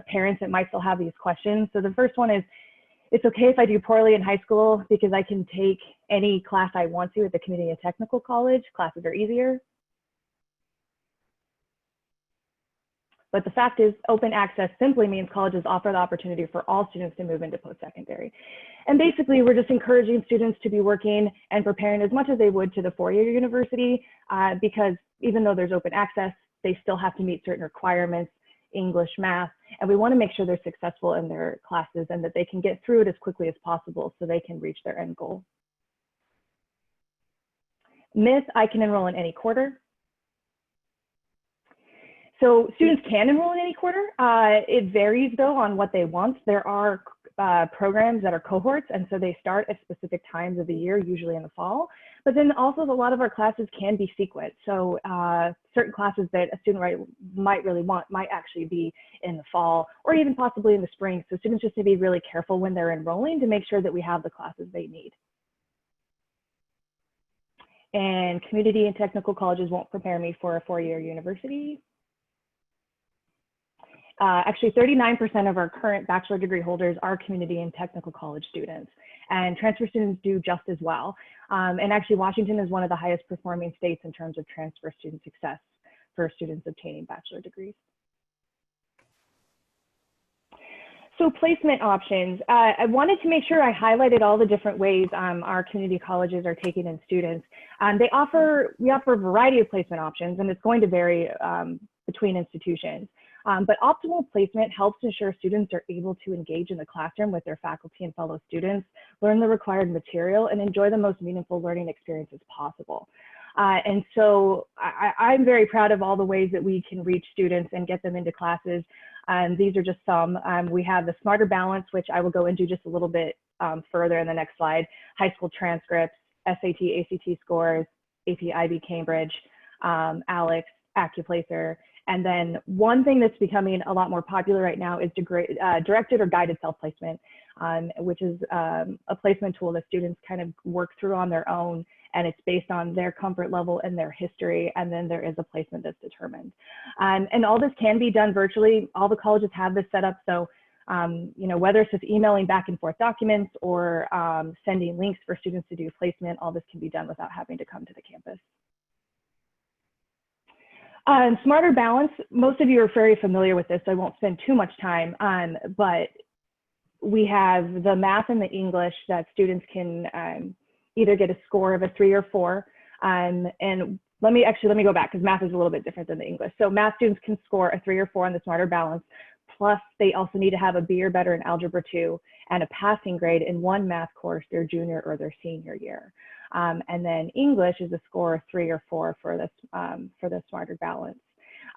parents that might still have these questions. So the first one is, it's okay if I do poorly in high school because I can take any class I want to at the community and technical college. Classes are easier. But the fact is, open access simply means colleges offer the opportunity for all students to move into post-secondary. And basically, we're just encouraging students to be working and preparing as much as they would to the four-year university, because even though there's open access, they still have to meet certain requirements, English, math, and we want to make sure they're successful in their classes and that they can get through it as quickly as possible so they can reach their end goal. Myth, I can enroll in any quarter. So students can enroll in any quarter. It varies though on what they want. There are programs that are cohorts, and so they start at specific times of the year, usually in the fall. But then also a lot of our classes can be sequenced. So certain classes that a student might really want might actually be in the fall or even possibly in the spring. So students just need to be really careful when they're enrolling to make sure that we have the classes they need. And community and technical colleges won't prepare me for a four-year university. Actually, 39% of our current bachelor degree holders are community and technical college students, and transfer students do just as well. And actually, Washington is one of the highest performing states in terms of transfer student success for students obtaining bachelor degrees. So placement options. I wanted to make sure I highlighted all the different ways our community colleges are taking in students. We offer a variety of placement options, and it's going to vary between institutions. But optimal placement helps ensure students are able to engage in the classroom with their faculty and fellow students, learn the required material, and enjoy the most meaningful learning experiences possible. And so I'm very proud of all the ways that we can reach students and get them into classes. These are just some. We have the Smarter Balance, which I will go into just a little bit further in the next slide, high school transcripts, SAT, ACT scores, AP, IB, Cambridge, ALEX, AccuPlacer. And then one thing that's becoming a lot more popular right now is directed or guided self-placement, which is a placement tool that students kind of work through on their own and it's based on their comfort level and their history, and then there is a placement that's determined. And all this can be done virtually. All the colleges have this set up, so you know, whether it's just emailing back and forth documents or sending links for students to do placement, all this can be done without having to come to the campus. Smarter Balance, most of you are very familiar with this, so I won't spend too much time on, but we have the math and the English that students can either get a score of a 3 or 4. And let me go back, because math is a little bit different than the English. So math students can score a 3 or 4 on the Smarter Balance, plus they also need to have a B or better in Algebra 2 and a passing grade in one math course their junior or their senior year. And then English is a score of 3 or 4 for the Smarter Balance.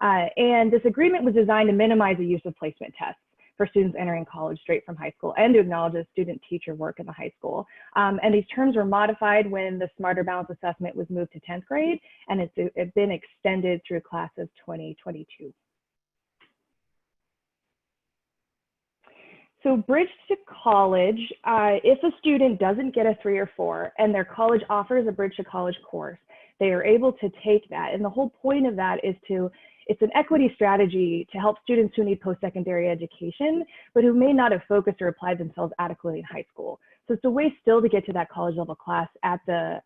And this agreement was designed to minimize the use of placement tests for students entering college straight from high school and to acknowledge the student-teacher work in the high school. And these terms were modified when the Smarter Balance assessment was moved to 10th grade, and it's been extended through class of 2022. So Bridge to College, if a student doesn't get a 3 or 4 and their college offers a Bridge to College course, they are able to take that. And the whole point of that is it's an equity strategy to help students who need post-secondary education, but who may not have focused or applied themselves adequately in high school. So it's a way still to get to that college level class at the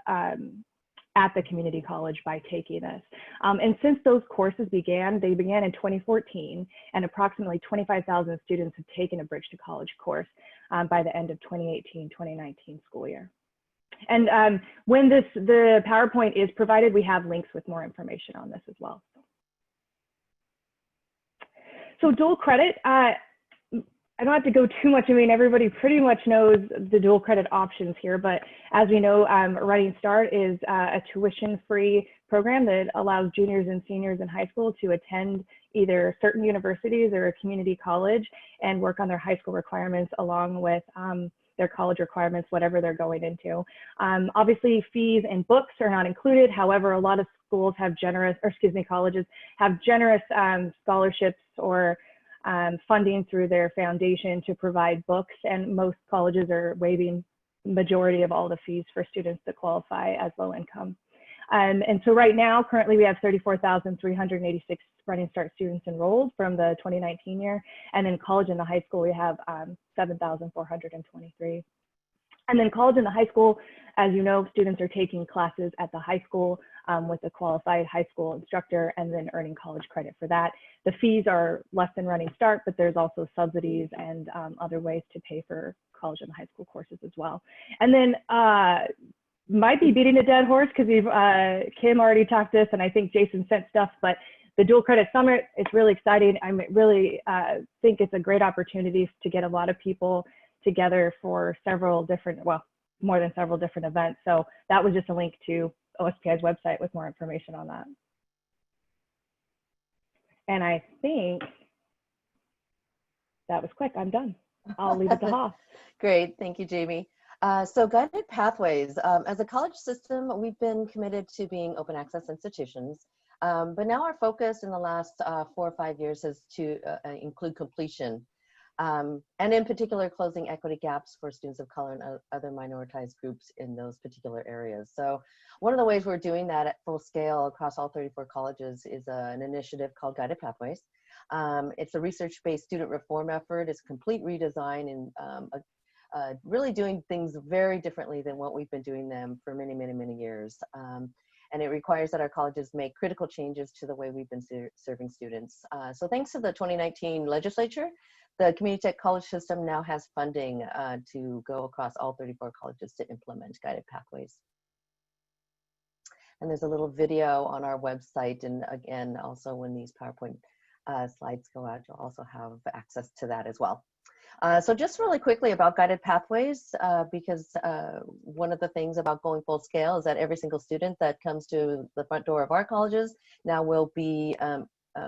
community college by taking this. And since those courses began, they began in 2014, and approximately 25,000 students have taken a Bridge to College course by the end of 2018-2019 school year. And when the PowerPoint is provided, we have links with more information on this as well. So dual credit, I don't have to go too much. I mean, everybody pretty much knows the dual credit options here, but as we know, Running Start is a tuition-free program that allows juniors and seniors in high school to attend either certain universities or a community college and work on their high school requirements along with their college requirements, whatever they're going into. Obviously, fees and books are not included. However, a lot of schools have colleges have generous scholarships or funding through their foundation to provide books, and most colleges are waiving majority of all the fees for students that qualify as low income. And so right now, currently we have 34,386 Running Start students enrolled from the 2019 year. And then college and the high school, we have 7,423. And then college and the high school, as you know, students are taking classes at the high school with a qualified high school instructor and then earning college credit for that. The fees are less than Running Start, but there's also subsidies and other ways to pay for college and high school courses as well. And then might be beating a dead horse because Kim already talked this, and I think Jason sent stuff, but the Dual Credit Summit is really exciting. I really think it's a great opportunity to get a lot of people together for several different, well, more than several different events. So that was just a link to OSPI's website with more information on that. And I think that was quick. I'm done. I'll leave it to Hoff. Great. Thank you, Jamie. So guided pathways, as a college system, we've been committed to being open access institutions, but now our focus in the last 4 or 5 years is to include completion, and in particular, closing equity gaps for students of color and other minoritized groups in those particular areas. So one of the ways we're doing that at full scale across all 34 colleges is an initiative called Guided Pathways. It's a research-based student reform effort. It's a complete redesign and really doing things very differently than what we've been doing them for many, many, many years. And it requires that our colleges make critical changes to the way we've been serving students. So thanks to the 2019 legislature, the Community Tech College system now has funding to go across all 34 colleges to implement Guided Pathways. And there's a little video on our website. And again, also when these PowerPoint slides go out, you'll also have access to that as well. So just really quickly about Guided Pathways, because one of the things about going full scale is that every single student that comes to the front door of our colleges now will be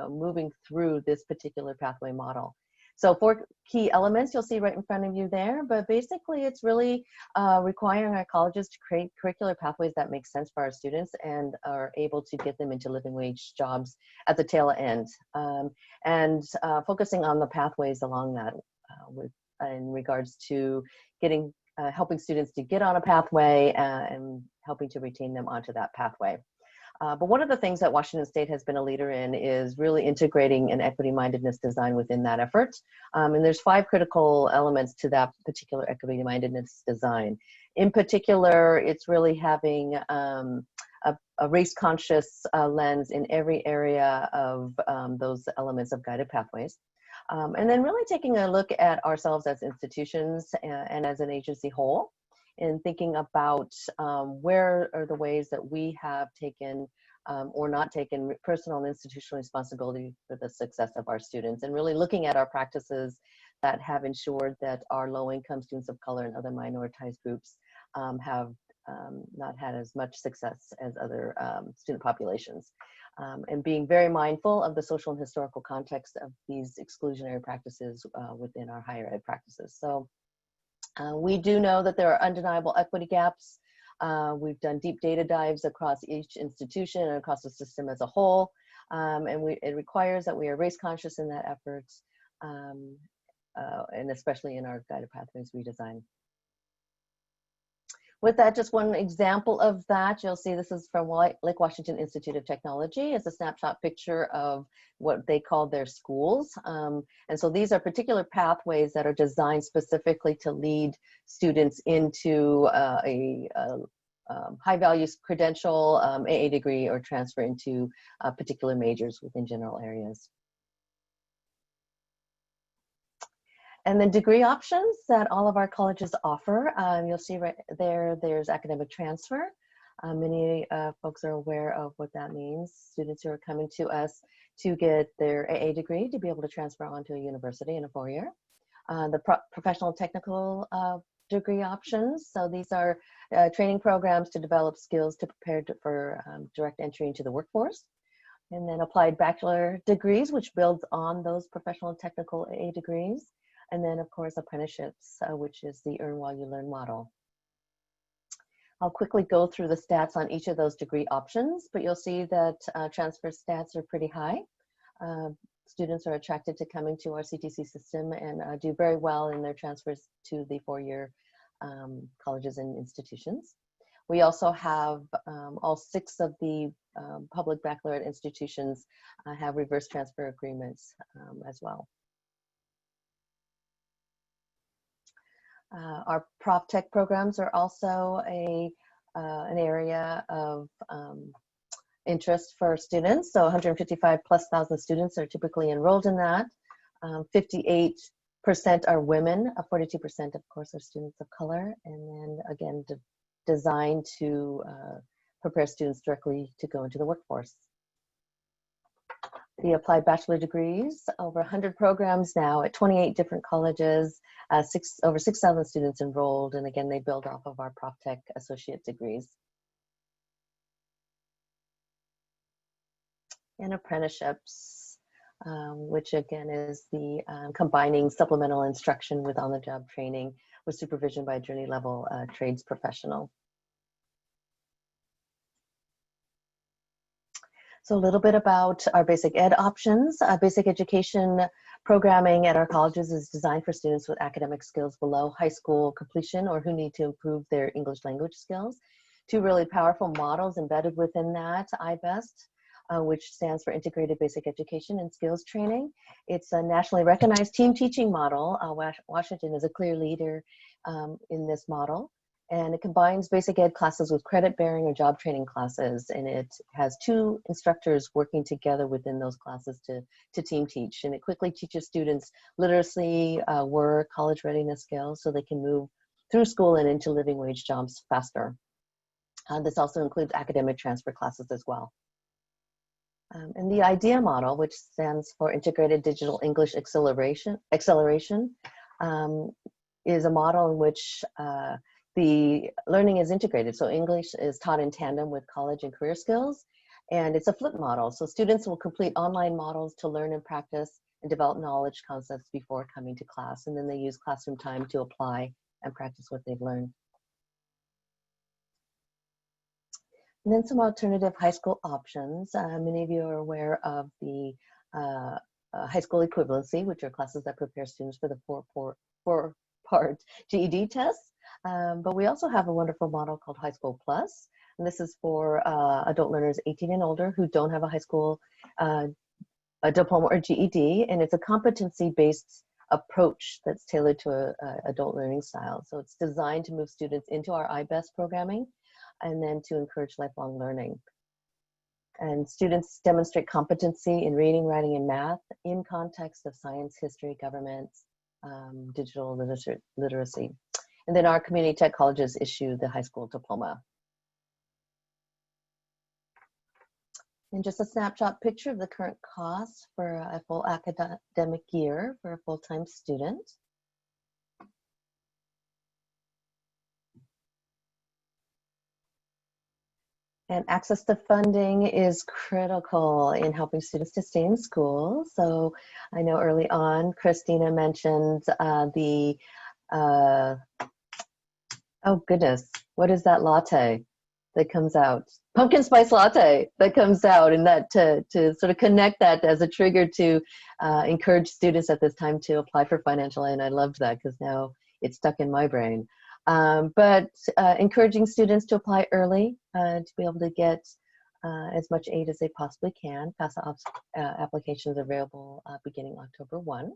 moving through this particular pathway model. So 4 key elements you'll see right in front of you there, but basically it's really requiring our colleges to create curricular pathways that make sense for our students and are able to get them into living wage jobs at the tail end, and focusing on the pathways along that in regards to getting helping students to get on a pathway and helping to retain them onto that pathway. But one of the things that Washington State has been a leader in is really integrating an equity-mindedness design within that effort. And there's 5 critical elements to that particular equity-mindedness design. In particular, it's really having a race-conscious lens in every area of those elements of guided pathways. And then really taking a look at ourselves as institutions and as an agency whole, and thinking about where are the ways that we have taken or not taken personal and institutional responsibility for the success of our students, and really looking at our practices that have ensured that our low-income students of color and other minoritized groups have not had as much success as other student populations. And being very mindful of the social and historical context of these exclusionary practices within our higher ed practices. So we do know that there are undeniable equity gaps. We've done deep data dives across each institution and across the system as a whole. And it requires that we are race conscious in that effort, and especially in our guided pathways redesign. With that, just one example of that, you'll see this is from Lake Washington Institute of Technology. It's a snapshot picture of what they call their schools. And so these are particular pathways that are designed specifically to lead students into a high-value credential, AA degree, or transfer into particular majors within general areas. And the degree options that all of our colleges offer, you'll see right there, there's academic transfer. Many folks are aware of what that means. Students who are coming to us to get their AA degree to be able to transfer on to a university in a 4-year. The professional technical degree options. So these are training programs to develop skills to prepare for direct entry into the workforce. And then applied bachelor degrees, which builds on those professional and technical AA degrees. And then, of course, apprenticeships, which is the earn while you learn model. I'll quickly go through the stats on each of those degree options, but you'll see that transfer stats are pretty high. Students are attracted to coming to our CTC system and do very well in their transfers to the 4-year colleges and institutions. We also have all 6 of the public baccalaureate institutions have reverse transfer agreements as well. Our Prof Tech programs are also an area of interest for students. So 155,000+ students are typically enrolled in that. 58% are women, 42% of course are students of color, and then again designed to prepare students directly to go into the workforce. The applied bachelor degrees, over 100 programs now at 28 different colleges, over 6,000 students enrolled, and again, they build off of our Prof Tech associate degrees. And apprenticeships, which again is the combining supplemental instruction with on-the-job training with supervision by a journey level trades professional. So a little bit about our basic ed options. Basic education programming at our colleges is designed for students with academic skills below high school completion or who need to improve their English language skills. 2 really powerful models embedded within that, IBEST, which stands for Integrated Basic Education and Skills Training. It's a nationally recognized team teaching model. Washington is a clear leader in this model. And it combines basic ed classes with credit bearing or job training classes. And it has 2 instructors working together within those classes to team teach. And it quickly teaches students literacy, work, college readiness skills so they can move through school and into living wage jobs faster. This also includes academic transfer classes as well. And the IDEA model, which stands for Integrated Digital English Acceleration, is a model in which the learning is integrated. So English is taught in tandem with college and career skills, and it's a flip model. So students will complete online models to learn and practice and develop knowledge concepts before coming to class, and then they use classroom time to apply and practice what they've learned. And then some alternative high school options. Many of you are aware of the high school equivalency, which are classes that prepare students for the four-part GED test. But we also have a wonderful model called High School Plus, And this is for adult learners 18 and older who don't have a high school a diploma or GED, and it's a competency-based approach that's tailored to a adult learning style. So it's designed to move students into our IBEST programming and then to encourage lifelong learning. And students demonstrate competency in reading, writing, and math in context of science, history, government, digital literacy. And then our community tech colleges issue the high school diploma. And just a snapshot picture of the current cost for a full academic year for a full-time student. And access to funding is critical in helping students to stay in school. So I know early on, Christina mentioned oh goodness, what is that latte that comes out? Pumpkin spice latte that comes out, and that to sort of connect that as a trigger to encourage students at this time to apply for financial aid. And I loved that because now it's stuck in my brain. But encouraging students to apply early to be able to get as much aid as they possibly can. Fafsa applications are available beginning October 1.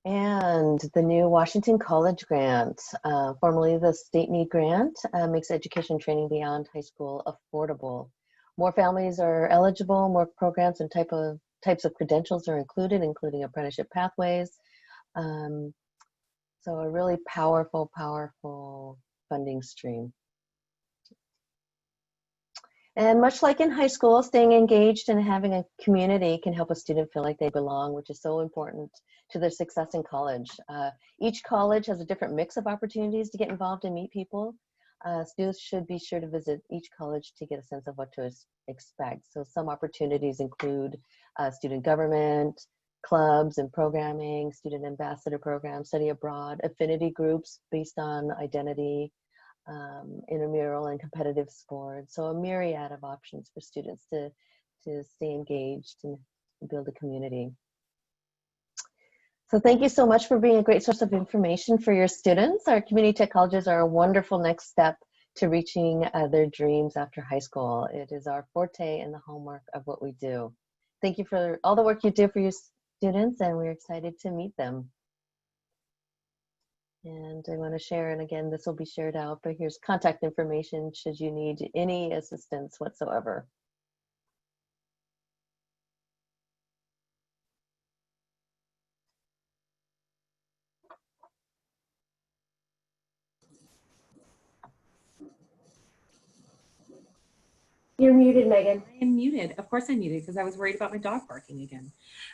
And the new Washington College Grant, formerly the State Need Grant, makes education training beyond high school affordable. More families are eligible, more programs and types of credentials are included, including apprenticeship pathways. So a really powerful, powerful funding stream. And much like in high school, staying engaged and having a community can help a student feel like they belong, which is so important to their success in college. Each college has a different mix of opportunities to get involved and meet people. Students should be sure to visit each college to get a sense of what to expect. So some opportunities include student government, clubs and programming, student ambassador programs, study abroad, affinity groups based on identity, intramural and competitive sports. So a myriad of options for students to stay engaged and build a community. So thank you so much for being a great source of information for your students. Our community tech colleges are a wonderful next step to reaching their dreams after high school. It is our forte and the hallmark of what we do. Thank you for all the work you do for your students, and we're excited to meet them. And I want to share, and again, this will be shared out, but here's contact information should you need any assistance whatsoever. You're muted, Megan. I am muted. Of course I'm muted because I was worried about my dog barking again.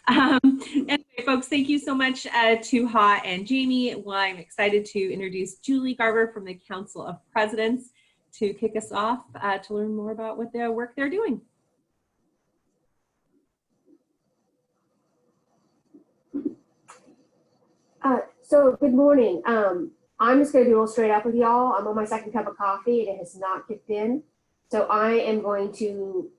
Anyway, folks, thank you so much to Ha and Jamie. Well, I'm excited to introduce Julie Garber from the Council of Presidents to kick us off to learn more about what the work they're doing. So good morning. I'm just going to be real straight up with y'all. I'm on my second cup of coffee and it has not kicked in. So I am going to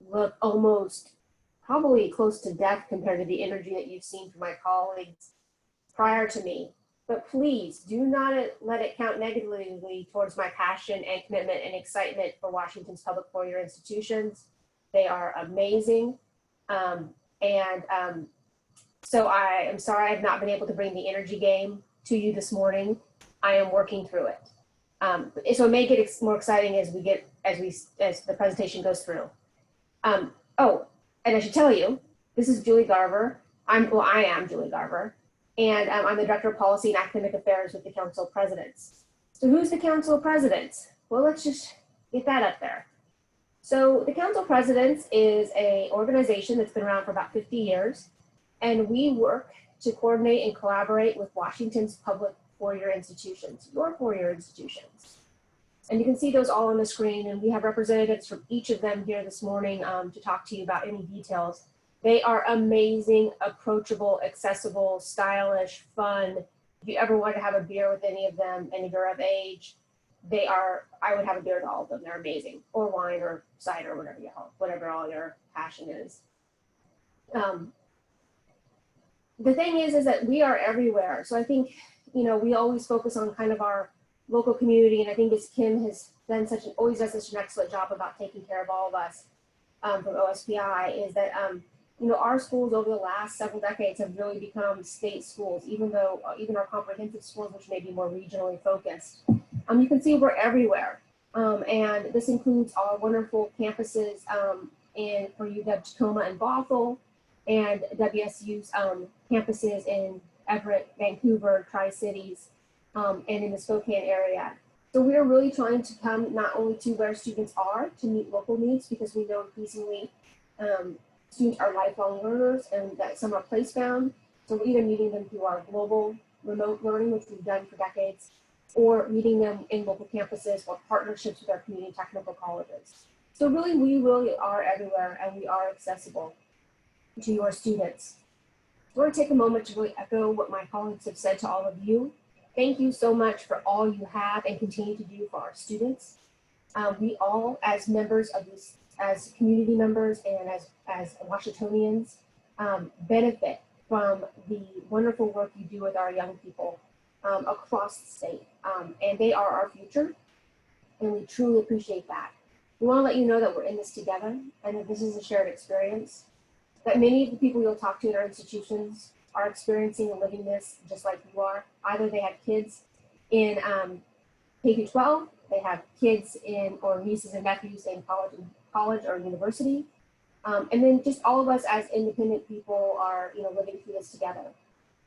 look almost probably close to death compared to the energy that you've seen from my colleagues prior to me. But please do not let it count negatively towards my passion and commitment and excitement for Washington's public four-year institutions. They are amazing. So I am sorry I've not been able to bring the energy game to you this morning. I am working through it. So it may get more exciting as the presentation goes through. Oh, and I should tell you, this is Julie Garber. I am Julie Garber, and I'm the Director of Policy and Academic Affairs with the Council of Presidents. So who's the Council of Presidents? Well, let's just get that up there. So the Council of Presidents is an organization that's been around for about 50 years, and we work to coordinate and collaborate with Washington's public four-year institutions, your four-year institutions. And you can see those all on the screen, and we have representatives from each of them here this morning to talk to you about any details. They are amazing, approachable, accessible, stylish, fun. If you ever want to have a beer with any of them, and if you're of age, I would have a beer with all of them. They're amazing, or wine or cider, whatever all your passion is. The thing is that we are everywhere. So I think you know, we always focus on kind of our local community, and I think as Kim has done always does such an excellent job about taking care of all of us from OSPI, is that you know, our schools over the last several decades have really become state schools, even though even our comprehensive schools, which may be more regionally focused. You can see we're everywhere. And this includes our wonderful campuses for UW-Tacoma and Bothell, and WSU's campuses in Everett, Vancouver, Tri-Cities, and in the Spokane area. So we are really trying to come not only to where students are to meet local needs, because we know increasingly students are lifelong learners and that some are place-bound. So we're either meeting them through our global remote learning, which we've done for decades, or meeting them in local campuses or partnerships with our community technical colleges. So really, we really are everywhere, and we are accessible to your students. I want to take a moment to really echo what my colleagues have said to all of you. Thank you so much for all you have and continue to do for our students. We all, as members of this, as community members and as Washingtonians, benefit from the wonderful work you do with our young people across the state. And they are our future, and we truly appreciate that. We want to let you know that we're in this together and that this is a shared experience, that many of the people you'll talk to in our institutions are experiencing and living this just like you are. Either they have kids in K-12, they have kids in, or nieces and nephews in college or university. And then just all of us as independent people are, you know, living through this together.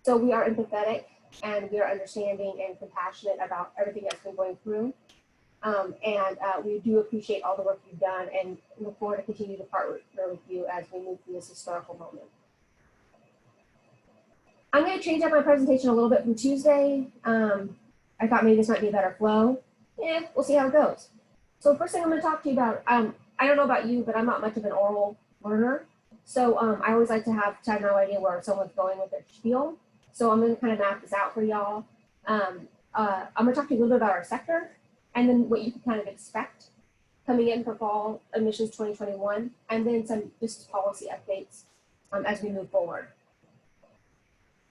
So we are empathetic, and we are understanding and compassionate about everything that's been going through. We do appreciate all the work you've done and look forward to continue to partner with you as we move through this historical moment. I'm going to change up my presentation a little bit from Tuesday. I thought maybe this might be a better flow. Yeah, we'll see how it goes. So the first thing I'm going to talk to you about, I don't know about you, but I'm not much of an oral learner. So I always like to have no idea where someone's going with their spiel. So I'm going to kind of map this out for y'all. I'm going to talk to you a little bit about our sector, and then what you can kind of expect coming in for fall admissions 2021, and then some just policy updates as we move forward.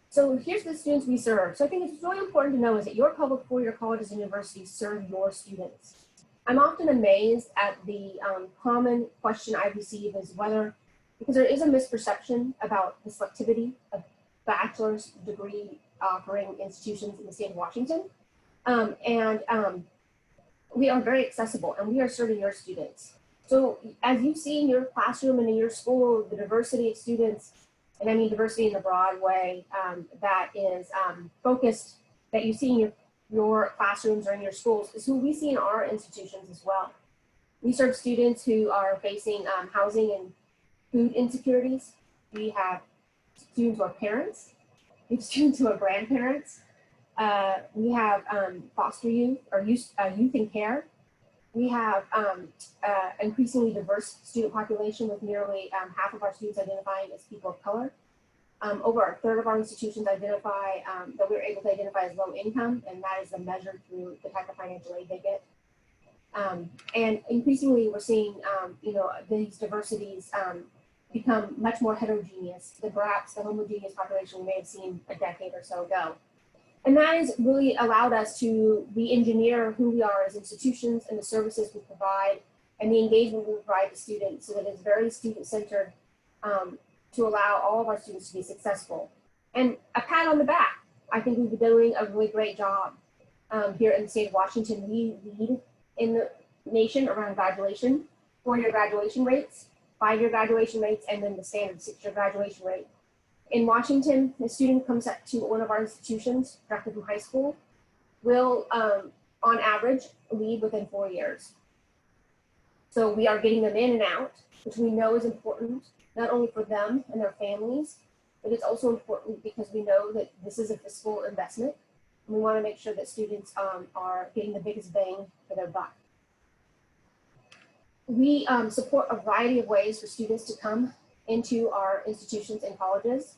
So here's the students we serve. So I think it's really important to know is that your public four-year colleges and universities serve your students. I'm often amazed at the common question I receive is whether, because there is a misperception about the selectivity of bachelor's degree offering institutions in the state of Washington. We are very accessible, and we are serving your students. So as you see in your classroom and in your school, the diversity of students, and I mean diversity in the broad way that is focused, that you see in your classrooms or in your schools, is who we see in our institutions as well. We serve students who are facing housing and food insecurities. We have students who are parents. We have students who are grandparents. We have foster youth or youth in care. We have increasingly diverse student population with nearly half of our students identifying as people of color. Over a third of our institutions identify that we're able to identify as low income, and that is measured through the type of financial aid they get. And increasingly, we're seeing you know, these diversities become much more heterogeneous than perhaps the homogeneous population we may have seen a decade or so ago. And that has really allowed us to re-engineer who we are as institutions and the services we provide and the engagement we provide to students, so that it's very student-centered to allow all of our students to be successful. And a pat on the back. I think we've been doing a really great job here in the state of Washington. We lead in the nation around graduation, 4-year graduation rates, 5-year graduation rates, and then the standard 6-year graduation rate. In Washington, the student comes up to one of our institutions directly from high school will, on average, leave within 4 years. So we are getting them in and out, which we know is important, not only for them and their families, but it's also important because we know that this is a fiscal investment. And we want to make sure that students are getting the biggest bang for their buck. We support a variety of ways for students to come into our institutions and colleges.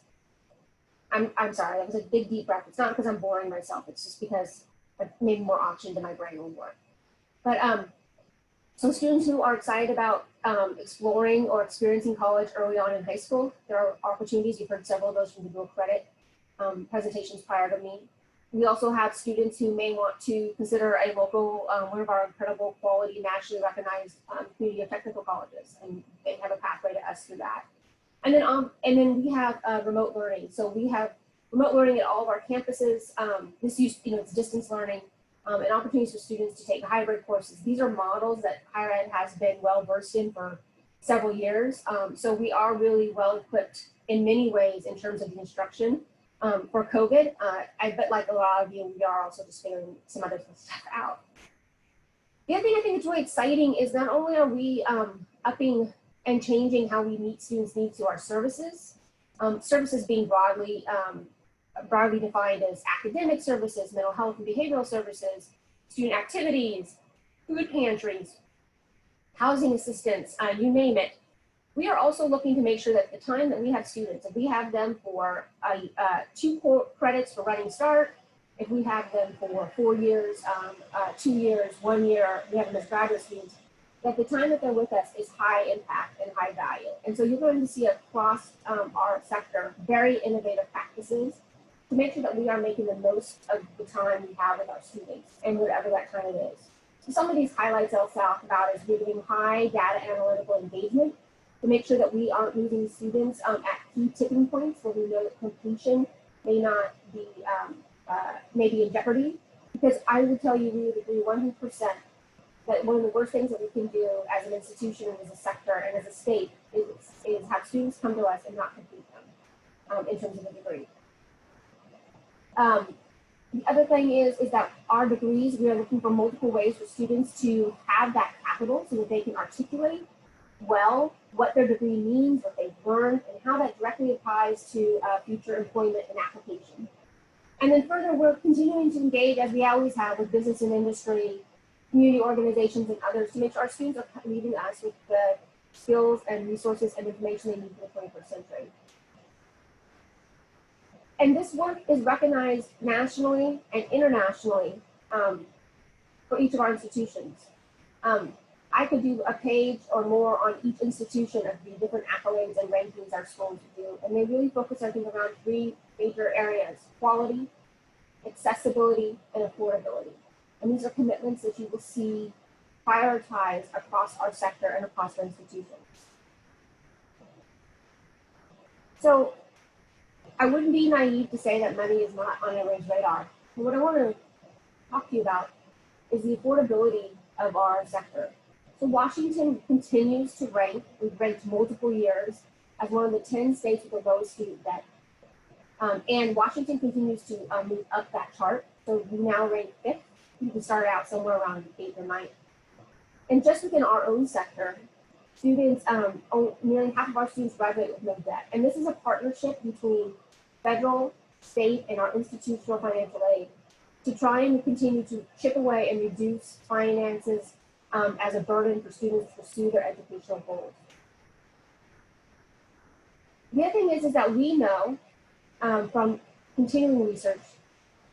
I'm sorry, that was a big deep breath. It's not because I'm boring myself, it's just because I've maybe more oxygen than my brain will work. But so students who are excited about exploring or experiencing college early on in high school, there are opportunities. You've heard several of those from the dual credit presentations prior to me. We also have students who may want to consider a local, one of our incredible quality, nationally recognized community of technical colleges, and they have a pathway to us through that. And then we have remote learning. So we have remote learning at all of our campuses. This use, it's distance learning and opportunities for students to take hybrid courses. These are models that higher ed has been well versed in for several years. So we are really well equipped in many ways in terms of the instruction. For COVID, I bet like a lot of you, we are also just figuring some other stuff out. The other thing I think is really exciting is not only are we upping and changing how we meet students' needs to our services, services being broadly defined as academic services, mental health and behavioral services, student activities, food pantries, housing assistance, you name it. We are also looking to make sure that the time that we have students, if we have them for 2 credits for Running Start, if we have them for 4 years, 2 years, 1 year, we have them as graduate students, that the time that they're with us is high impact and high value. And so you're going to see across our sector very innovative practices to make sure that we are making the most of the time we have with our students and whatever that time it is. So some of these highlights I'll talk about is giving high data analytical engagement to make sure that we aren't losing students at key tipping points where we know that completion may not be, maybe in jeopardy. Because I would tell you, we would agree 100% that one of the worst things that we can do as an institution and as a sector and as a state is have students come to us and not complete them in terms of a degree. The other thing is that our degrees, we are looking for multiple ways for students to have that capital so that they can articulate well what their degree means, what they've learned, and how that directly applies to future employment and application. And then further, we're continuing to engage, as we always have, with business and industry, community organizations, and others to make sure our students are leaving us with the skills and resources and information they need for the 21st century. And this work is recognized nationally and internationally for each of our institutions. I could do a page or more on each institution of the different accolades and rankings our schools do, and they really focus, I think, around 3 major areas: quality, accessibility, and affordability. And these are commitments that you will see prioritized across our sector and across our institutions. So I wouldn't be naive to say that money is not on everyone's radar. But what I want to talk to you about is the affordability of our sector. So Washington continues to rank, we've ranked multiple years, as one of the 10 states with the lowest student debt. And Washington continues to move up that chart. So we now rank 5th. We started out somewhere around 8th or 9th. And just within our own sector, students, nearly half of our students graduate with no debt. And this is a partnership between federal, state, and our institutional financial aid to try and continue to chip away and reduce finances as a burden for students to pursue their educational goals. The other thing is that we know from continuing research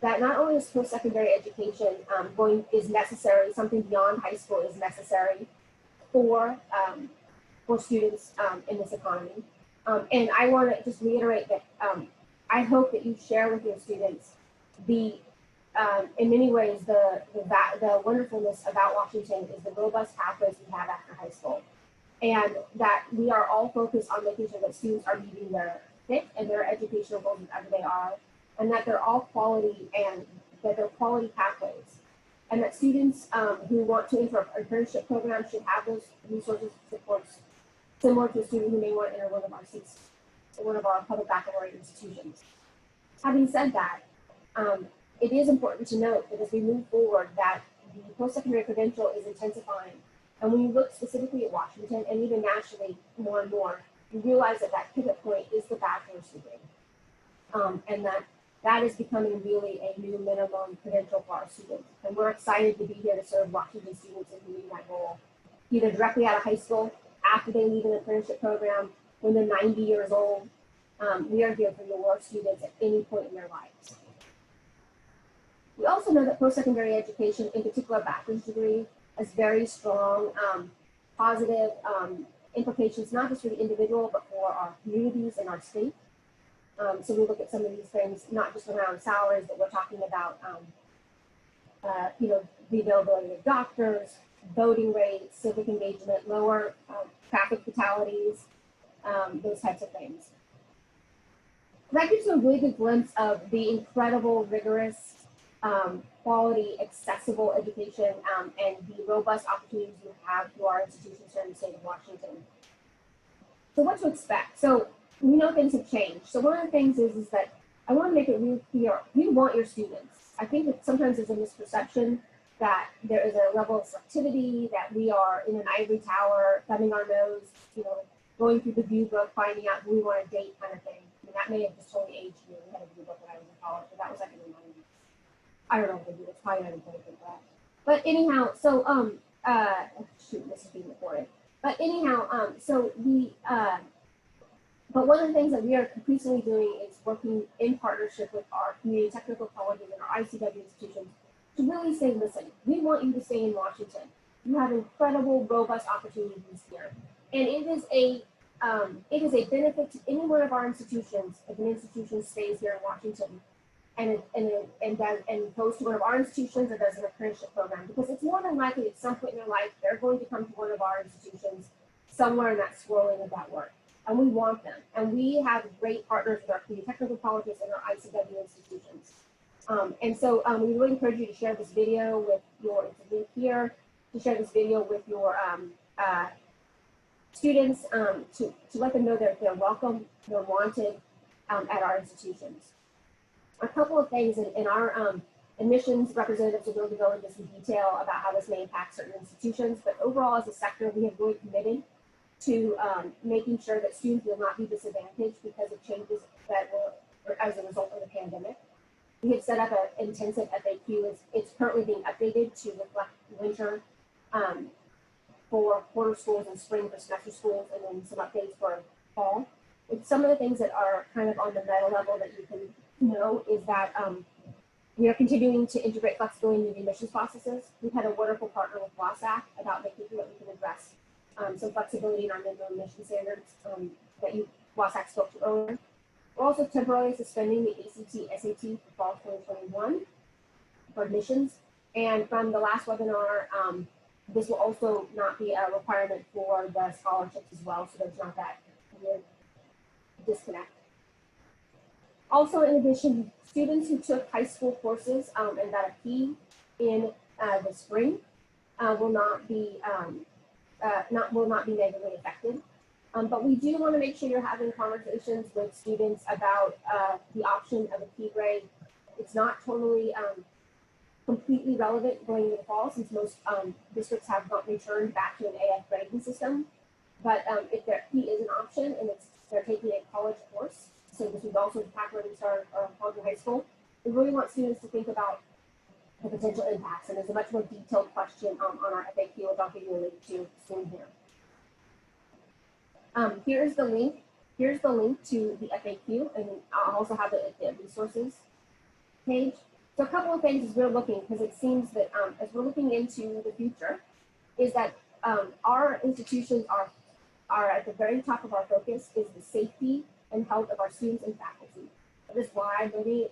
that not only is post-secondary education is necessary, something beyond high school is necessary for students in this economy. And I want to just reiterate that I hope that you share with your students the in many ways, the wonderfulness about Washington is the robust pathways we have after high school. And that we are all focused on making sure that students are meeting their fit and their educational goals wherever they are, and that they're all quality and that they're quality pathways. And that students who want to enter an apprenticeship program should have those resources and supports similar to a student who may want to enter one of our seats or one of our public baccalaureate institutions. Having said that, it is important to note that as we move forward that the post-secondary credential is intensifying. And when you look specifically at Washington and even nationally more and more, you realize that that pivot point is the bachelor's degree. And that is becoming really a new minimum credential for our students. And we're excited to be here to serve Washington students in meeting that goal, either directly out of high school, after they leave an apprenticeship program, when they're 90 years old. We are here for your students at any point in their lives. We also know that post-secondary education, in particular a bachelor's degree, has very strong positive implications, not just for the individual, but for our communities and our state. So we look at some of these things, not just around salaries, but we're talking about, you know, the availability of doctors, voting rates, civic engagement, lower traffic fatalities, those types of things. That gives you a really good glimpse of the incredible, rigorous, quality, accessible education and the robust opportunities you have through our institutions here in the state of Washington. So what to expect? So we know things have changed. So one of the things is that I want to make it really clear, we want your students. I think that sometimes there's a misperception that there is a level of selectivity, that we are in an ivory tower, thumbing our nose, you know, going through the view book, finding out who we want to date kind of thing. I mean, that may have just totally aged me. We had a view book when I was in college, but that was like in the 90s. I don't know what they do. It's probably not important for that. But anyhow, so shoot, this is being recorded. But anyhow, so the but one of the things that we are increasingly doing is working in partnership with our community technical colleges and our ICW institutions to really say, listen, we want you to stay in Washington. You have incredible, robust opportunities here, and it is a benefit to any one of our institutions if an institution stays here in Washington and goes to one of our institutions or does an apprenticeship program, because it's more than likely at some point in their life they're going to come to one of our institutions somewhere in that swirling of that work. And we want them. And we have great partners with our community technical colleges and our ICW institutions. And so we really encourage you to share this video with your, it's a link here, to share this video with your students to let them know that they're welcome, they're wanted at our institutions. A couple of things in our admissions representatives will go into some detail about how this may impact certain institutions, but overall as a sector, we have really committed to making sure that students will not be disadvantaged because of changes that were as a result of the pandemic. We have set up an intensive FAQ. It's currently being updated to reflect winter for quarter schools and spring for semester schools, and then some updates for fall. It's some of the things that are kind of on the meta level that you can know is that we are continuing to integrate flexibility into the admissions processes. We've had a wonderful partner with WASAC about making sure that we can address some flexibility in our minimum admission standards that WASAC spoke to earlier. We're also temporarily suspending the ACT SAT for fall 2021 for admissions. And from the last webinar, this will also not be a requirement for the scholarships as well, so there's not that weird disconnect. Also, in addition, students who took high school courses and got a P in the spring will not be negatively affected. But we do want to make sure you're having conversations with students about the option of a P grade. It's not totally completely relevant going into the fall, since most districts have not returned back to an AF grading system. But if their P is an option and they're taking a college course, so this would also impact where they start college or high school, we really want students to think about the potential impacts. And there's a much more detailed question on our FAQ, which I'll give you a link to soon here. Here's the link. Here's the link to the FAQ, and I'll also have the resources page. So a couple of things as we're looking, because it seems that as we're looking into the future, is that our institutions are at the very top of our focus is the safety and health of our students and faculty. That is why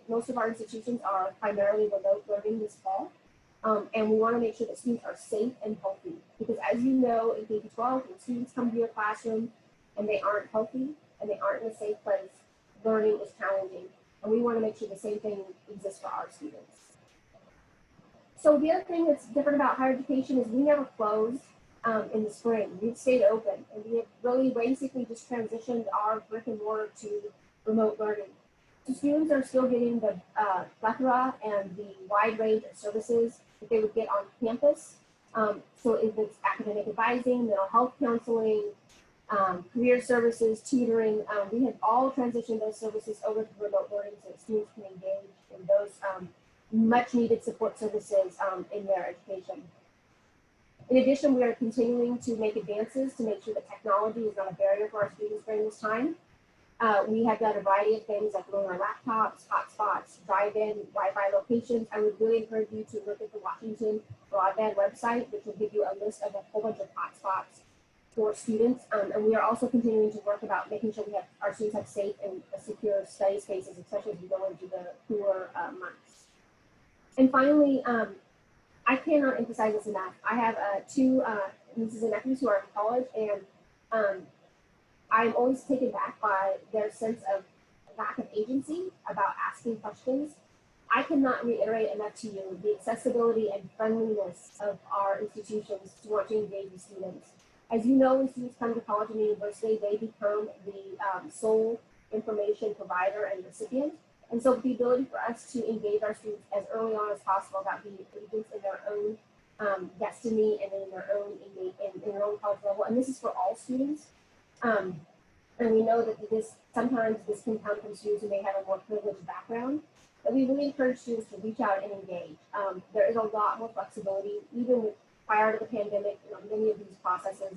most of our institutions are primarily remote learning this fall. And we want to make sure that students are safe and healthy, because as you know, in K-12, when students come to your classroom and they aren't healthy and they aren't in a safe place, learning is challenging. And we want to make sure the same thing exists for our students. So the other thing that's different about higher education is we never closed in the spring. We've stayed open, and we have really basically just transitioned our brick and mortar to remote learning. So students are still getting the plethora and the wide range of services that they would get on campus. So if it's academic advising, mental health counseling, career services, tutoring, we have all transitioned those services over to remote learning so that students can engage in those much needed support services in their education. In addition, we are continuing to make advances to make sure that technology is not a barrier for our students during this time. We have done a variety of things like loaner laptops, hotspots, drive-in, Wi-Fi locations. I would really encourage you to look at the Washington Broadband website, which will give you a list of a whole bunch of hotspots for students. And we are also continuing to work about making sure our students have safe and secure study spaces, especially as we go into the cooler months. And finally, I cannot emphasize this enough. I have two nieces and nephews who are in college, and I'm always taken back by their sense of lack of agency about asking questions. I cannot reiterate enough to you the accessibility and friendliness of our institutions to want to engage with students. As you know, when students come to college and university, they become the sole information provider and recipient. And so the ability for us to engage our students as early on as possible about being agents in their own destiny and in their own college level. And this is for all students. And we know that sometimes this can come from students who may have a more privileged background, but we really encourage students to reach out and engage. There is a lot more flexibility, even prior to the pandemic, many of these processes,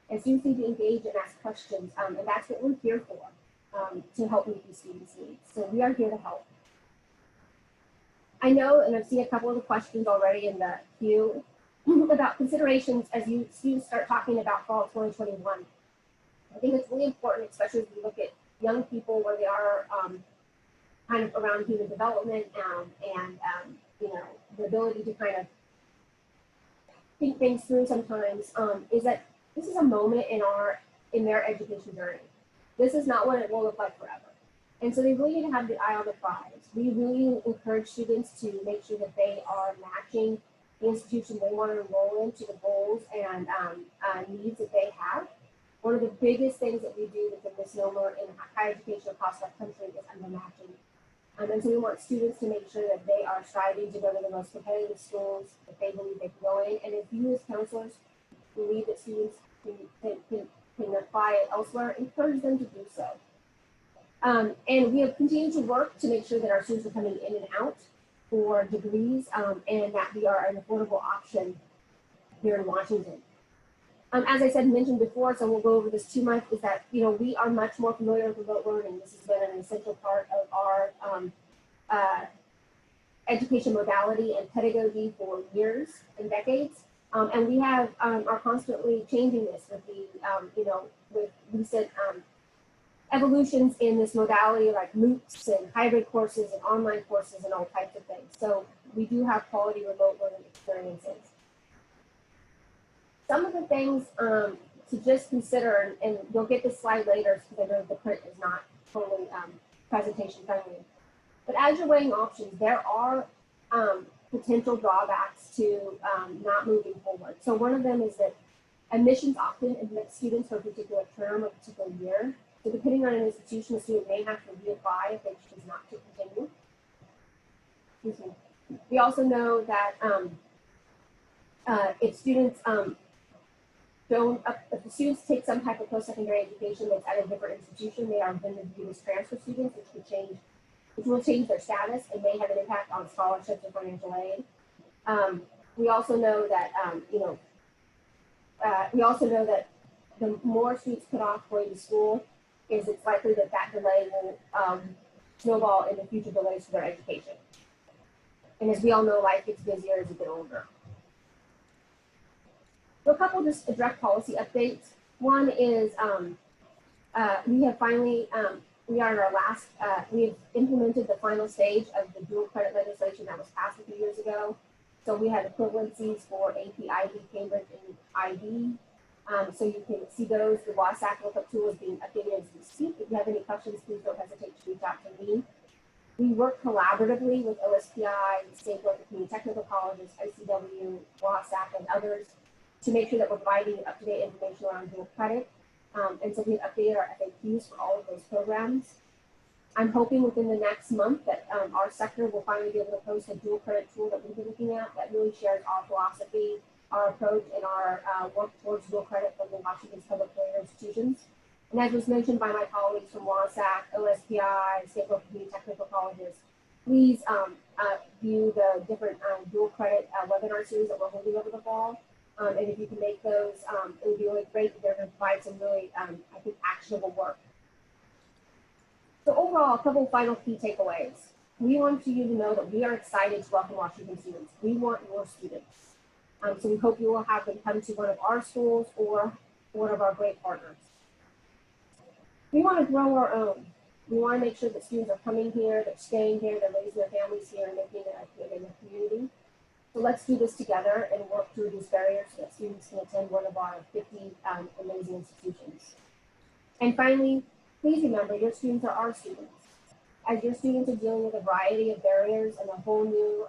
and students need to engage and ask questions, and that's what we're here for, to help meet these students' needs. So we are here to help. I know, and I've seen a couple of the questions already in the queue about considerations as students start talking about fall 2021. I think it's really important, especially as we look at young people where they are kind of around human development and the ability to kind of think things through sometimes, is that this is a moment in their education journey. This is not what it will look like forever. And so they really need to have the eye on the prize. We really encourage students to make sure that they are matching the institution they want to enroll in to the goals and needs that they have. One of the biggest things that we do with a misnomer in higher education across our country is undermatching. And so we want students to make sure that they are striving to go to the most competitive schools that they believe they can go in. And if you as counselors believe that students can apply it elsewhere, encourage them to do so. And we have continued to work to make sure that our students are coming in and out for degrees, and that we are an affordable option here in Washington. As I mentioned before, so we'll go over this too much, is that, we are much more familiar with remote learning. This has been an essential part of our education modality and pedagogy for years and decades. And we have are constantly changing this with the, with recent evolutions in this modality, like MOOCs and hybrid courses and online courses and all types of things. So we do have quality remote learning experiences. Some of the things to just consider, and you'll get this slide later because I know the print is not totally presentation friendly. But as you're weighing options, there are potential drawbacks to not moving forward. So one of them is that admissions often admit students for a particular term or a particular year. So depending on an institution, a student may have to reapply if they choose not to continue. Excuse me. We also know that if students if the students take some type of post-secondary education that's at a different institution, they are then viewed as transfer students, which will change their status and may have an impact on scholarships or financial aid. We also know that the more students put off going to school, it's likely that delay will snowball into future delays for their education. And as we all know, life gets busier as you get older. So a couple just direct policy updates. One is we have finally, we are in our last, we have implemented the final stage of the dual credit legislation that was passed a few years ago. So we had equivalencies for AP, IB, Cambridge, and IB. So you can see those. The WASAC lookup tool is being updated as we speak. If you have any questions, please don't hesitate to reach out to me. We work collaboratively with OSPI, State Local Community Technical Colleges, ICW, WASAC, and others to make sure that we're providing up-to-date information around dual credit. And so we've updated our FAQs for all of those programs. I'm hoping within the next month that our sector will finally be able to post a dual credit tool that we've been looking at that really shares our philosophy, our approach, and our work towards dual credit from the Washington's public career institutions. And as was mentioned by my colleagues from WASAC, OSPI, State Local Community Technical Colleges, please view the different dual credit webinar series that we're holding over the fall. And if you can make those, it would be really great. They're going to provide some really, I think, actionable work. So overall, a couple of final key takeaways. We want you to know that we are excited to welcome Washington students. We want your students. So we hope you will have them come to one of our schools or one of our great partners. We want to grow our own. We want to make sure that students are coming here, they're staying here, they're raising their families here and making it in the community. So let's do this together and work to reduce barriers so that students can attend one of our 50 amazing institutions. And finally, please remember your students are our students. As your students are dealing with a variety of barriers and a whole new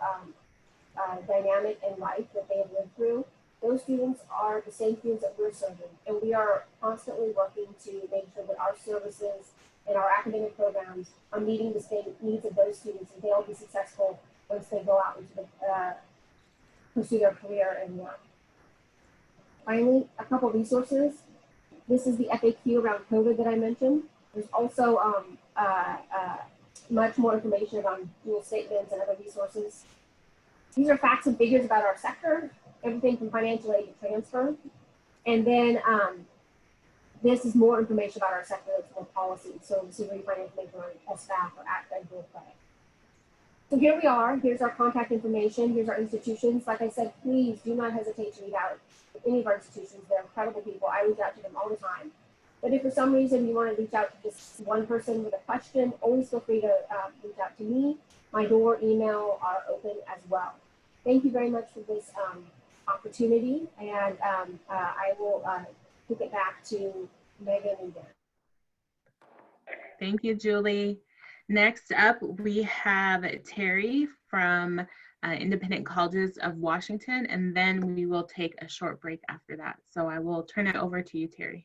dynamic in life that they have lived through, those students are the same students that we're serving. And we are constantly working to make sure that our services and our academic programs are meeting the same needs of those students and they'll be successful once they go out into the pursue their career and work. Finally, a couple resources. This is the FAQ around COVID that I mentioned. There's also much more information on dual statements and other resources. These are facts and figures about our sector, everything from financial aid to transfer. And then this is more information about our sector that's more policy. So this is where you find information on SBAC or ACT dual credit. So here we are, here's our contact information, here's our institutions. Like I said, please do not hesitate to reach out to any of our institutions. They're incredible people. I reach out to them all the time. But if for some reason you want to reach out to just one person with a question, always feel free to reach out to me. My door, email are open as well. Thank you very much for this opportunity. And I will kick it back to Megan and Dan. Thank you, Julie. Next up, we have Terry from Independent Colleges of Washington, and then we will take a short break after that. So I will turn it over to you, Terry.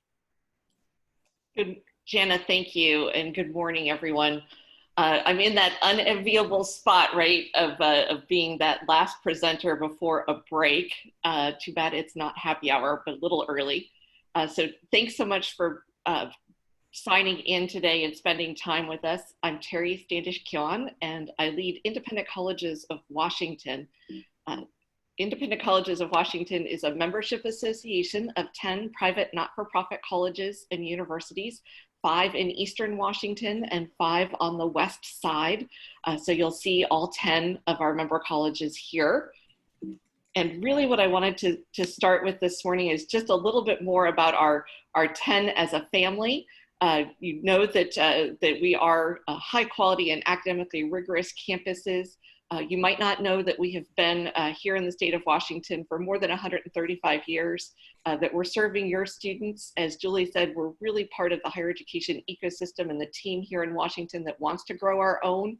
Good, Jana, thank you, and good morning, everyone. I'm in that unenviable spot, right, of being that last presenter before a break. Too bad it's not happy hour, but a little early. So thanks so much for signing in today and spending time with us. I'm Terry Standish-Kyon, and I lead Independent Colleges of Washington. Independent Colleges of Washington is a membership association of 10 private not-for-profit colleges and universities, 5 in Eastern Washington and 5 on the west side. So you'll see all 10 of our member colleges here. And really what I wanted to start with this morning is just a little bit more about our 10 as a family. You know that, that we are high quality and academically rigorous campuses. You might not know that we have been here in the state of Washington for more than 135 years, that we're serving your students. As Julie said, we're really part of the higher education ecosystem and the team here in Washington that wants to grow our own.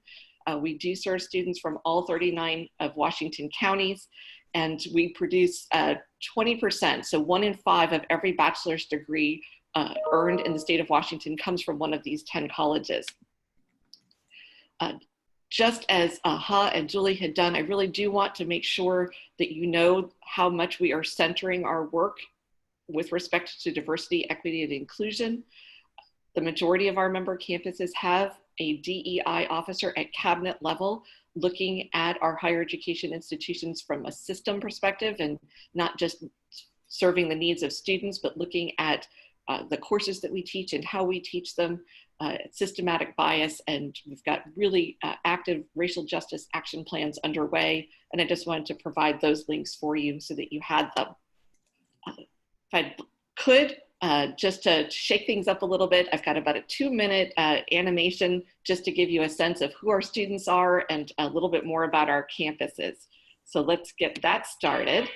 We do serve students from all 39 of Washington counties, and we produce 20%, so 1 in 5 of every bachelor's degree earned in the state of Washington comes from one of these 10 colleges. Just as Ha and Julie had done, I really do want to make sure that you know how much we are centering our work with respect to diversity, equity, and inclusion. The majority of our member campuses have a DEI officer at cabinet level looking at our higher education institutions from a system perspective and not just serving the needs of students, but looking at the courses that we teach and how we teach them, systematic bias, and we've got really active racial justice action plans underway. And I just wanted to provide those links for you so that you had them. If I could, just to shake things up a little bit, I've got about a 2-minute animation just to give you a sense of who our students are and a little bit more about our campuses. So let's get that started.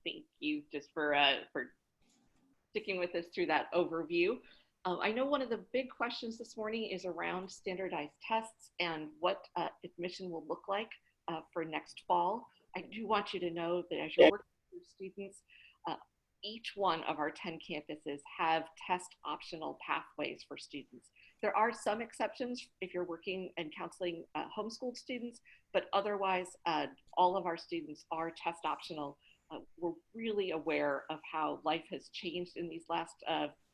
thank you just for sticking with us through that overview. I know one of the big questions this morning is around standardized tests and what admission will look like for next fall. I do want you to know that as you're working with students, each one of our 10 campuses have test optional pathways for students. There are some exceptions if you're working and counseling homeschooled students, but otherwise all of our students are test optional. We're really aware of how life has changed in these last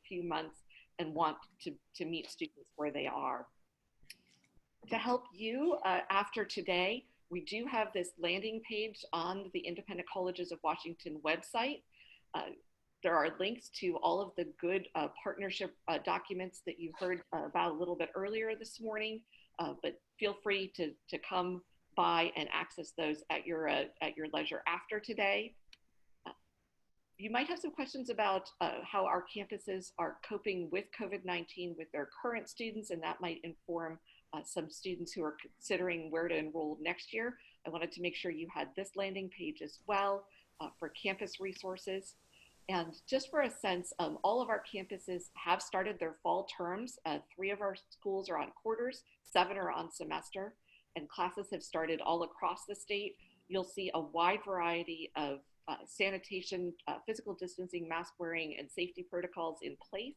few months and want to meet students where they are. To help you after today, we do have this landing page on the Independent Colleges of Washington website. There are links to all of the good partnership documents that you heard about a little bit earlier this morning, but feel free to come by and access those at your leisure after today. You might have some questions about how our campuses are coping with COVID-19 with their current students, and that might inform some students who are considering where to enroll next year. I wanted to make sure you had this landing page as well for campus resources. And just for a sense, all of our campuses have started their fall terms. 3 of our schools are on quarters, 7 are on semester, and classes have started all across the state. You'll see a wide variety of sanitation, physical distancing, mask wearing, and safety protocols in place.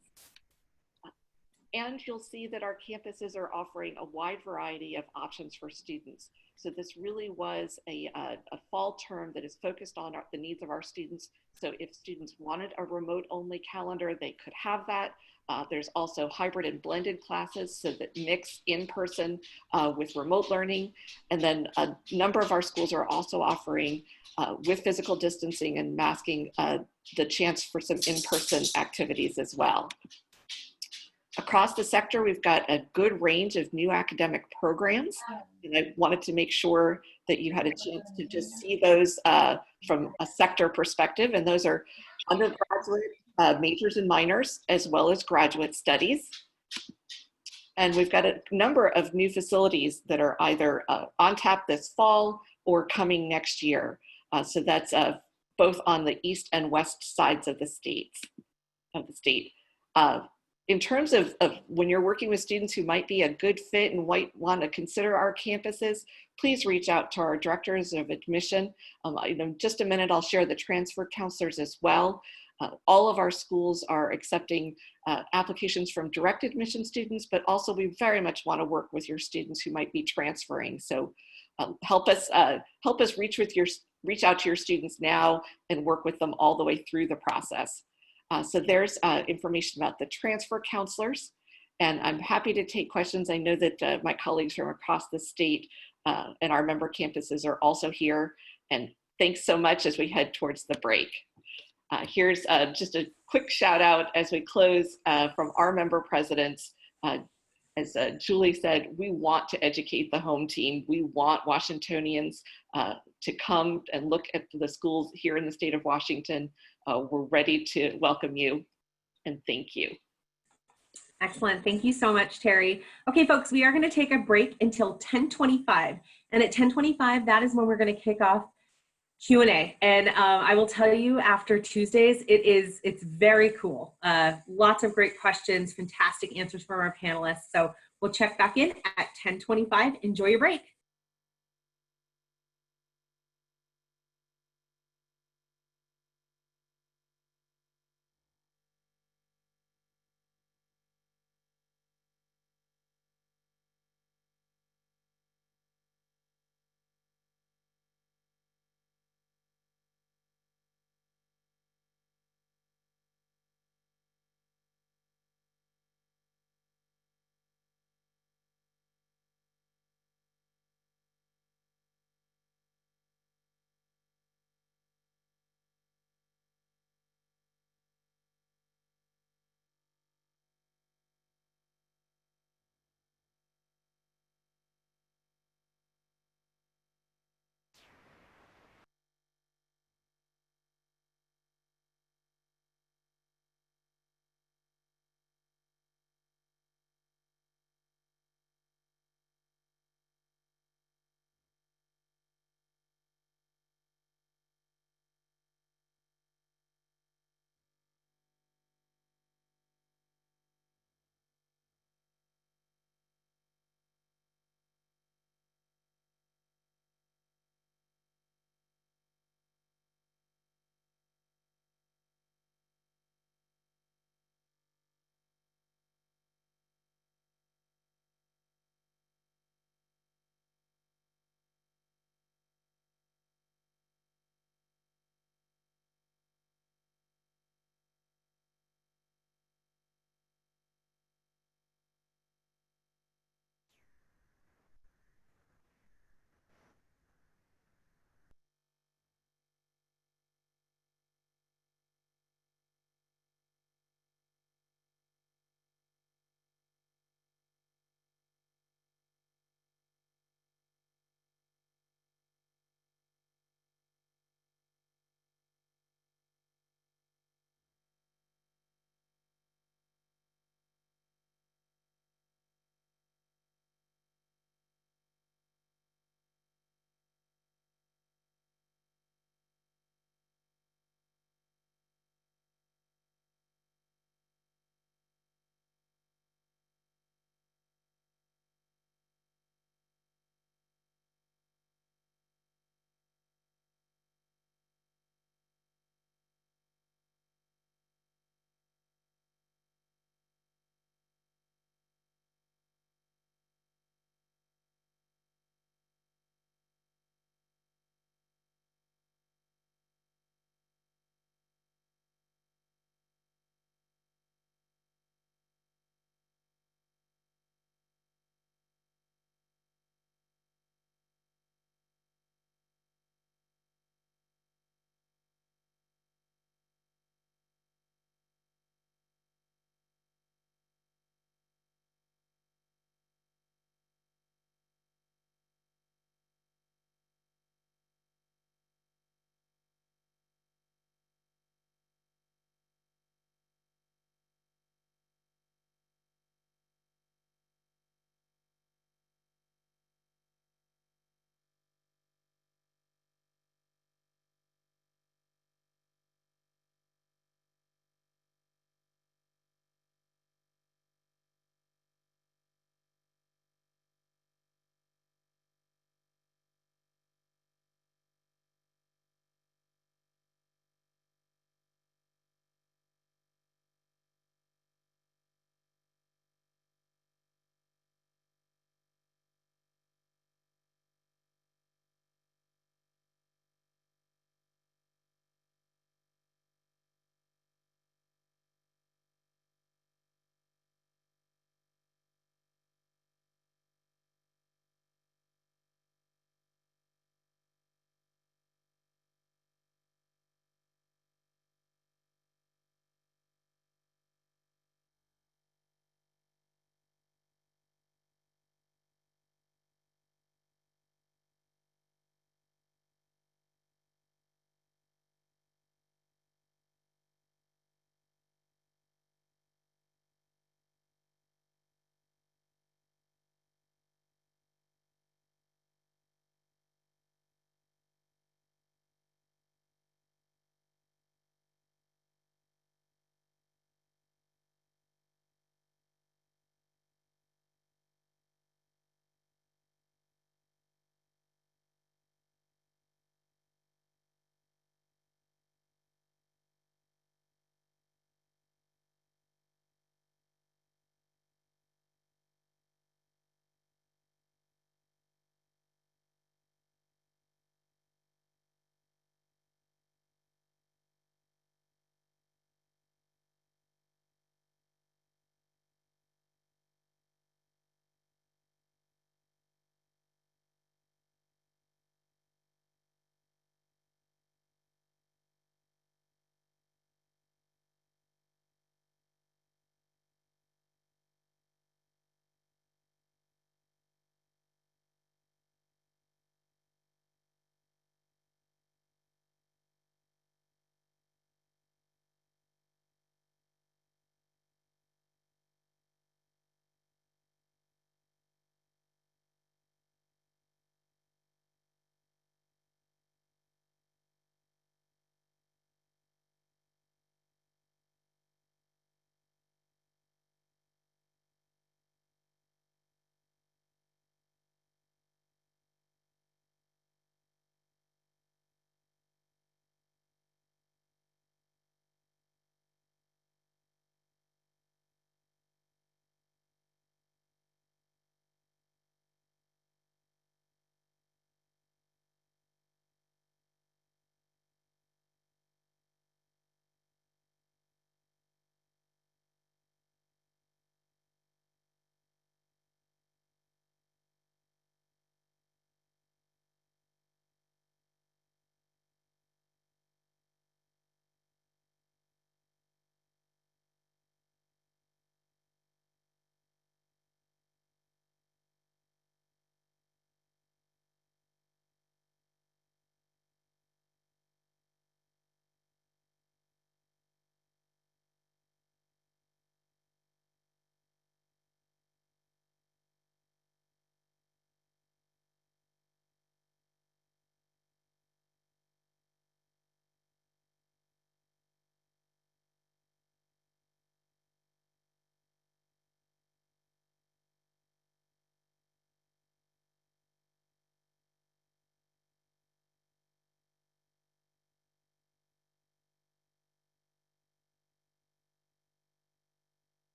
And you'll see that our campuses are offering a wide variety of options for students. So this really was a fall term that is focused on the needs of our students. So if students wanted a remote only calendar, they could have that. There's also hybrid and blended classes, so that mix in-person with remote learning. And then a number of our schools are also offering, with physical distancing and masking, the chance for some in-person activities as well. Across the sector, we've got a good range of new academic programs, and I wanted to make sure that you had a chance to just see those from a sector perspective, and those are undergraduate majors and minors, as well as graduate studies. And we've got a number of new facilities that are either on tap this fall or coming next year. So that's both on the east and west sides of the state. In terms of when you're working with students who might be a good fit and might want to consider our campuses, please reach out to our directors of admission. In just a minute, I'll share the transfer counselors as well. All of our schools are accepting applications from direct admission students, but also we very much want to work with your students who might be transferring. So help us reach out to your students now and work with them all the way through the process. So there's information about the transfer counselors, and I'm happy to take questions. I know that my colleagues from across the state and our member campuses are also here, and thanks so much as we head towards the break. Here's just a quick shout out as we close from our member presidents. As Julie said, we want to educate the home team. We want Washingtonians to come and look at the schools here in the state of Washington. We're ready to welcome you, and thank you. Excellent. Thank you so much, Terry. Okay, folks, we are going to take a break until 10:25. And at 10:25, that is when we're going to kick off Q&A. And I will tell you, after Tuesdays, it's very cool. Lots of great questions, fantastic answers from our panelists. So we'll check back in at 10:25. Enjoy your break.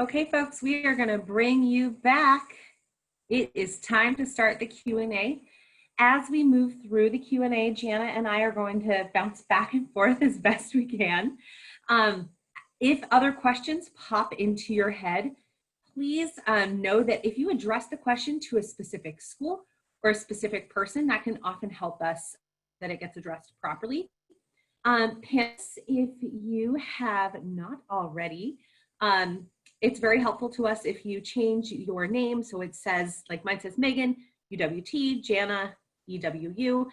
Okay, folks, we are going to bring you back. It is time to start the Q&A. As we move through the Q&A, Jana and I are going to bounce back and forth as best we can. If other questions pop into your head, please know that if you address the question to a specific school or a specific person, that can often help us that it gets addressed properly. Parents, if you have not already, it's very helpful to us if you change your name. So it says, like mine says Megan, UWT, Jana, EWU,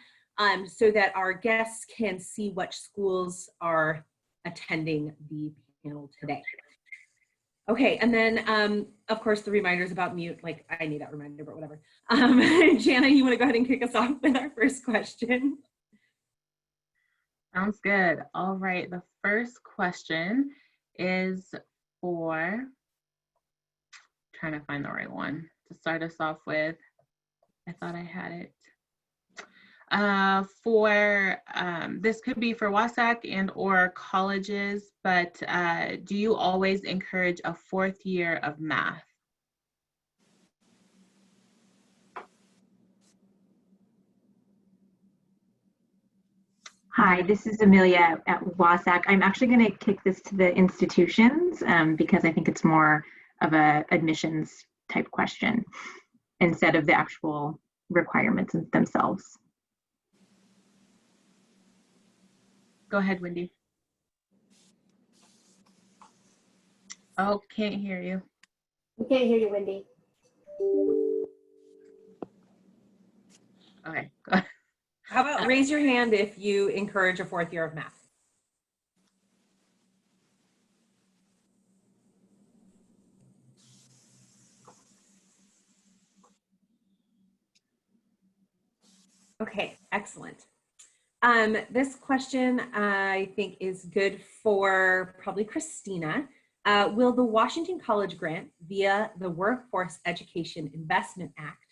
so that our guests can see which schools are attending the panel today. Okay, and then of course the reminders about mute, like I need that reminder, but whatever. Jana, you want to go ahead and kick us off with our first question? Sounds good. All right, the first question is for, trying to find the right one to start us off with. I thought I had it. This could be for WASAC and or colleges, but do you always encourage a 4th year of math? Hi, this is Amelia at WASAC. I'm actually going to kick this to the institutions because I think it's more of a admissions type question instead of the actual requirements themselves. Go ahead, Wendy. Oh, can't hear you. We can't hear you, Wendy. Okay, go ahead. How about raise your hand if you encourage a 4th year of math? Okay, excellent. This question I think is good for probably Christina. Will the Washington College grant via the Workforce Education Investment Act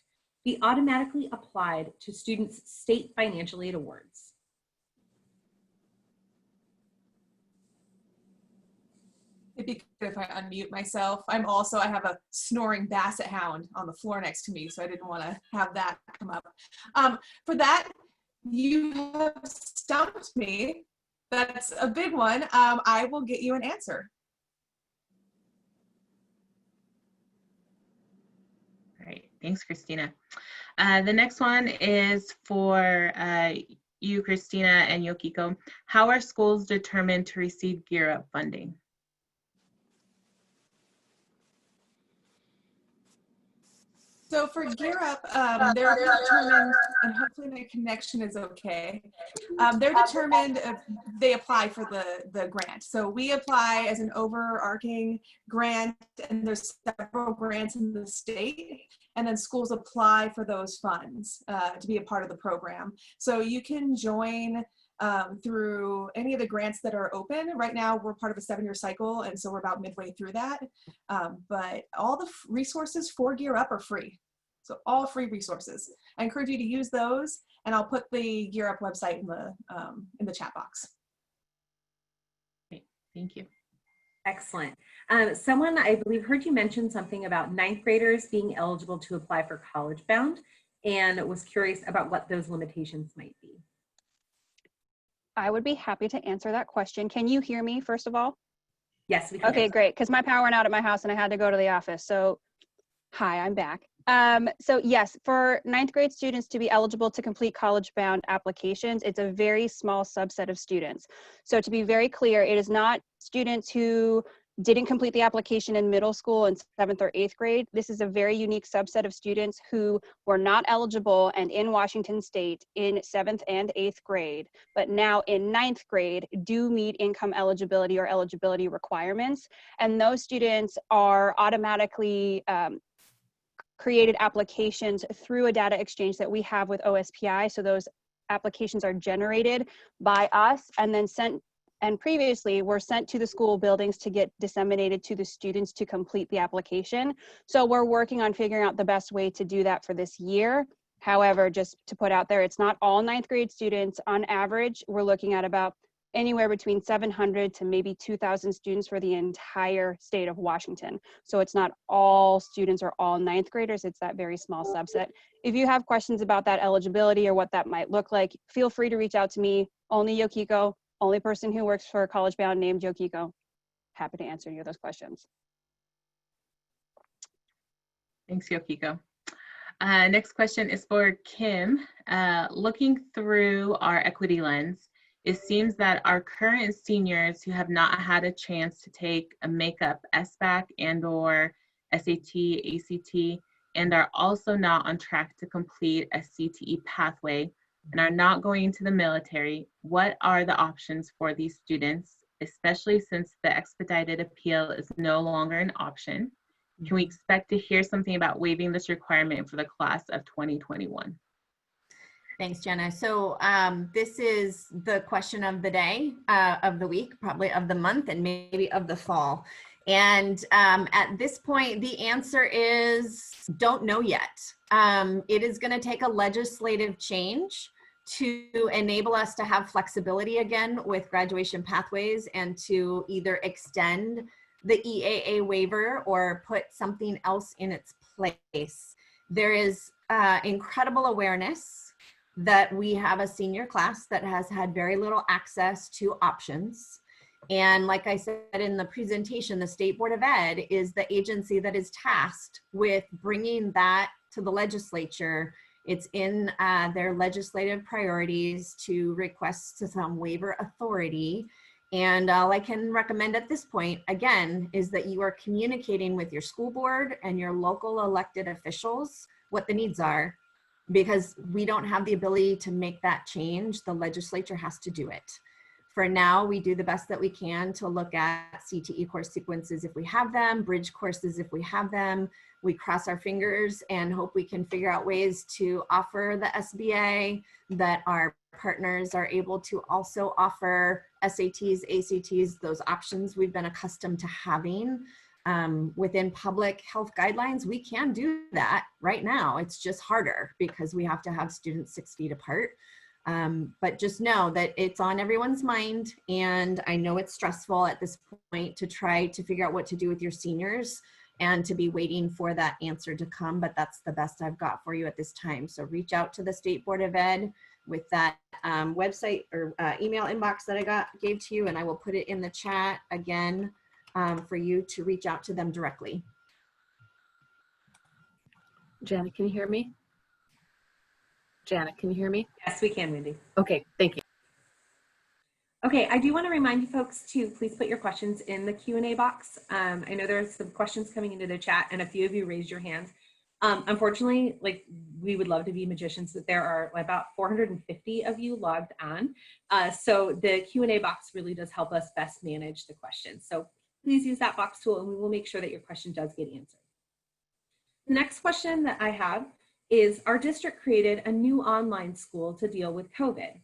be automatically applied to students' state financial aid awards? It'd be good if I unmute myself. I have a snoring basset hound on the floor next to me, so I didn't want to have that come up. For that, you have stumped me. That's a big one. I will get you an answer. All right, thanks, Christina. The next one is for you, Christina, and Yokiko. How are schools determined to receive Gear Up funding? So for Gear Up, they're determined, and hopefully my connection is okay. They're determined if they apply for the grant. So we apply as an overarching grant, and there's several grants in the state, and then schools apply for those funds to be a part of the program. So you can join through any of the grants that are open. Right now, we're part of a 7-year cycle, and so we're about midway through that. But all the resources for Gear Up are free. So all free resources. I encourage you to use those, and I'll put the Gear Up website in the chat box. Great, thank you. Excellent. Someone, I believe, heard you mention something about 9th graders being eligible to apply for College Bound, and was curious about what those limitations might be. I would be happy to answer that question. Can you hear me, first of all? Yes, we can. Okay, great, because my power went out at my house and I had to go to the office. So, hi, I'm back. So yes, for 9th grade students to be eligible to complete College Bound applications, it's a very small subset of students. So to be very clear, it is not students who didn't complete the application in middle school in 7th or 8th grade. This is a very unique subset of students who were not eligible and in Washington State in 7th and 8th grade, but now in 9th grade do meet income eligibility or eligibility requirements. And those students are automatically created applications through a data exchange that we have with OSPI. So those applications are generated by us and then sent, and previously were sent to the school buildings to get disseminated to the students to complete the application. So we're working on figuring out the best way to do that for this year. However, just to put out there, it's not all 9th grade students. On average, we're looking at about anywhere between 700 to maybe 2,000 students for the entire state of Washington. So it's not all students or all ninth graders, it's that very small subset. If you have questions about that eligibility or what that might look like, feel free to reach out to me, only Yokiko, only person who works for College Bound named Yokiko. Happy to answer any of those questions. Thanks, Yokiko. Next question is for Kim. Looking through our equity lens, it seems that our current seniors who have not had a chance to take a makeup SBAC and or SAT, ACT, and are also not on track to complete a CTE pathway and are not going into the military, what are the options for these students, especially since the expedited appeal is no longer an option? Can we expect to hear something about waiving this requirement for the class of 2021? Thanks, Jenna. So this is the question of the day, of the week, probably of the month, and maybe of the fall. And at this point, the answer is don't know yet. It is going to take a legislative change to enable us to have flexibility again with graduation pathways and to either extend the EAA waiver or put something else in its place. There is incredible awareness that we have a senior class that has had very little access to options. And like I said in the presentation, the State Board of Ed is the agency that is tasked with bringing that to the legislature. It's in their legislative priorities to request some waiver authority. And all I can recommend at this point, again, is that you are communicating with your school board and your local elected officials what the needs are, because we don't have the ability to make that change. The legislature has to do it. For now, we do the best that we can to look at CTE course sequences if we have them, bridge courses if we have them. We cross our fingers and hope we can figure out ways to offer the SBA, that our partners are able to also offer SATs, ACTs, those options we've been accustomed to having. Within public health guidelines, we can do that right now. It's just harder because we have to have students 6 feet apart. But just know that it's on everyone's mind, and I know it's stressful at this point to try to figure out what to do with your seniors and to be waiting for that answer to come, but that's the best I've got for you at this time. So reach out to the State Board of Ed with that website or email inbox that I gave to you, and I will put it in the chat again for you to reach out to them directly. Janet, can you hear me? Janet, can you hear me? Yes, we can, Wendy. Okay, thank you. Okay, I do want to remind you folks to please put your questions in the Q&A box. I know there's some questions coming into the chat and a few of you raised your hands. Unfortunately, like, we would love to be magicians, but there are about 450 of you logged on. So the Q&A box really does help us best manage the questions. So please use that box tool and we will make sure that your question does get answered. The next question that I have is, our district created a new online school to deal with COVID.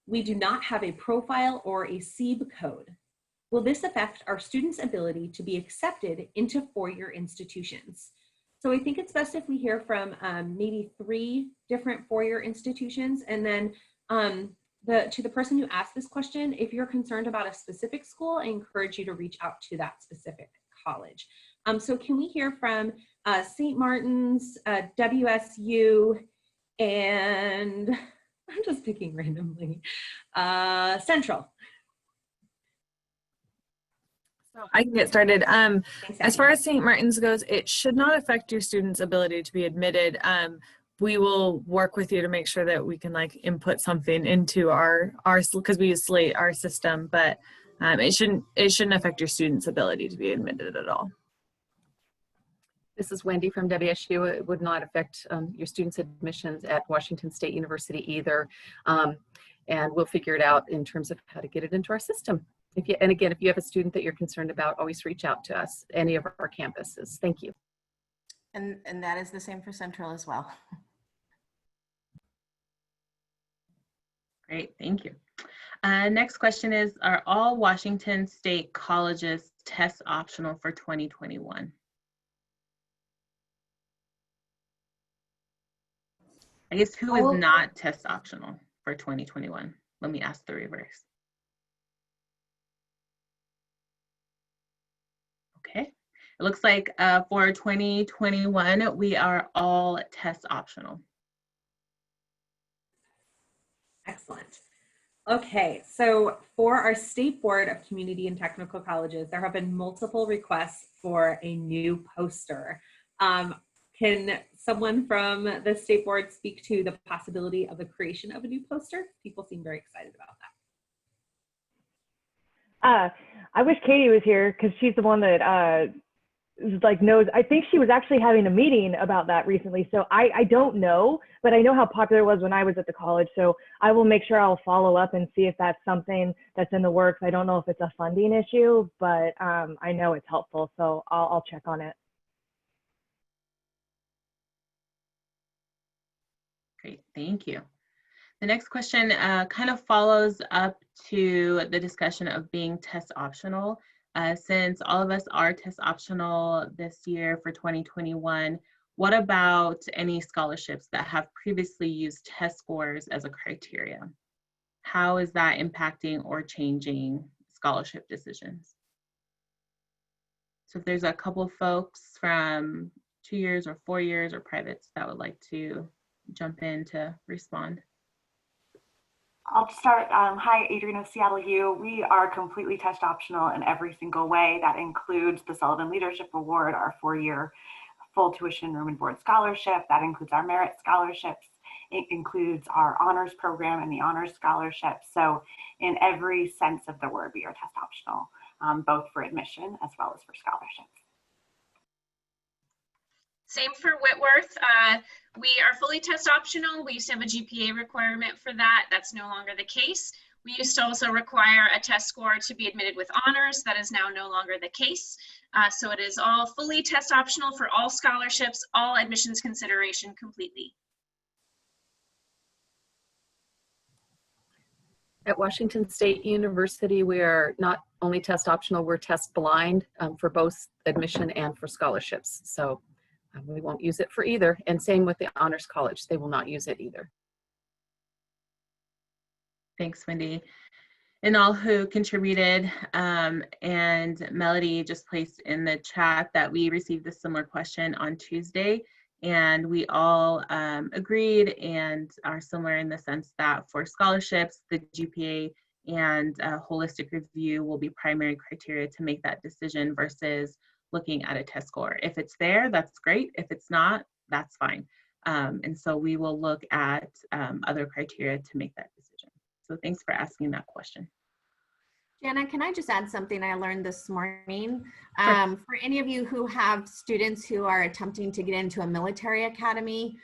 We do not have a profile or a SEEB code. Will this affect our students' ability to be accepted into four-year institutions? So I think it's best if we hear from maybe 3 different four-year institutions, and then to the person who asked this question, if you're concerned about a specific school, I encourage you to reach out to that specific college. So can we hear from St. Martin's, WSU, and I'm just picking randomly, Central. So I can get started. As far as St. Martin's goes, it should not affect your students' ability to be admitted. We will work with you to make sure that we can input something into our because we use Slate, our system, but it shouldn't affect your students' ability to be admitted at all. This is Wendy from WSU. It would not affect your students' admissions at Washington State University either. And we'll figure it out in terms of how to get it into our system. And again, if you have a student that you're concerned about, always reach out to us, any of our campuses. Thank you. And that is the same for Central as well. Great, thank you. Next question is, are all Washington State colleges test optional for 2021? I guess who is not test optional for 2021? Let me ask the reverse. It looks like for 2021, we are all test optional. Excellent. Okay, so for our State Board of Community and Technical Colleges, there have been multiple requests for a new poster. Can someone from the State Board speak to the possibility of the creation of a new poster? People seem very excited about that. I wish Katie was here because she's the one that like knows. I think she was actually having a meeting about that recently. So I don't know, but I know how popular it was when I was at the college. So I will make sure I'll follow up and see if that's something that's in the works. I don't know if it's a funding issue, but I know it's helpful. So I'll check on it. Great, thank you. The next question kind of follows up to the discussion of being test optional. Since all of us are test optional this year for 2021, what about any scholarships that have previously used test scores as a criteria? How is that impacting or changing scholarship decisions? So if there's a couple of folks from 2 years or 4 years or privates that would like to jump in to respond. I'll start. Hi, Adriana, Seattle U. We are completely test optional in every single way. That includes the Sullivan Leadership Award, our 4-year full tuition, room and board scholarship. That includes our merit scholarships. It includes our honors program and the honors scholarship. So in every sense of the word, we are test optional, both for admission as well as for scholarships. Same for Whitworth. We are fully test optional. We used to have a GPA requirement for that. That's no longer the case. We used to also require a test score to be admitted with honors. That is now no longer the case. So it is all fully test optional for all scholarships, all admissions consideration completely. At Washington State University, we are not only test optional, we're test blind for both admission and for scholarships. So we won't use it for either. And same with the Honors College, they will not use it either. Thanks, Wendy. And all who contributed, and Melody just placed in the chat that we received a similar question on Tuesday, and we all agreed and are similar in the sense that for scholarships, the GPA and holistic review will be primary criteria to make that decision versus looking at a test score. If it's there, that's great. If it's not, that's fine. And so we will look at other criteria to make that decision. So thanks for asking that question. Jana, can I just add something I learned this morning? Sure. For any of you who have students who are attempting to get into a military academy,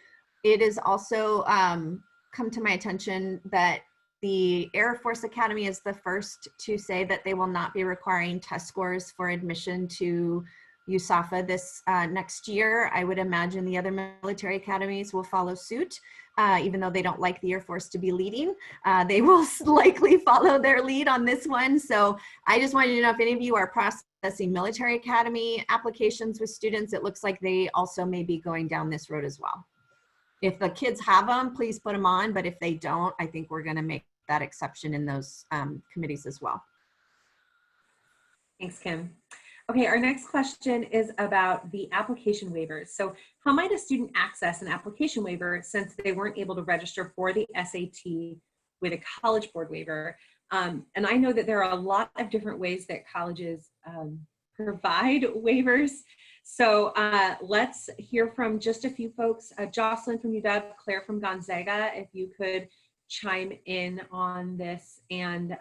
it is also come to my attention that the Air Force Academy is the first to say that they will not be requiring test scores for admission to USAFA this next year. I would imagine the other military academies will follow suit. Even though they don't like the Air Force to be leading, they will likely follow their lead on this one. So I just wanted to know if any of you are processing military academy applications with students. It looks like they also may be going down this road as well. If the kids have them, please put them on. But if they don't, I think we're going to make that exception in those committees as well. Thanks, Kim. Okay, our next question is about the application waivers. So how might a student access an application waiver since they weren't able to register for the SAT with a College Board waiver? And I know that there are a lot of different ways that colleges provide waivers. So let's hear from just a few folks. Jocelyn from UW, Claire from Gonzaga, if you could chime in on this, and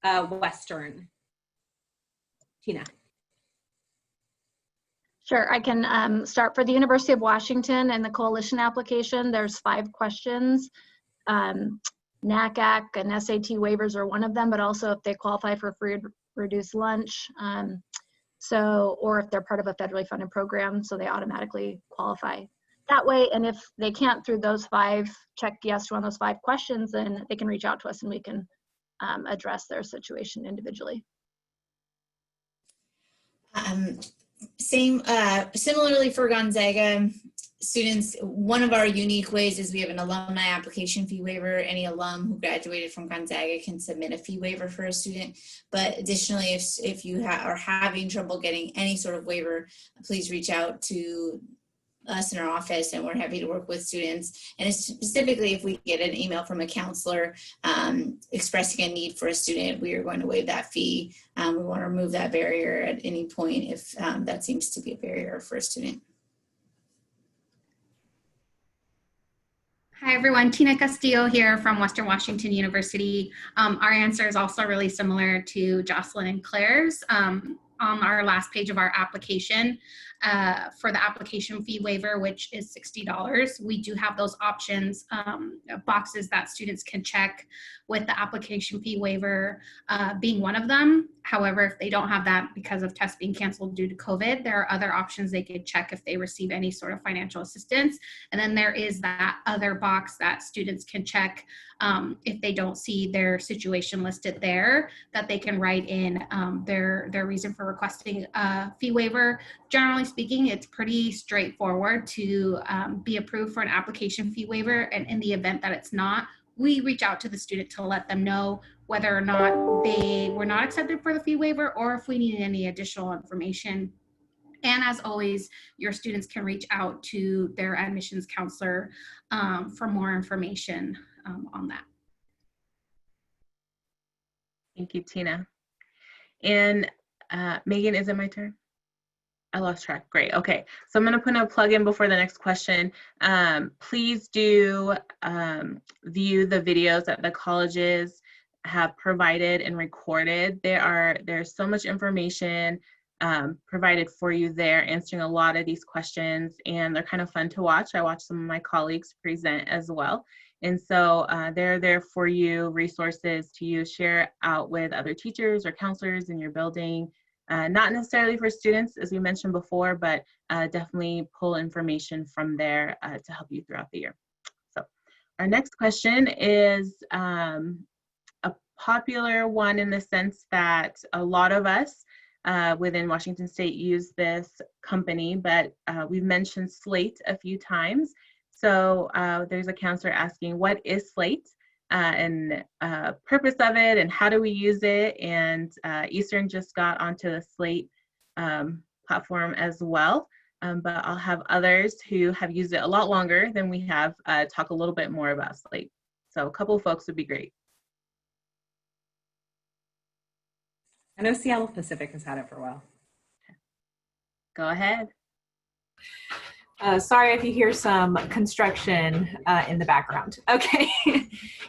Western. Tina. Sure, I can start for the University of Washington and the coalition application. There's 5 questions. NACAC and SAT waivers are one of them, but also if they qualify for free reduced lunch. Or if they're part of a federally funded program, so they automatically qualify that way. And if they can't through those 5, check yes to one of those 5 questions, then they can reach out to us and we can address their situation individually. Similarly for Gonzaga, students, one of our unique ways is we have an alumni application fee waiver. Any alum who graduated from Gonzaga can submit a fee waiver for a student. But additionally, if you are having trouble getting any sort of waiver, please reach out to us in our office, and we're happy to work with students. And specifically, if we get an email from a counselor expressing a need for a student, we are going to waive that fee. We want to remove that barrier at any point if that seems to be a barrier for a student. Hi everyone, Tina Castillo here from Western Washington University. Our answer is also really similar to Jocelyn and Claire's. On our last page of our application, for the application fee waiver, which is $60, we do have those options, boxes that students can check, with the application fee waiver being one of them. However, if they don't have that because of tests being canceled due to COVID, there are other options they could check if they receive any sort of financial assistance. And then there is that other box that students can check if they don't see their situation listed there, that they can write in their reason for requesting a fee waiver. Generally speaking, it's pretty straightforward to be approved for an application fee waiver. And in the event that it's not, we reach out to the student to let them know whether or not they were not accepted for the fee waiver, or if we need any additional information. And as always, your students can reach out to their admissions counselor for more information on that. Thank you, Tina. And Megan, is it my turn? I lost track. Great. Okay. So I'm going to put a plug in before the next question. Please do view the videos that the colleges have provided and recorded. There's so much information provided for you there, answering a lot of these questions, and they're kind of fun to watch. I watch some of my colleagues present as well. And so they're there for you, resources to use, share out with other teachers or counselors in your building. Not necessarily for students, as we mentioned before, but definitely pull information from there to help you throughout the year. So our next question is a popular one in the sense that a lot of us within Washington State use this company, but we've mentioned Slate a few times. So there's a counselor asking, what is Slate? And purpose of it, and how do we use it? And Eastern just got onto the Slate platform as well, but I'll have others who have used it a lot longer than we have talk a little bit more about Slate. So a couple of folks would be great. I know Seattle Pacific has had it for a while. Go ahead. Sorry if you hear some construction in the background. Okay.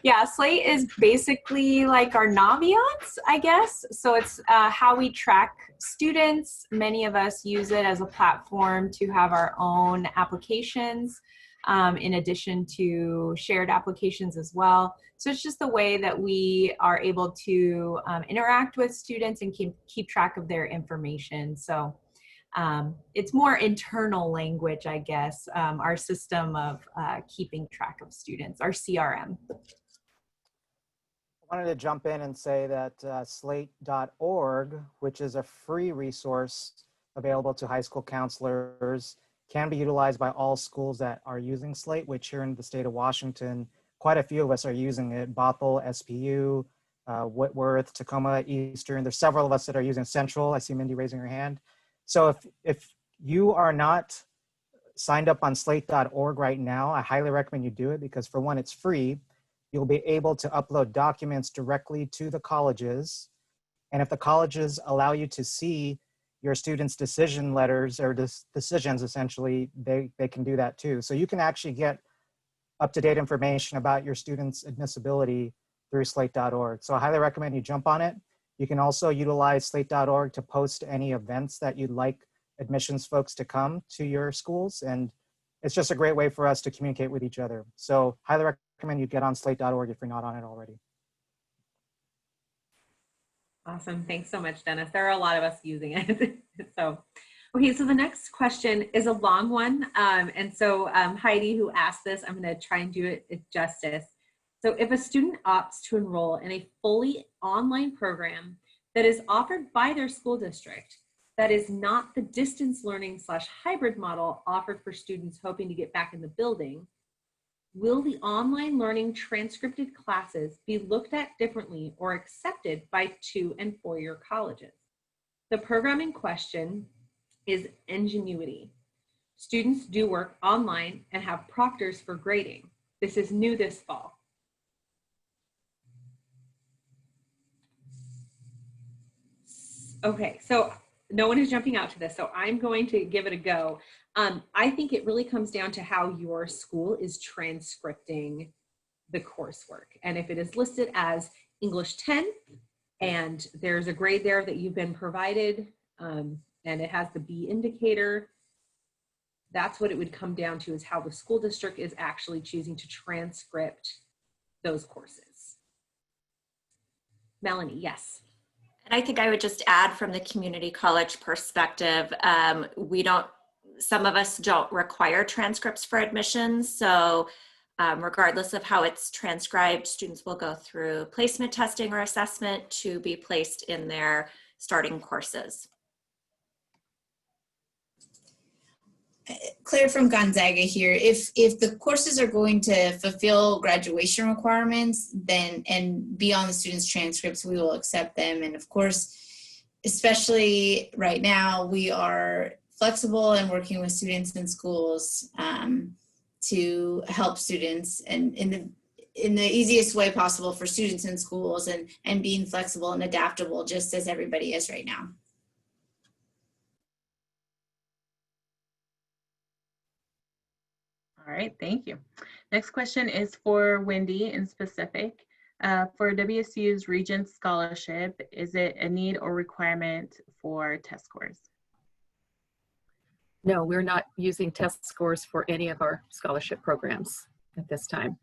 Yeah, Slate is basically like our Naviance, I guess. So it's how we track students. Many of us use it as a platform to have our own applications, in addition to shared applications as well. So it's just the way that we are able to interact with students and keep track of their information. So it's more internal language, I guess, our system of keeping track of students, our CRM. I wanted to jump in and say that slate.org, which is a free resource available to high school counselors, can be utilized by all schools that are using Slate, which here in the state of Washington, quite a few of us are using it. Bothell, SPU, Whitworth, Tacoma, Eastern. There's several of us that are using Central. I see Mindy raising her hand. So if you are not signed up on slate.org right now, I highly recommend you do it, because for one, it's free. You'll be able to upload documents directly to the colleges. And if the colleges allow you to see your students' decision letters or decisions, essentially, they can do that too. So you can actually get up-to-date information about your students' admissibility through slate.org. So I highly recommend you jump on it. You can also utilize slate.org to post any events that you'd like admissions folks to come to your schools. And it's just a great way for us to communicate with each other. So highly recommend you get on slate.org if you're not on it already. Awesome. Thanks so much, Dennis. There are a lot of us using it. Okay, so the next question is a long one. And so Heidi, who asked this, I'm going to try and do it justice. So if a student opts to enroll in a fully online program that is offered by their school district, that is not the distance learning / hybrid model offered for students hoping to get back in the building, will the online learning transcripted classes be looked at differently or accepted by 2- and 4-year colleges? The program in question is Ingenuity. Students do work online and have proctors for grading. This is new this fall. Okay, so no one is jumping out to this, so I'm going to give it a go. I think it really comes down to how your school is transcripting the coursework. And if it is listed as English 10 and there's a grade there that you've been provided and it has the B indicator, that's what it would come down to, is how the school district is actually choosing to transcript those courses. Melanie, yes. And I think I would just add, from the community college perspective, some of us don't require transcripts for admissions. So regardless of how it's transcribed, students will go through placement testing or assessment to be placed in their starting courses. Claire from Gonzaga here. If the courses are going to fulfill graduation requirements, then and be on the students' transcripts, we will accept them. And of course, especially right now, we are flexible and working with students in schools to help students and in the easiest way possible for students in schools, and being flexible and adaptable, just as everybody is right now. All right, thank you. Next question is for Wendy in specific. For WSU's Regents Scholarship, is it a need or requirement for test scores? No, we're not using test scores for any of our scholarship programs at this time.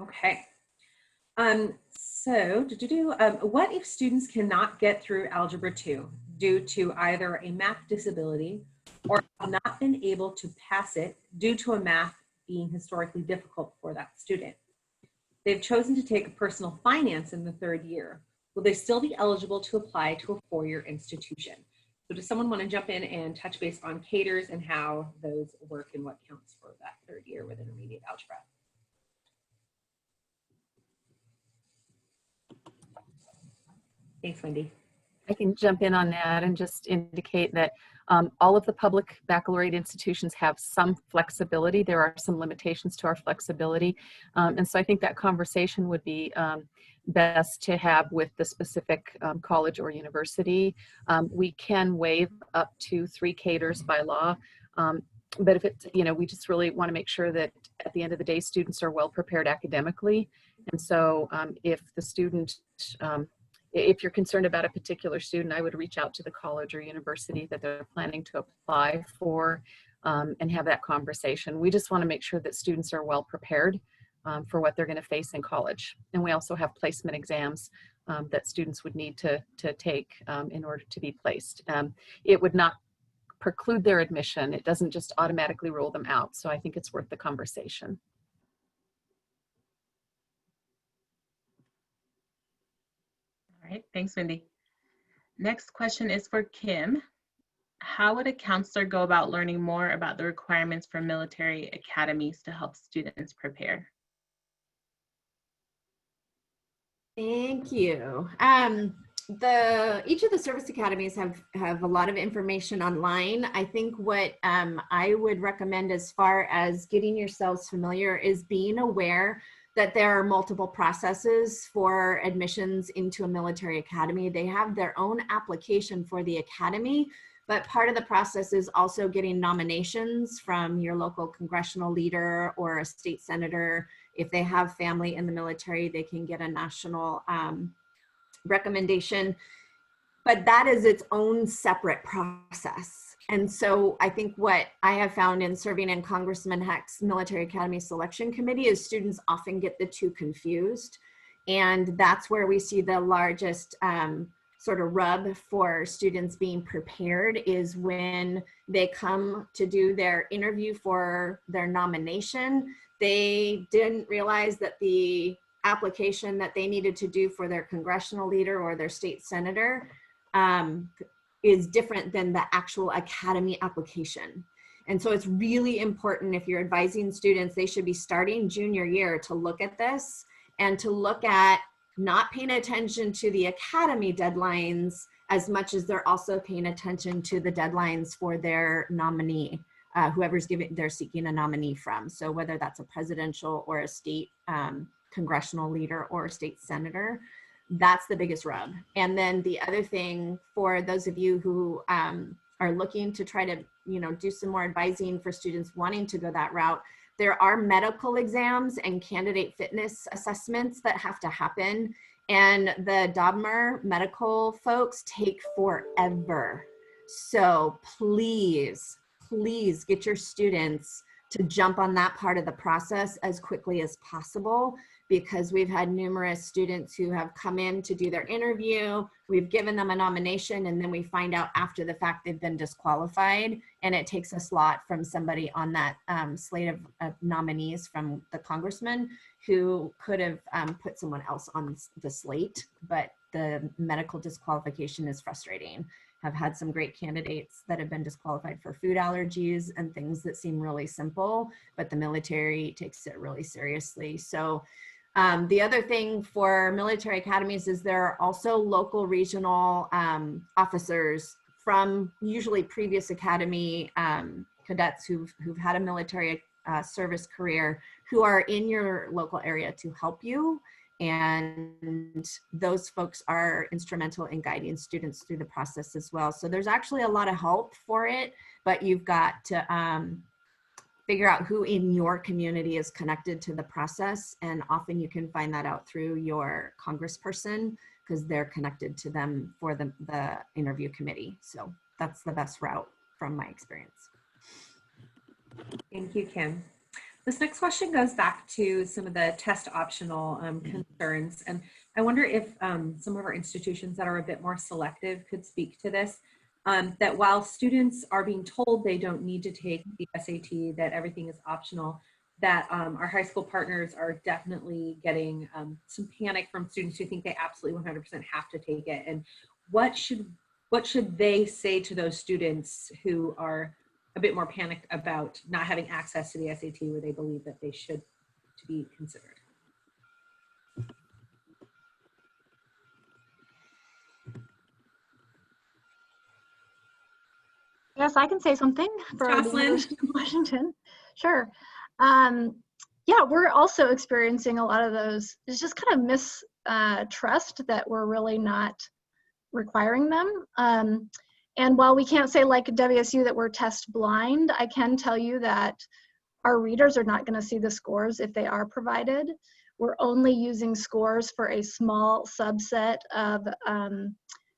Okay. What if students cannot get through Algebra 2 due to either a math disability or have not been able to pass it due to a math being historically difficult for that student? They've chosen to take a personal finance in the 3rd year. Will they still be eligible to apply to a 4-year institution? So does someone want to jump in and touch base on CATERs and how those work and what counts for that 3rd year with intermediate algebra? Thanks, Wendy. I can jump in on that and just indicate that all of the public baccalaureate institutions have some flexibility. There are some limitations to our flexibility. And so I think that conversation would be best to have with the specific college or university. We can waive up to 3 CATERs by law. But if it's, we just really want to make sure that at the end of the day, students are well prepared academically. And so if the student, if you're concerned about a particular student, I would reach out to the college or university that they're planning to apply for and have that conversation. We just want to make sure that students are well prepared for what they're going to face in college. And we also have placement exams that students would need to take in order to be placed. It would not preclude their admission. It doesn't just automatically rule them out. So I think it's worth the conversation. All right, thanks, Wendy. Next question is for Kim. How would a counselor go about learning more about the requirements for military academies to help students prepare? Thank you. Each of the service academies have a lot of information online. I think what I would recommend as far as getting yourselves familiar is being aware that there are multiple processes for admissions into a military academy. They have their own application for the academy, but part of the process is also getting nominations from your local congressional leader or a state senator. If they have family in the military, they can get a national recommendation, but that is its own separate process. And so I think what I have found in serving in Congressman Heck's Military Academy Selection Committee is students often get the two confused. And that's where we see the largest sort of rub for students being prepared is when they come to do their interview for their nomination. They didn't realize that the application that they needed to do for their congressional leader or their state senator is different than the actual academy application. And so it's really important, if you're advising students, they should be starting junior year to look at this and to look at not paying attention to the academy deadlines as much as they're also paying attention to the deadlines for their nominee, whoever's they're seeking a nominee from. So whether that's a presidential or a state congressional leader or a state senator, that's the biggest rub. And then the other thing for those of you who are looking to try to, do some more advising for students wanting to go that route, there are medical exams and candidate fitness assessments that have to happen. And the DOBMER medical folks take forever. So please get your students to jump on that part of the process as quickly as possible, because we've had numerous students who have come in to do their interview, we've given them a nomination, and then we find out after the fact they've been disqualified, and it takes a slot from somebody on that slate of nominees from the congressman who could have put someone else on the slate, but the medical disqualification is frustrating. Have had some great candidates that have been disqualified for food allergies and things that seem really simple, but the military takes it really seriously. So the other thing for military academies is there are also local regional officers from usually previous academy cadets who've had a military service career who are in your local area to help you. And those folks are instrumental in guiding students through the process as well. So there's actually a lot of help for it, but you've got to figure out who in your community is connected to the process. And often you can find that out through your congressperson, because they're connected to them for the interview committee. So that's the best route from my experience. Thank you, Kim. This next question goes back to some of the test optional concerns. And I wonder if some of our institutions that are a bit more selective could speak to this, that while students are being told they don't need to take the SAT, that everything is optional, that our high school partners are definitely getting some panic from students who think they absolutely 100% have to take it. And what should they say to those students who are a bit more panicked about not having access to the SAT, where they believe that they should to be considered? Yes, I can say something for the University of Washington. Sure. Yeah, we're also experiencing a lot of those. It's just kind of mistrust that we're really not requiring them. And while we can't say like WSU that we're test blind, I can tell you that our readers are not going to see the scores if they are provided. We're only using scores for a small subset of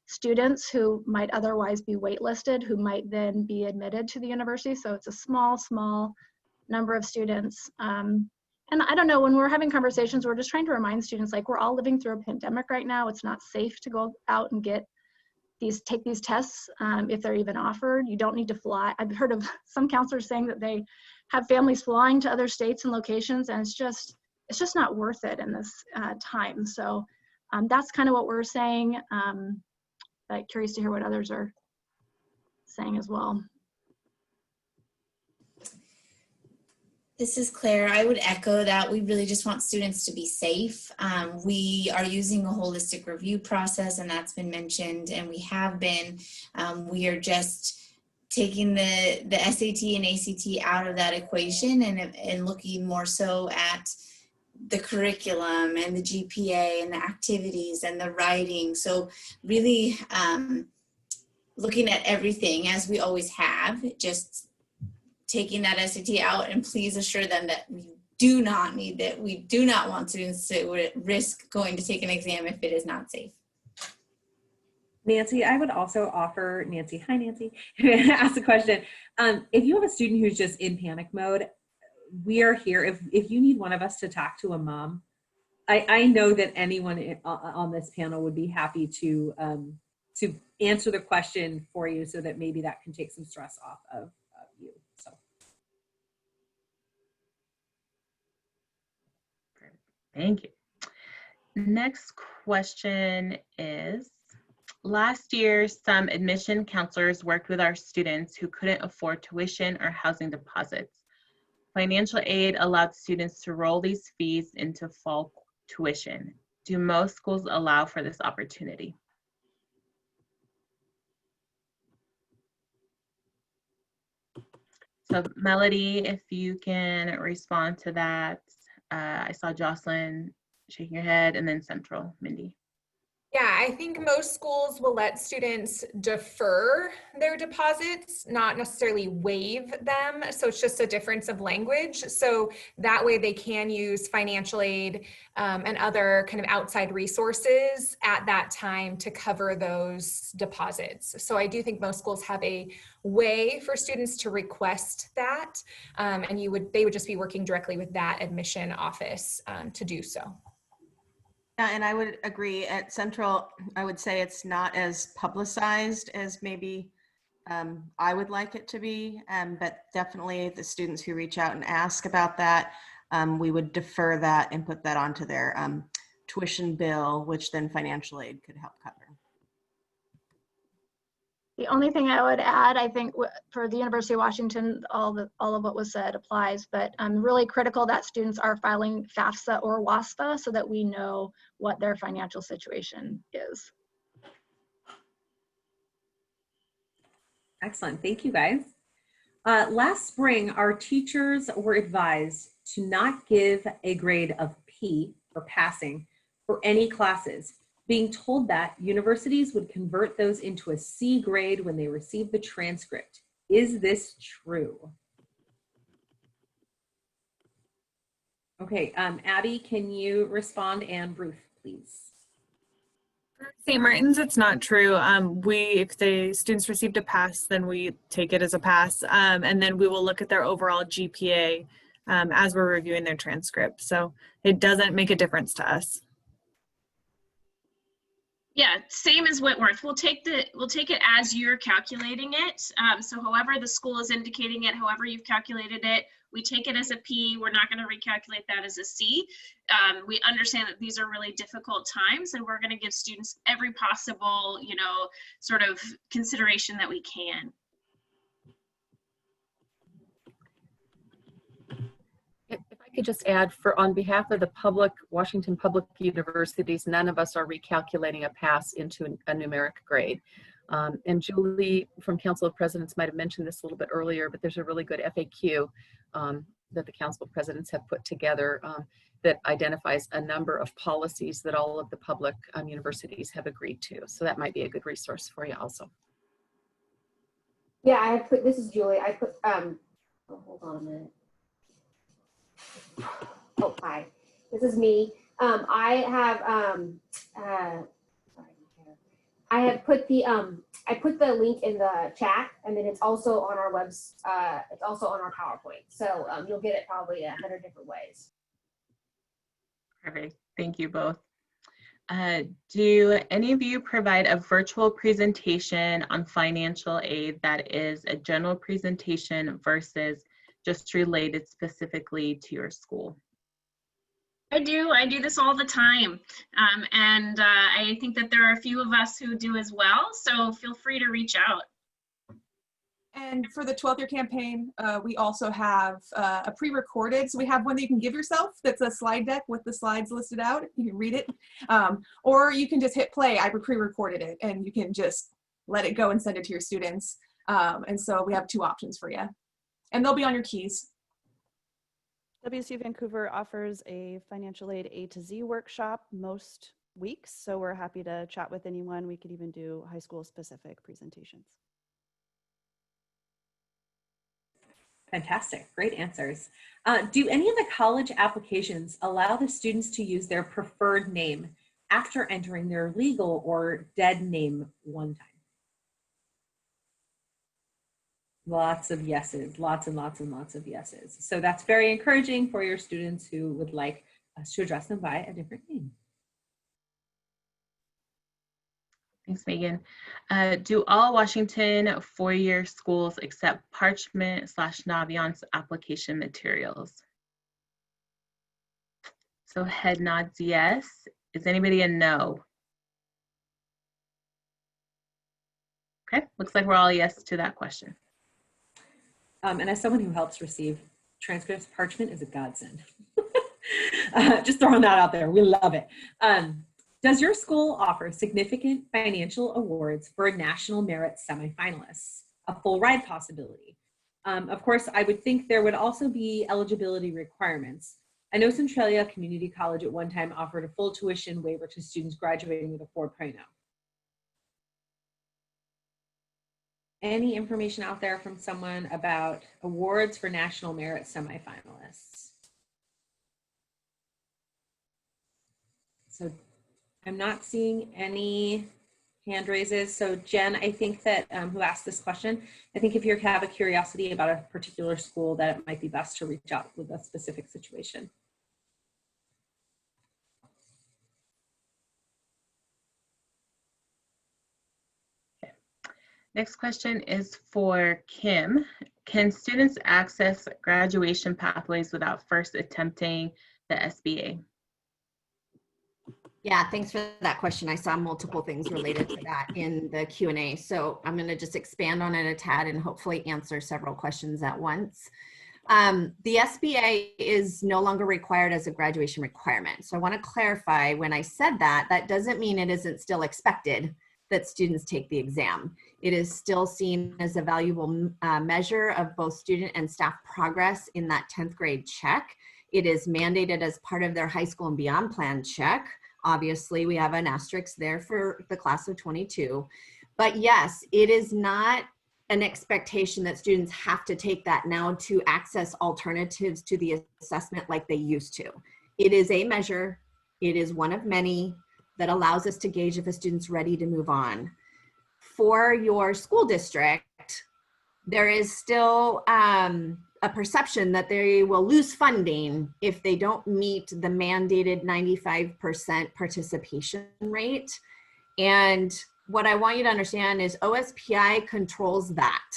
students who might otherwise be waitlisted, who might then be admitted to the university. So it's a small number of students. And I don't know, when we're having conversations, we're just trying to remind students, like, we're all living through a pandemic right now. It's not safe to go out and take these tests if they're even offered. You don't need to fly. I've heard of some counselors saying that they have families flying to other states and locations, and it's just not worth it in this time. So that's kind of what we're saying. But curious to hear what others are saying as well. This is Claire. I would echo that. We really just want students to be safe. We are using a holistic review process, and that's been mentioned, and we have been. We are just taking the SAT and ACT out of that equation and looking more so at the curriculum and the GPA and the activities and the writing. So really looking at everything as we always have, just taking that SAT out, and please assure them that we do not need it. We do not want students to risk going to take an exam if it is not safe. Nancy, I would also offer, Nancy, hi Nancy, ask a question. If you have a student who's just in panic mode, we are here. If you need one of us to talk to a mom, I know that anyone on this panel would be happy to answer the question for you, so that maybe that can take some stress off of you. So. Thank you. Next question is, last year, some admission counselors worked with our students who couldn't afford tuition or housing deposits. Financial aid allowed students to roll these fees into fall tuition. Do most schools allow for this opportunity? So Melody, if you can respond to that. I saw Jocelyn shaking your head, and then Central, Mindy. Yeah, I think most schools will let students defer their deposits, not necessarily waive them. So it's just a difference of language. So that way they can use financial aid and other kind of outside resources at that time to cover those deposits. So I do think most schools have a way for students to request that. And they would just be working directly with that admission office to do so. And I would agree. At Central, I would say it's not as publicized as maybe I would like it to be, but definitely the students who reach out and ask about that, we would defer that and put that onto their tuition bill, which then financial aid could help cover. The only thing I would add, I think for the University of Washington, all of what was said applies, but really critical that students are filing Fafsa or WASFA so that we know what their financial situation is. Excellent, thank you guys. Last spring, our teachers were advised to not give a grade of P for passing for any classes, being told that universities would convert those into a C grade when they receive the transcript. Is this true? Okay, Abby, can you respond? And Ruth, please. For St. Martin's, it's not true. If the students received a pass, then we take it as a pass, and then we will look at their overall GPA as we're reviewing their transcript. So it doesn't make a difference to us. Yeah, same as Whitworth. We'll take it as you're calculating it. So however the school is indicating it, however you've calculated it, we take it as a P. We're not going to recalculate that as a C. We understand that these are really difficult times, and we're going to give students every possible, sort of consideration that we can. If I could just add, on behalf of the Washington Public Universities, none of us are recalculating a pass into a numeric grade. And Julie from Council of Presidents might have mentioned this a little bit earlier, but there's a really good FAQ that the Council of Presidents have put together that identifies a number of policies that all of the public universities have agreed to. So that might be a good resource for you also. Yeah, I have put, this is Julie. I put, oh, hold on a minute. Oh, hi, this is me. I have put the link in the chat, and then it's also on our it's also on our PowerPoint. So you'll get it probably 100 different ways. Perfect, thank you both. Do any of you provide a virtual presentation on financial aid that is a general presentation versus just related specifically to your school? I do this all the time. And I think that there are a few of us who do as well. So feel free to reach out. And for the 12th year campaign, we also have a pre-recorded. So we have one that you can give yourself that's a slide deck with the slides listed out. You can read it. Or you can just hit play. I pre-recorded it and you can just let it go and send it to your students. And so we have two options for you. And they'll be on your keys. WSU Vancouver offers a financial aid A to Z workshop most weeks. So we're happy to chat with anyone. We could even do high school specific presentations. Fantastic, great answers. Do any of the college applications allow the students to use their preferred name after entering their legal or dead name one time? Lots of yeses, lots and lots and lots of yeses. So that's very encouraging for your students who would like us to address them by a different name. Thanks, Megan. Do all Washington four-year schools accept parchment/Naviance application materials? So head nods yes. Is anybody a no? Okay, looks like we're all yes to that question. And as someone who helps receive transcripts, parchment is a godsend. Just throwing that out there. We love it. Does your school offer significant financial awards for national merit semifinalists? A full ride possibility? Of course, I would think there would also be eligibility requirements. I know Centralia Community College at one time offered a full tuition waiver to students graduating with a 4.0. Any information out there from someone about awards for national merit semifinalists? So I'm not seeing any hand raises. So Jen, I think that who asked this question, I think if you have a curiosity about a particular school, that it might be best to reach out with a specific situation. Next question is for Kim. Can students access graduation pathways without first attempting the SBA? Yeah, thanks for that question. I saw multiple things related to that in the Q&A. So I'm going to just expand on it a tad and hopefully answer several questions at once. The SBA is no longer required as a graduation requirement. So I want to clarify, when I said that, that doesn't mean it isn't still expected that students take the exam. It is still seen as a valuable measure of both student and staff progress in that 10th grade check. It is mandated as part of their high school and beyond plan check. Obviously, we have an asterisk there for the class of 22. But yes, it is not an expectation that students have to take that now to access alternatives to the assessment like they used to. It is a measure. It is one of many that allows us to gauge if a student's ready to move on. For your school district, there is still a perception that they will lose funding if they don't meet the mandated 95% participation rate. And what I want you to understand is OSPI controls that.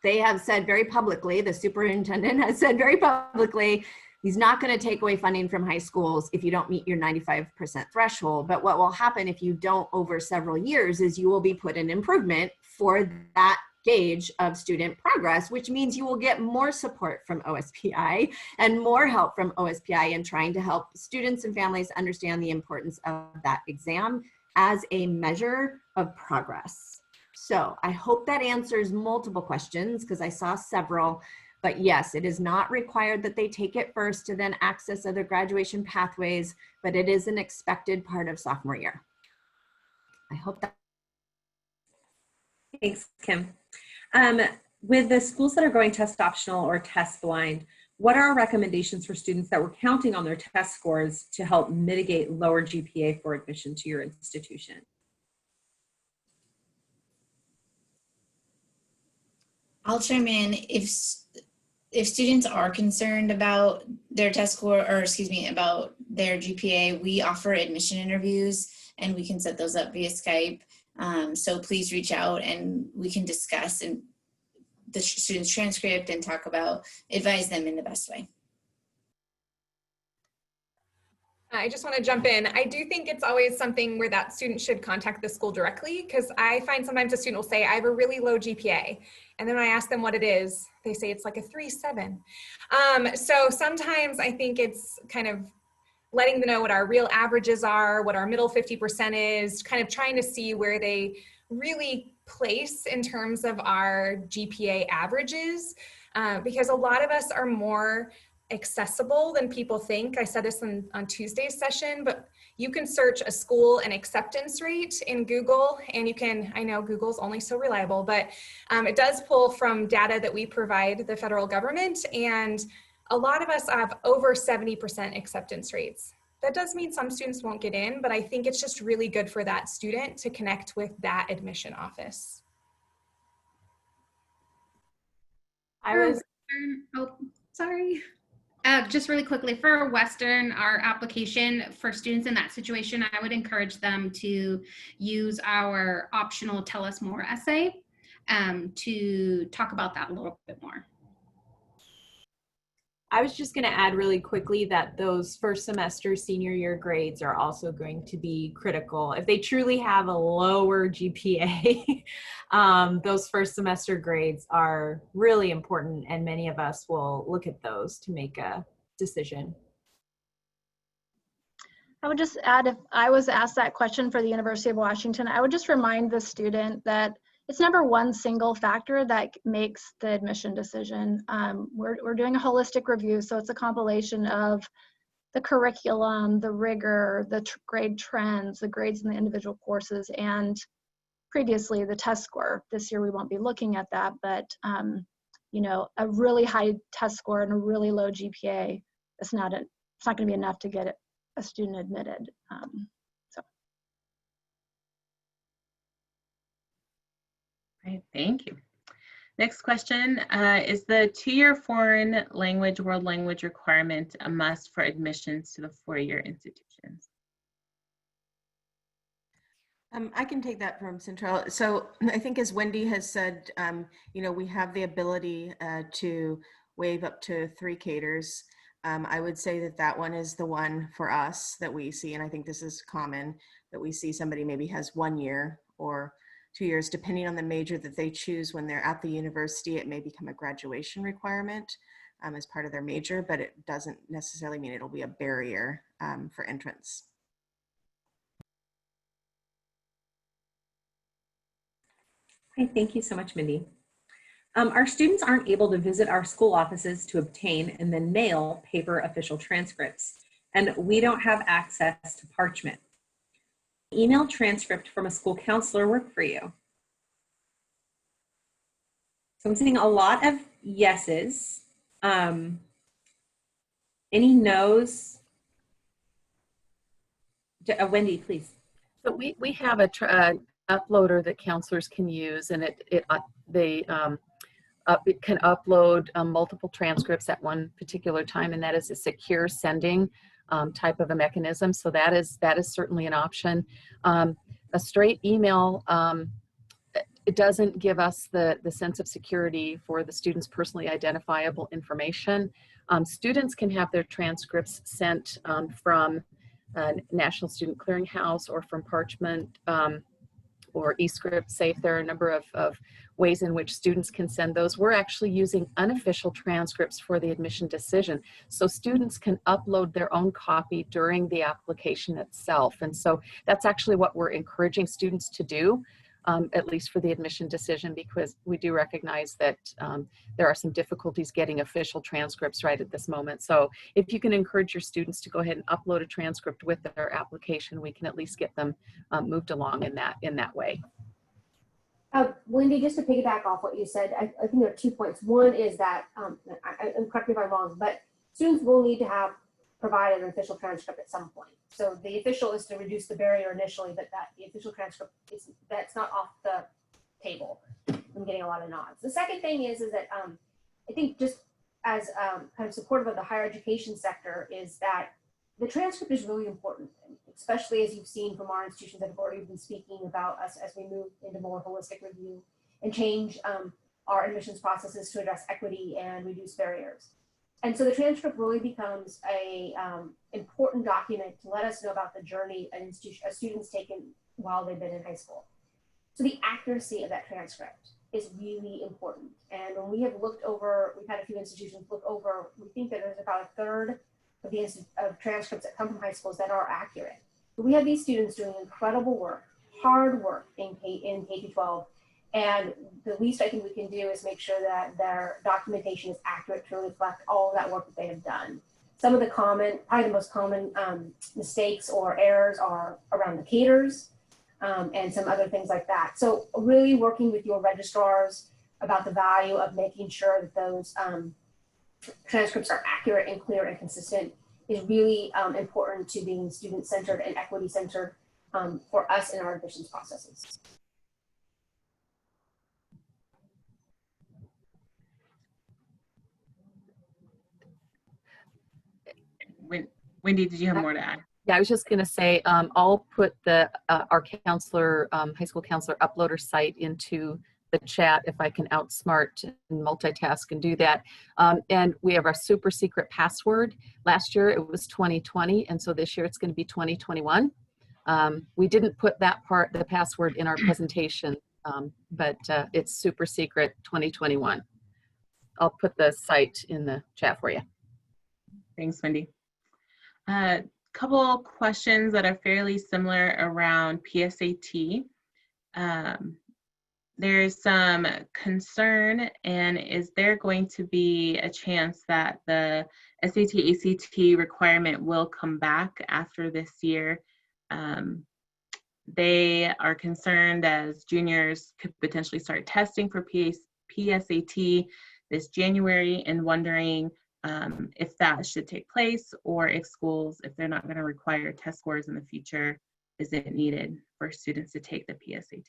They have said very publicly, the superintendent has said very publicly, he's not going to take away funding from high schools if you don't meet your 95% threshold. But what will happen if you don't over several years is you will be put in improvement for that gauge of student progress, which means you will get more support from OSPI and more help from OSPI in trying to help students and families understand the importance of that exam as a measure of progress. So I hope that answers multiple questions because I saw several. But yes, it is not required that they take it first to then access other graduation pathways, but it is an expected part of sophomore year. I hope that. Thanks, Kim. With the schools that are going test optional or test blind, what are our recommendations for students that were counting on their test scores to help mitigate lower GPA for admission to your institution? I'll chime in. If students are concerned about their test score, or excuse me, about their GPA, we offer admission interviews and we can set those up via Skype. So please reach out and we can discuss and the student's transcript and talk about, advise them in the best way. I just want to jump in. I do think it's always something where that student should contact the school directly, because I find sometimes a student will say, I have a really low GPA. And then when I ask them what it is, they say it's like a 3.7. So sometimes I think it's kind of letting them know what our real averages are, what our middle 50% is, kind of trying to see where they really place in terms of our GPA averages, because a lot of us are more accessible than people think. I said this on Tuesday's session, but you can search a school and acceptance rate in Google, and you can, I know Google's only so reliable, but it does pull from data that we provide the federal government, and a lot of us have over 70% acceptance rates. That does mean some students won't get in, but I think it's just really good for that student to connect with that admission office. Just really quickly, for Western, our application for students in that situation, I would encourage them to use our optional Tell Us More essay to talk about that a little bit more. I was just going to add really quickly that those first semester senior year grades are also going to be critical. If they truly have a lower GPA, those first semester grades are really important, and many of us will look at those to make a decision. I would just add, if I was asked that question for the University of Washington, I would just remind the student that it's never one single factor that makes the admission decision. We're doing a holistic review, so it's a compilation of the curriculum, the rigor, the grade trends, the grades in the individual courses, and previously the test score. This year we won't be looking at that, but you know, a really high test score and a really low GPA, it's not going to be enough to get a student admitted. Right, thank you. Next question, is the 2-year foreign language, world language requirement a must for admissions to the 4-year institutions? I can take that from Central. So I think, as Wendy has said, you know, we have the ability to waive up to 3 caters. I would say that that one is the one for us that we see, and I think this is common, that we see somebody maybe has 1 year or 2 years, depending on the major that they choose when they're at the university. It may become a graduation requirement as part of their major, but it doesn't necessarily mean it'll be a barrier for entrance. Okay, thank you so much, Mindy. Our students aren't able to visit our school offices to obtain and then mail paper official transcripts, and we don't have access to parchment. Email transcript from a school counselor work for you? So I'm seeing a lot of yeses. Any no's? Wendy, please. So we have a uploader that counselors can use, and it can upload multiple transcripts at one particular time, and that is a secure sending type of a mechanism. So that is certainly an option. A straight email, it doesn't give us the sense of security for the student's personally identifiable information. Students can have their transcripts sent from National Student Clearinghouse or from Parchment or eScript Safe. There are a number of ways in which students can send those. We're actually using unofficial transcripts for the admission decision. So students can upload their own copy during the application itself. And so that's actually what we're encouraging students to do, at least for the admission decision, because we do recognize that there are some difficulties getting official transcripts right at this moment. So if you can encourage your students to go ahead and upload a transcript with their application, we can at least get them moved along in that way. Wendy, just to piggyback off what you said, I think there are 2 points. One is that, and correct me if I'm wrong, but students will need to have provided an official transcript at some point. So the official is to reduce the barrier initially, but the official transcript that's not off the table. I'm getting a lot of nods. The second thing is that I think, just as kind of supportive of the higher education sector, is that the transcript is really important, especially as you've seen from our institutions that have already been speaking about us as we move into more holistic review and change our admissions processes to address equity and reduce barriers. And so the transcript really becomes a important document to let us know about the journey a student's taken while they've been in high school. So the accuracy of that transcript is really important. And when we have looked over, we've had a few institutions look over, we think that there's about a third of transcripts that come from high schools that are accurate. But we have these students doing incredible work, hard work in K-12. And the least I think we can do is make sure that their documentation is accurate to reflect all of that work that they have done. Some of the probably the most common mistakes or errors are around the caters and some other things like that. So really working with your registrars about the value of making sure that those transcripts are accurate and clear and consistent is really important to being student-centered and equity-centered for us in our admissions processes. Wendy, did you have more to add? Yeah, I was just going to say, I'll put our counselor, high school counselor uploader site into the chat if I can outsmart and multitask and do that. And we have our super secret password. Last year it was 2020, and so this year it's going to be 2021. We didn't put that part, the password, in our presentation, but it's super secret 2021. I'll put the site in the chat for you. Thanks, Wendy. Couple questions that are fairly similar around PSAT. There's some concern, and is there going to be a chance that the SAT, ACT requirement will come back after this year? They are concerned as juniors could potentially start testing for PSAT this January, and wondering if that should take place, or if schools, if they're not going to require test scores in the future, is it needed for students to take the PSAT?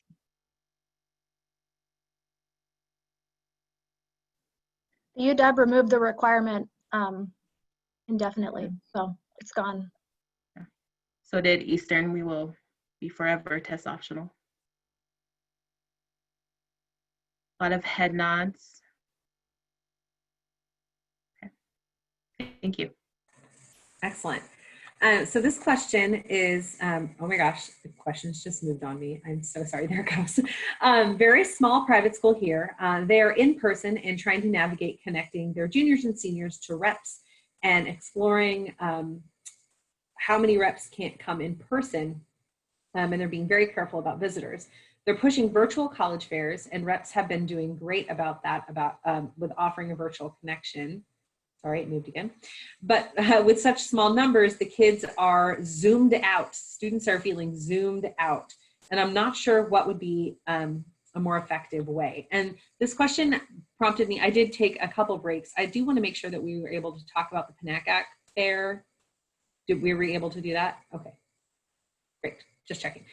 The UW removed the requirement indefinitely, so it's gone. So did Eastern. We will be forever test optional. A lot of head nods. Okay. Thank you. Excellent. So this question is, oh my gosh, the questions just moved on me. I'm so sorry, there it goes. Very small private school here. They are in person and trying to navigate connecting their juniors and seniors to reps and exploring how many reps can't come in person. And they're being very careful about visitors. They're pushing virtual college fairs, and reps have been doing great about that, with offering a virtual connection. Sorry, it moved again. But with such small numbers, the kids are zoomed out. Students are feeling zoomed out. And I'm not sure what would be a more effective way. And this question prompted me, I did take a couple breaks. I do want to make sure that we were able to talk about the Pennack Fair. Did we were able to do that? Okay, great, just checking.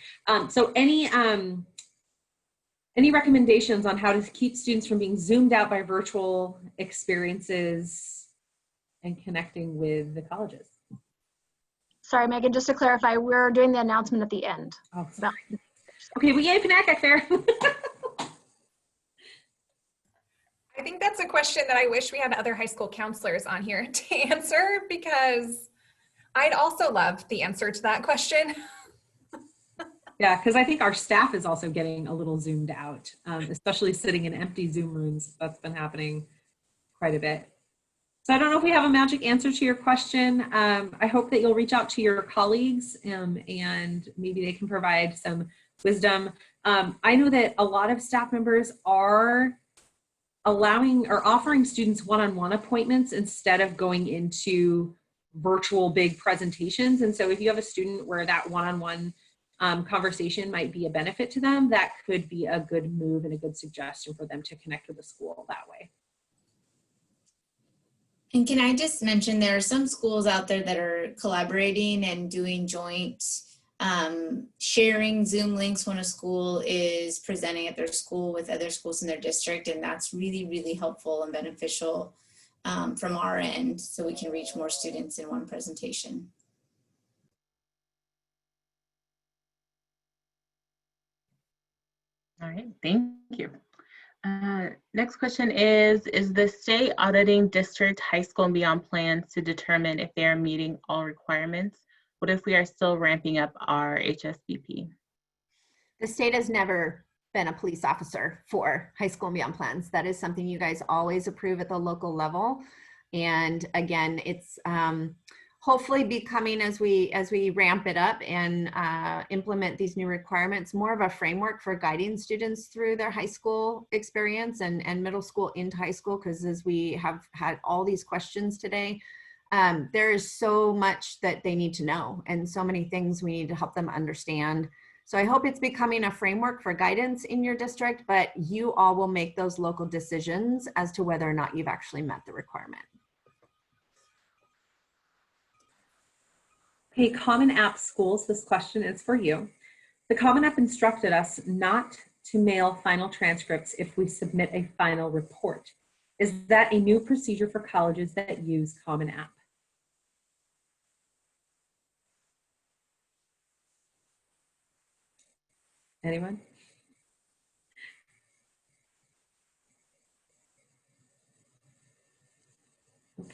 So any recommendations on how to keep students from being zoomed out by virtual experiences and connecting with the colleges? Sorry, Megan, just to clarify, we're doing the announcement at the end. Oh, sorry. Okay, well, yay, Pennack Fair. I think that's a question that I wish we had other high school counselors on here to answer, because I'd also love the answer to that question. Yeah, because I think our staff is also getting a little zoomed out, especially sitting in empty Zoom rooms. That's been happening quite a bit. So I don't know if we have a magic answer to your question. I hope that you'll reach out to your colleagues and maybe they can provide some wisdom. I know that a lot of staff members are allowing or offering students one-on-one appointments instead of going into virtual big presentations. And so if you have a student where that one-on-one conversation might be a benefit to them, that could be a good move and a good suggestion for them to connect with the school that way. And can I just mention, there are some schools out there that are collaborating and doing joint sharing Zoom links when a school is presenting at their school with other schools in their district. And that's really, really helpful and beneficial from our end, so we can reach more students in one presentation. All right, thank you. Next question is the state auditing district high school and beyond plans to determine if they are meeting all requirements? What if we are still ramping up our HSBP? The state has never been a police officer for high school and beyond plans. That is something you guys always approve at the local level. And again, it's hopefully becoming, as we ramp it up and implement these new requirements, more of a framework for guiding students through their high school experience and middle school into high school. Because as we have had all these questions today, there is so much that they need to know and so many things we need to help them understand. So I hope it's becoming a framework for guidance in your district, but you all will make those local decisions as to whether or not you've actually met the requirement. Okay, Common App schools, this question is for you. The Common App instructed us not to mail final transcripts if we submit a final report. Is that a new procedure for colleges that use Common App? Anyone?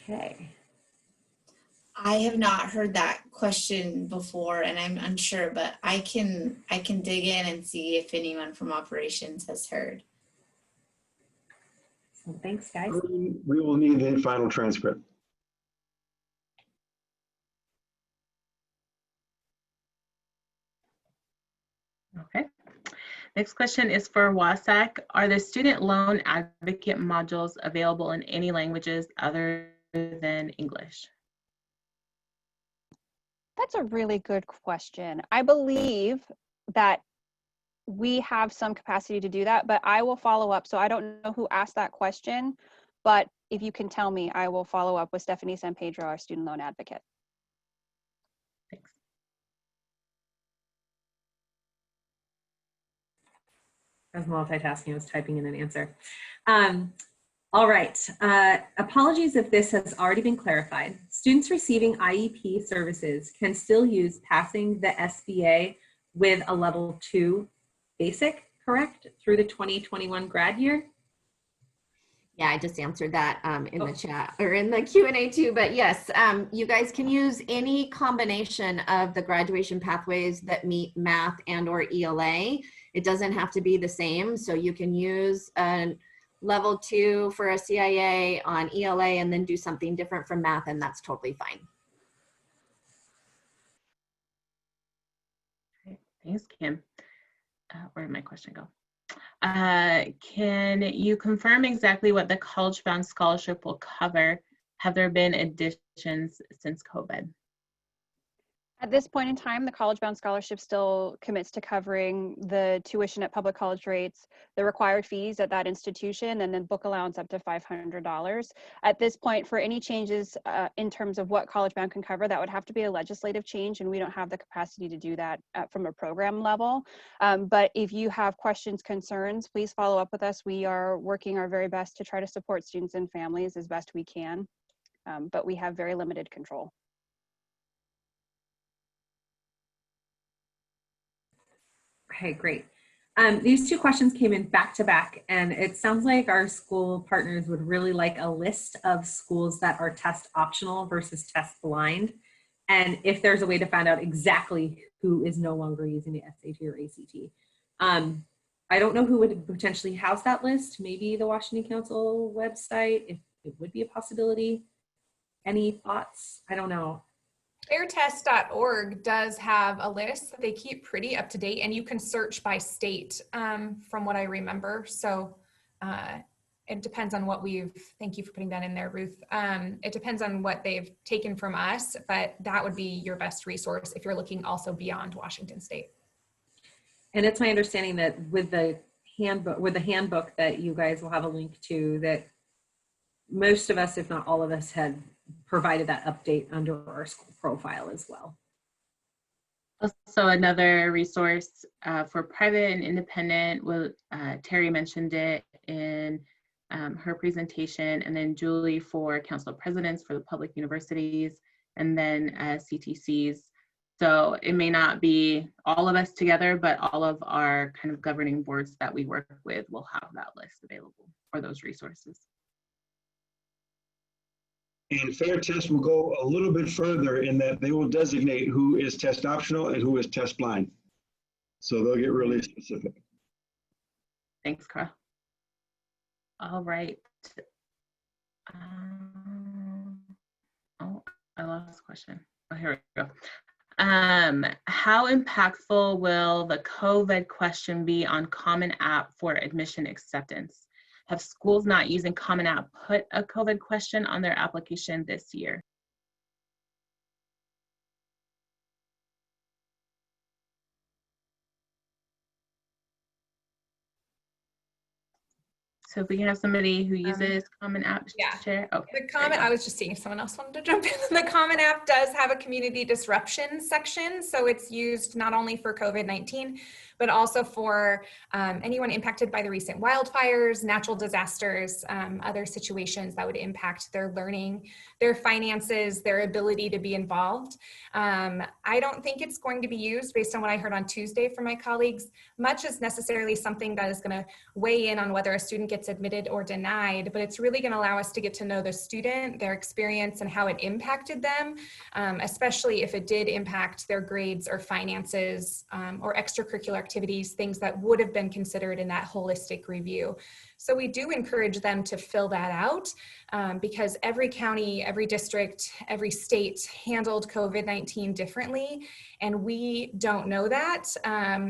Okay. I have not heard that question before, and I'm unsure, but I can dig in and see if anyone from operations has heard. So thanks, guys. We will need the final transcript. Okay. Next question is for WASAC. Are the student loan advocate modules available in any languages other than English? That's a really good question. I believe that we have some capacity to do that, but I will follow up. So I don't know who asked that question, but if you can tell me, I will follow up with Stephanie San Pedro, our student loan advocate. Thanks. I was multitasking, I was typing in an answer. All right, apologies if this has already been clarified. Students receiving IEP services can still use passing the SBA with a level 2 basic, correct, through the 2021 grad year? Yeah, I just answered that in the chat or in the Q&A too, but yes, you guys can use any combination of the graduation pathways that meet math and or ELA. It doesn't have to be the same, so you can use a level 2 for a CIA on ELA and then do something different from math, and that's totally fine. Okay, thanks, Kim. Where did my question go? Can you confirm exactly what the College Bound Scholarship will cover? Have there been additions since COVID? At this point in time, the College Bound Scholarship still commits to covering the tuition at public college rates, the required fees at that institution, and then book allowance up to $500. At this point, for any changes in terms of what College Bound can cover, that would have to be a legislative change, and we don't have the capacity to do that from a program level. But if you have questions, concerns, please follow up with us. We are working our very best to try to support students and families as best we can, but we have very limited control. Okay, great. These two questions came in back to back, and it sounds like our school partners would really like a list of schools that are test optional versus test blind. And if there's a way to find out exactly who is no longer using the SAT or ACT. I don't know who would potentially house that list. Maybe the Washington Council website, if it would be a possibility. Any thoughts? I don't know. Fairtest.org does have a list that they keep pretty up to date, and you can search by state from what I remember. So it depends on what thank you for putting that in there, Ruth. It depends on what they've taken from us, but that would be your best resource if you're looking also beyond Washington State. And it's my understanding that with the handbook that you guys will have a link to, that most of us, if not all of us, had provided that update under our school profile as well. Also, another resource for private and independent, Terry mentioned it in her presentation, and then Julie for council presidents for the public universities, and then CTCs. So it may not be all of us together, but all of our kind of governing boards that we work with will have that list available for those resources. And Fair Test will go a little bit further in that they will designate who is test optional and who is test blind. So they'll get really specific. Thanks, Carl. All right. Oh, I lost the question. Oh, here we go. How impactful will the COVID question be on Common App for admission acceptance? Have schools not using Common App put a COVID question on their application this year? So if we have somebody who uses Common App to share. Okay. The Common, I was just seeing if someone else wanted to jump in. The Common App does have a community disruption section. So it's used not only for COVID-19, but also for anyone impacted by the recent wildfires, natural disasters, other situations that would impact their learning, their finances, their ability to be involved. I don't think it's going to be used, based on what I heard on Tuesday from my colleagues, much as necessarily something that is going to weigh in on whether a student gets gets admitted or denied, but it's really going to allow us to get to know the student, their experience, and how it impacted them, especially if it did impact their grades or finances or extracurricular activities, things that would have been considered in that holistic review. So we do encourage them to fill that out because every county, every district, every state handled COVID-19 differently, and we don't know that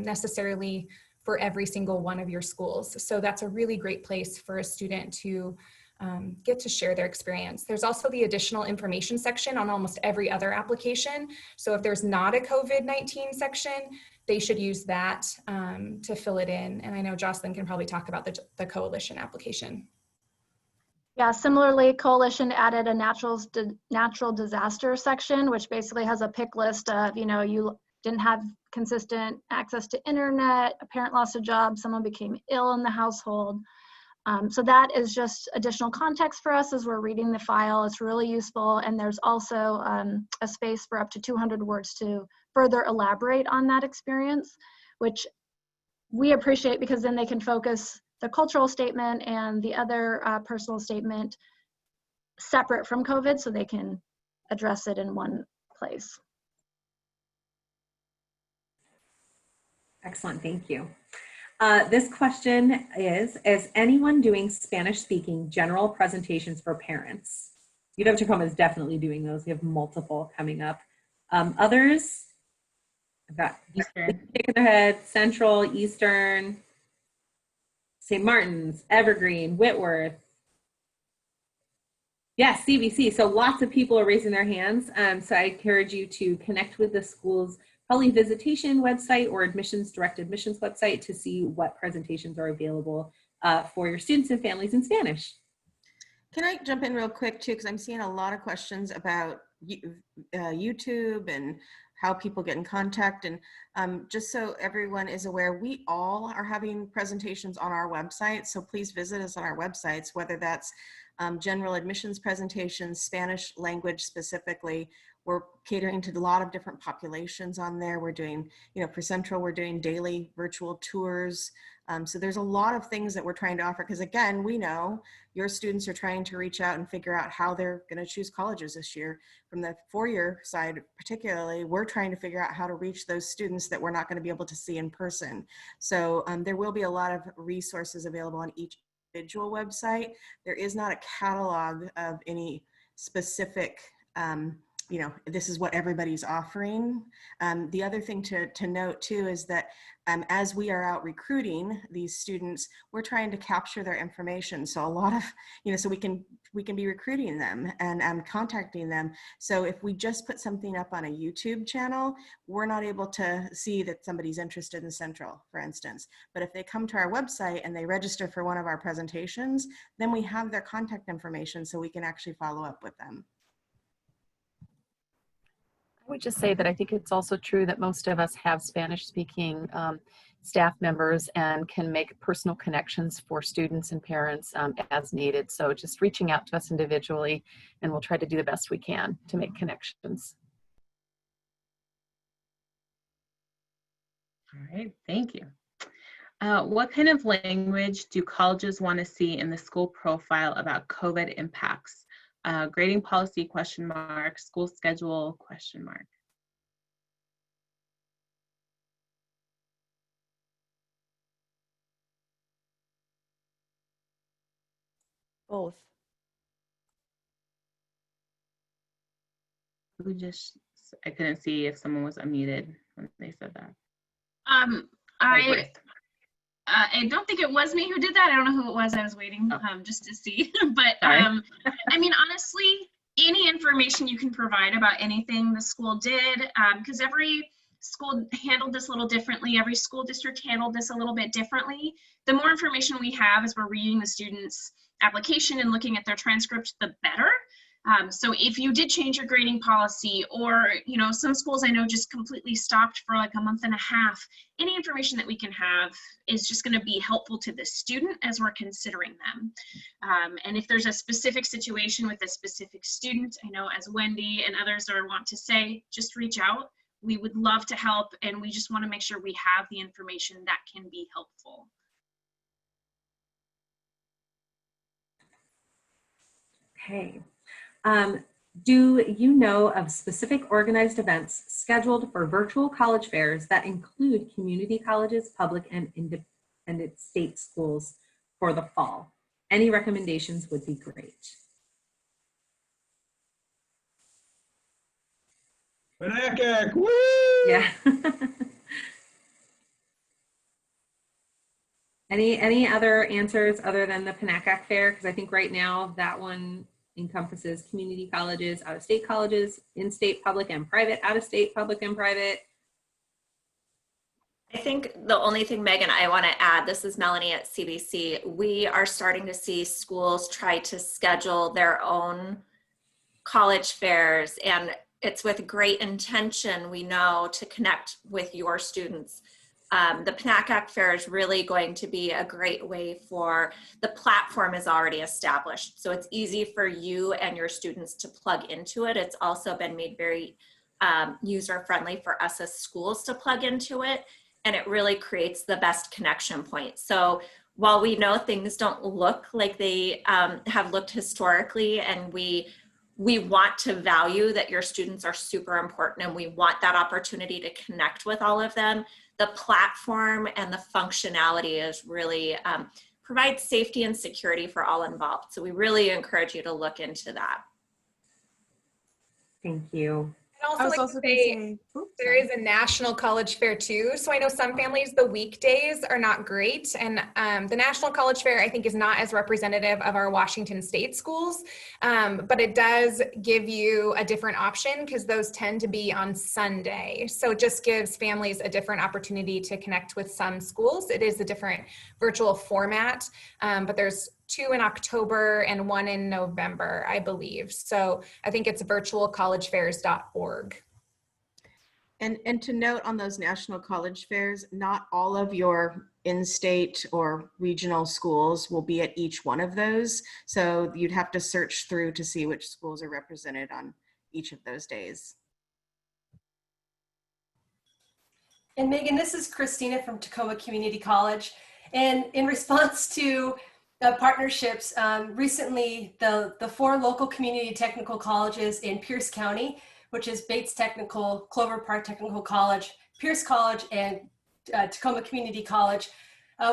necessarily for every single one of your schools. So that's a really great place for a student to get to share their experience. There's also the additional information section on almost every other application. So if there's not a COVID-19 section, they should use that to fill it in. And I know Jocelyn can probably talk about the Coalition application. Yeah, similarly, Coalition added a natural disaster section, which basically has a pick list of, you didn't have consistent access to internet, a parent lost a job, someone became ill in the household. So that is just additional context for us as we're reading the file. It's really useful. And there's also a space for up to 200 words to further elaborate on that experience, which we appreciate because then they can focus the cultural statement and the other personal statement separate from COVID so they can address it in one place. Excellent, thank you. This question is anyone doing Spanish speaking general presentations for parents? UW-Tacoma is definitely doing those. We have multiple coming up. Others, I've got Eastern, shaking their head, Central, Eastern, St. Martin's, Evergreen, Whitworth. Yes, CBC. So lots of people are raising their hands. So I encourage you to connect with the school's probably visitation website or direct admissions website to see what presentations are available for your students and families in Spanish. Can I jump in real quick too, because I'm seeing a lot of questions about YouTube and how people get in contact. And just so everyone is aware, we all are having presentations on our website. So please visit us on our websites, whether that's general admissions presentations, Spanish language specifically. We're catering to a lot of different populations on there. We're doing, for Central, we're doing daily virtual tours. So there's a lot of things that we're trying to offer because again, we know your students are trying to reach out and figure out how they're going to choose colleges this year. From the four-year side particularly, we're trying to figure out how to reach those students that we're not going to be able to see in person. So there will be a lot of resources available on each individual website. There is not a catalog of any specific this is what everybody's offering. The other thing to note too is that as we are out recruiting these students, we're trying to capture their information. So a lot of, so we can be recruiting them and contacting them. So if we just put something up on a YouTube channel, we're not able to see that somebody's interested in Central, for instance. But if they come to our website and they register for one of our presentations, then we have their contact information so we can actually follow up with them. I would just say that I think it's also true that most of us have Spanish speaking staff members and can make personal connections for students and parents as needed. So just reaching out to us individually and we'll try to do the best we can to make connections. All right, thank you. What kind of language do colleges want to see in the school profile about COVID impacts? Grading policy, ? School schedule, ? Both. I couldn't see if someone was unmuted when they said that. I don't think it was me who did that. I don't know who it was. I was waiting just to see. But I mean, honestly, any information you can provide about anything the school did, because every school handled this a little differently. Every school district handled this a little bit differently. The more information we have as we're reading the students' application and looking at their transcripts, the better. So if you did change your grading policy, or some schools I know just completely stopped for like a month and a half, any information that we can have is just going to be helpful to the student as we're considering them. And if there's a specific situation with a specific student, I know as Wendy and others want to say, just reach out. We would love to help, and we just want to make sure we have the information that can be helpful. Okay. Do you know of specific organized events scheduled for virtual college fairs that include community colleges, public and independent state schools for the fall? Any recommendations would be great. Panacac, woo! Yeah. Any other answers other than the Panacac Fair? Because I think right now that one encompasses community colleges, out-of-state colleges, in-state public and private, out-of-state public and private. I think the only thing, Megan, I want to add, this is Melanie at CBC. We are starting to see schools try to schedule their own college fairs, and it's with great intention, we know, to connect with your students. The Panacac Fair is really going to be a great way for, the platform is already established, so it's easy for you and your students to plug into it. It's also been made very user-friendly for us as schools to plug into it, and it really creates the best connection point. So while we know things don't look like they have looked historically, and we want to value that your students are super important, and we want that opportunity to connect with all of them, the platform and the functionality is really provides safety and security for all involved. So we really encourage you to look into that. Thank you. I'd also like to say there is a national college fair too. So I know some families, the weekdays are not great. And the National College Fair, I think, is not as representative of our Washington State schools. But it does give you a different option because those tend to be on Sunday. So it just gives families a different opportunity to connect with some schools. It is a different virtual format, but there's 2 in October and 1 in November, I believe. So I think it's virtualcollegefairs.org. And to note on those national college fairs, not all of your in-state or regional schools will be at each one of those. So you'd have to search through to see which schools are represented on each of those days. And Megan, this is Christina from Tacoma Community College. And in response to partnerships, recently the 4 local community technical colleges in Pierce County, which is Bates Technical, Clover Park Technical College, Pierce College, and Tacoma Community College,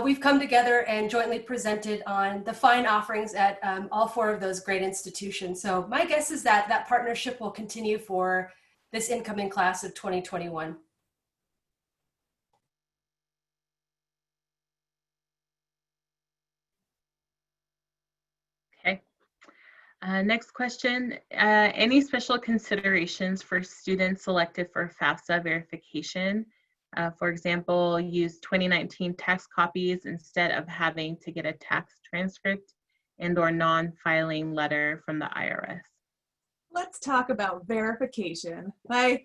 we've come together and jointly presented on the fine offerings at all 4 of those great institutions. So my guess is that that partnership will continue for this incoming class of 2021. Okay. Next question, any special considerations for students selected for FAFSA verification? For example, use 2019 tax copies instead of having to get a tax transcript and/or non-filing letter from the IRS. Let's talk about verification. I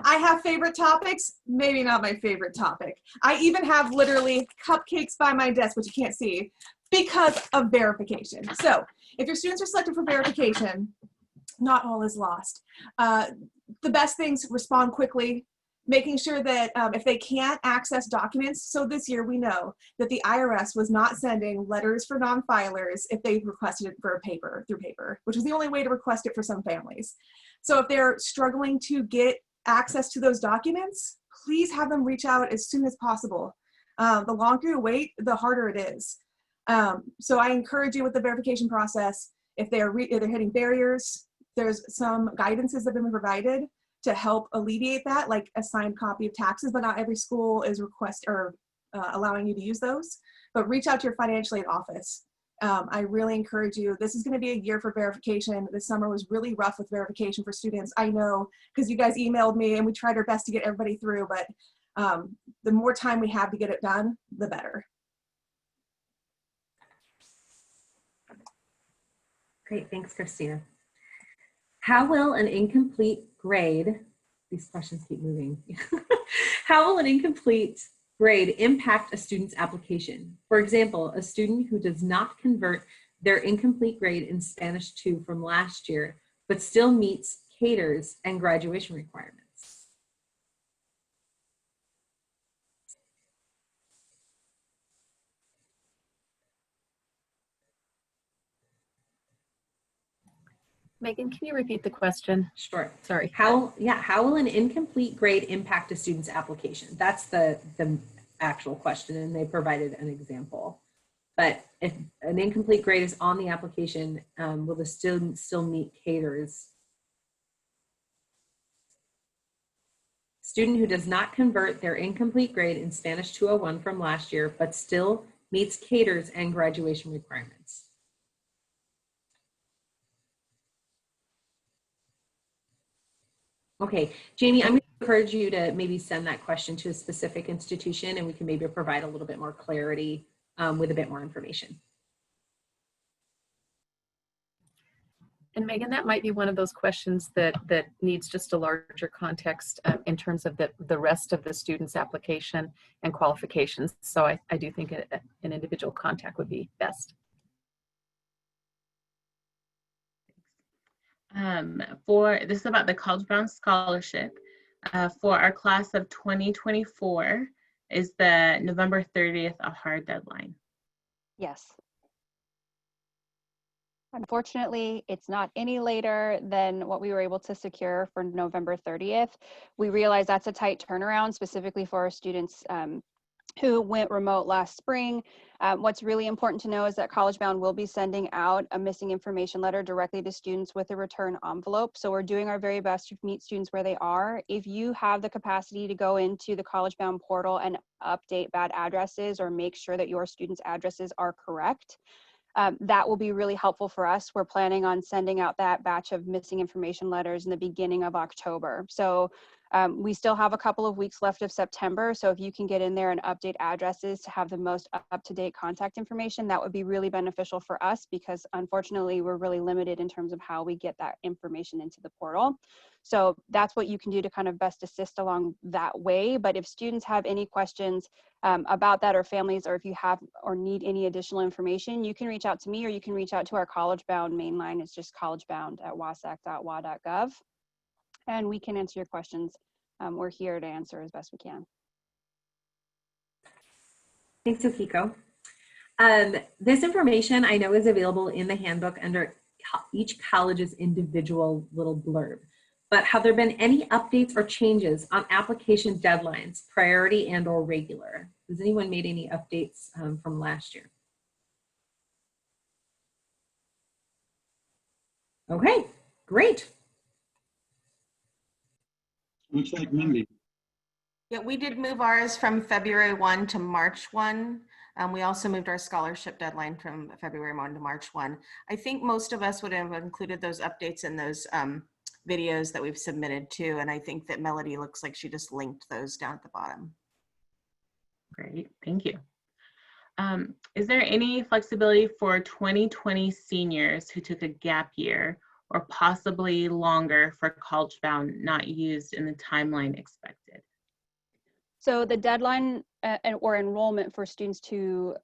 have favorite topics, maybe not my favorite topic. I even have literally cupcakes by my desk, which you can't see, because of verification. So if your students are selected for verification, not all is lost. The best things, respond quickly, making sure that if they can't access documents, so this year we know that the IRS was not sending letters for non-filers if they requested it for through paper, which was the only way to request it for some families. So if they're struggling to get access to those documents, please have them reach out as soon as possible. The longer you wait, the harder it is. So I encourage you with the verification process, if they're hitting barriers, there's some guidances that have been provided to help alleviate that, like a signed copy of taxes, but not every school is allowing you to use those. But reach out to your financial aid office. I really encourage you. This is going to be a year for verification. This summer was really rough with verification for students. I know, because you guys emailed me and we tried our best to get everybody through, but the more time we have to get it done, the better. Great, thanks, Christina. How will an incomplete grade, these questions keep moving. How will an incomplete grade impact a student's application? For example, a student who does not convert their incomplete grade in Spanish 2 from last year, but still meets CATER's and graduation requirements. Megan, can you repeat the question? Sure. Sorry. How will an incomplete grade impact a student's application? That's the actual question, and they provided an example. But if an incomplete grade is on the application, will the student still meet CATER's? Student who does not convert their incomplete grade in Spanish 201 from last year, but still meets CATER's and graduation requirements. Okay, Jamie, I'm going to encourage you to maybe send that question to a specific institution, and we can maybe provide a little bit more clarity with a bit more information. And Megan, that might be one of those questions that needs just a larger context in terms of the rest of the student's application and qualifications. So I do think an individual contact would be best. This is about the College Bound Scholarship. For our class of 2024, is the November 30th a hard deadline? Yes. Unfortunately, it's not any later than what we were able to secure for November 30th. We realize that's a tight turnaround, specifically for our students who went remote last spring. What's really important to know is that College Bound will be sending out a missing information letter directly to students with a return envelope. So we're doing our very best to meet students where they are. If you have the capacity to go into the College Bound portal and update bad addresses or make sure that your students' addresses are correct, that will be really helpful for us. We're planning on sending out that batch of missing information letters in the beginning of October. So we still have a couple of weeks left of September. So if you can get in there and update addresses to have the most up-to-date contact information, that would be really beneficial for us, because unfortunately we're really limited in terms of how we get that information into the portal. So that's what you can do to kind of best assist along that way. But if students have any questions about that, or families, or if you have or need any additional information, you can reach out to me, or you can reach out to our College Bound main line. It's just collegebound@wasac.wa.gov. And we can answer your questions. We're here to answer as best we can. Thanks, Akiko. This information I know is available in the handbook under each college's individual little blurb. But have there been any updates or changes on application deadlines, priority and or regular? Has anyone made any updates from last year? Okay, great. Looks like Mindy. Yeah, we did move ours from February 1 to March 1. We also moved our scholarship deadline from February 1 to March 1. I think most of us would have included those updates in those videos that we've submitted to, and I think that Melody looks like she just linked those down at the bottom. Great, thank you. Is there any flexibility for 2020 seniors who took a gap year or possibly longer for College Bound not used in the timeline expected? So the deadline or enrollment for students to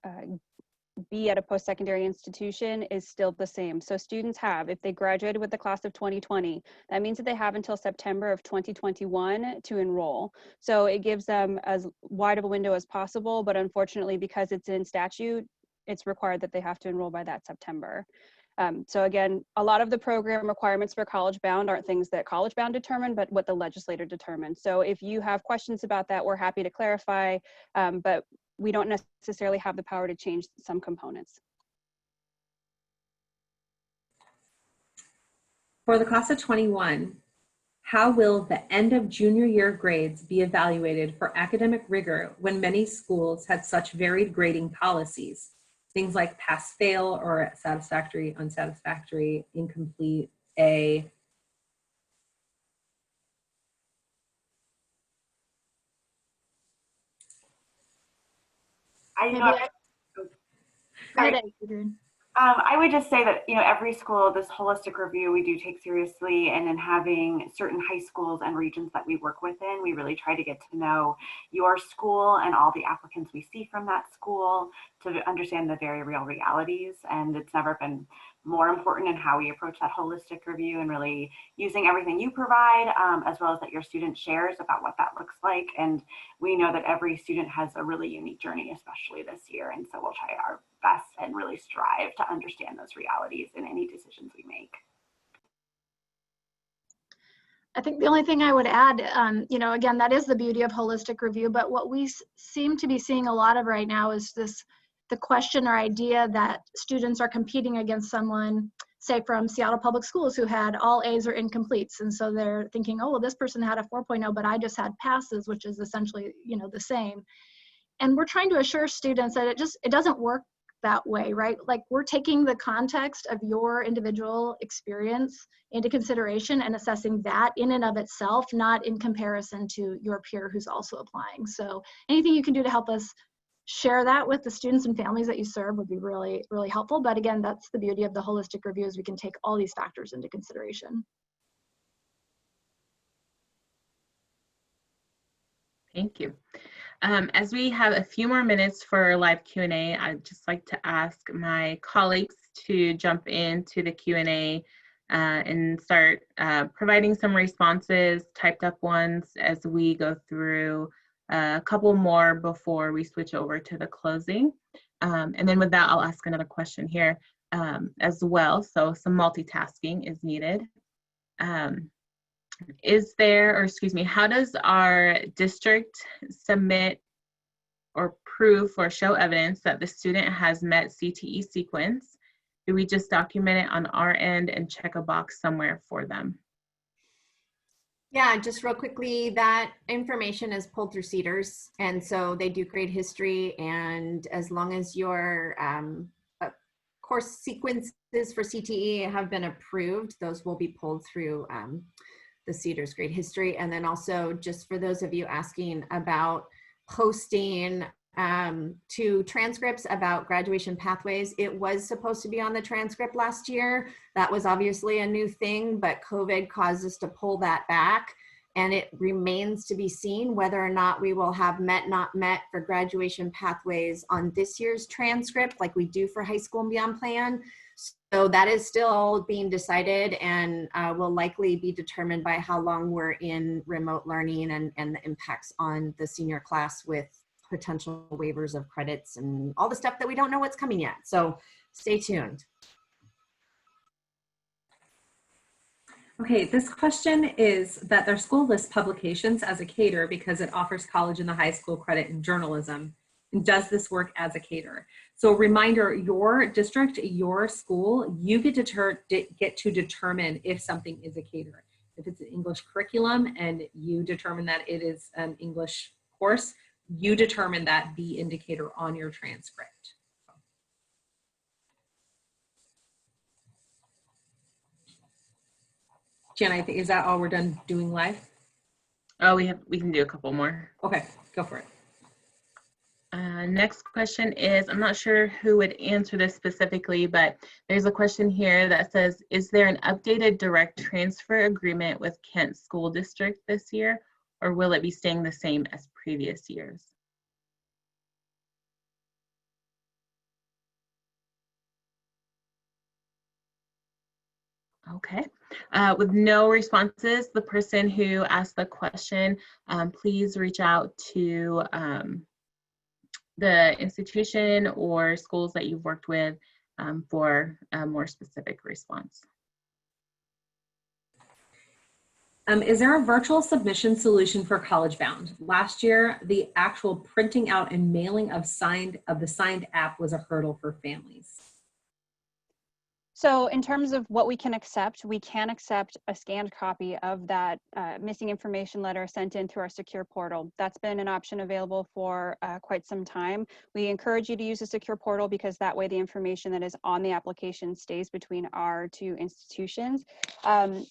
be at a post-secondary institution is still the same. So students have, if they graduated with the class of 2020, that means that they have until September of 2021 to enroll. So it gives them as wide of a window as possible, but unfortunately, because it's in statute, it's required that they have to enroll by that September. So again, a lot of the program requirements for College Bound aren't things that College Bound determined, but what the legislator determined. So if you have questions about that, we're happy to clarify, but we don't necessarily have the power to change some components. For the class of 21, how will the end of junior year grades be evaluated for academic rigor when many schools had such varied grading policies? Things like pass fail or satisfactory, unsatisfactory, incomplete, A. I would just say that, every school, this holistic review we do take seriously, and in having certain high schools and regions that we work within, we really try to get to know your school and all the applicants we see from that school to understand the very real realities. And it's never been more important in how we approach that holistic review, and really using everything you provide, as well as that your student shares about what that looks like. And we know that every student has a really unique journey, especially this year. And so we'll try our best and really strive to understand those realities in any decisions we make. I think the only thing I would add, again, that is the beauty of holistic review, but what we seem to be seeing a lot of right now is the question or idea that students are competing against someone, say from Seattle Public Schools, who had all A's or incompletes. And so they're thinking, oh, well, this person had a 4.0, but I just had passes, which is essentially, the same. And we're trying to assure students that it doesn't work that way, right? Like, we're taking the context of your individual experience into consideration and assessing that in and of itself, not in comparison to your peer who's also applying. So anything you can do to help us share that with the students and families that you serve would be really, really helpful. But again, that's the beauty of the holistic review, is we can take all these factors into consideration. Thank you. As we have a few more minutes for live Q&A, I'd just like to ask my colleagues to jump into the Q&A and start providing some responses, typed up ones, as we go through a couple more before we switch over to the closing. And then with that, I'll ask another question here as well. So some multitasking is needed. How does our district submit or prove or show evidence that the student has met CTE sequence? Do we just document it on our end and check a box somewhere for them? Yeah, just real quickly, that information is pulled through CEDARS, and so they do grade history, and as long as your course sequences for CTE have been approved, those will be pulled through the CEDARS grade history. And then also, just for those of you asking about posting to transcripts about graduation pathways, it was supposed to be on the transcript last year. That was obviously a new thing, but COVID caused us to pull that back. And it remains to be seen whether or not we will have met, not met for graduation pathways on this year's transcript, like we do for high school and beyond plan. So that is still being decided, and will likely be determined by how long we're in remote learning and the impacts on the senior class with potential waivers of credits and all the stuff that we don't know what's coming yet. So stay tuned. Okay, this question is that their school lists publications as a cater because it offers college and the high school credit in journalism. And does this work as a cater? So reminder, your district, your school, you get to determine if something is a cater. If it's an English curriculum and you determine that it is an English course, you determine that the indicator on your transcript. Jen, I think, is that all we're done doing live? Oh, we can do a couple more. Okay, go for it. Next question is, I'm not sure who would answer this specifically, but there's a question here that says, is there an updated direct transfer agreement with Kent School District this year, or will it be staying the same as previous years? Okay, with no responses, the person who asked the question, please reach out to the institution or schools that you've worked with for a more specific response. Is there a virtual submission solution for College Bound? Last year, the actual printing out and mailing of the signed app was a hurdle for families. So in terms of what we can accept a scanned copy of that missing information letter sent in through our secure portal. That's been an option available for quite some time. We encourage you to use the secure portal because that way the information that is on the application stays between our two institutions.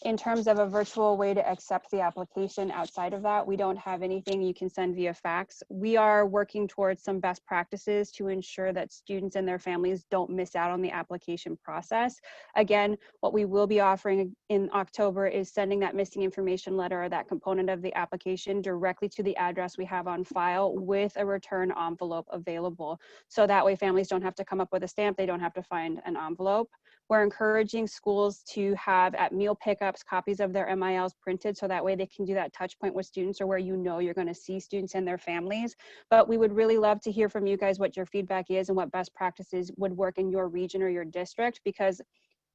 In terms of a virtual way to accept the application outside of that, we don't have anything you can send via fax. We are working towards some best practices to ensure that students and their families don't miss out on the application process. Again, what we will be offering in October is sending that missing information letter or that component of the application directly to the address we have on file with a return envelope available. So that way families don't have to come up with a stamp, they don't have to find an envelope. We're encouraging schools to have at meal pickups copies of their MILs printed so that way they can do that touch point with students or where you know you're going to see students and their families. But we would really love to hear from you guys what your feedback is and what best practices would work in your region or your district, because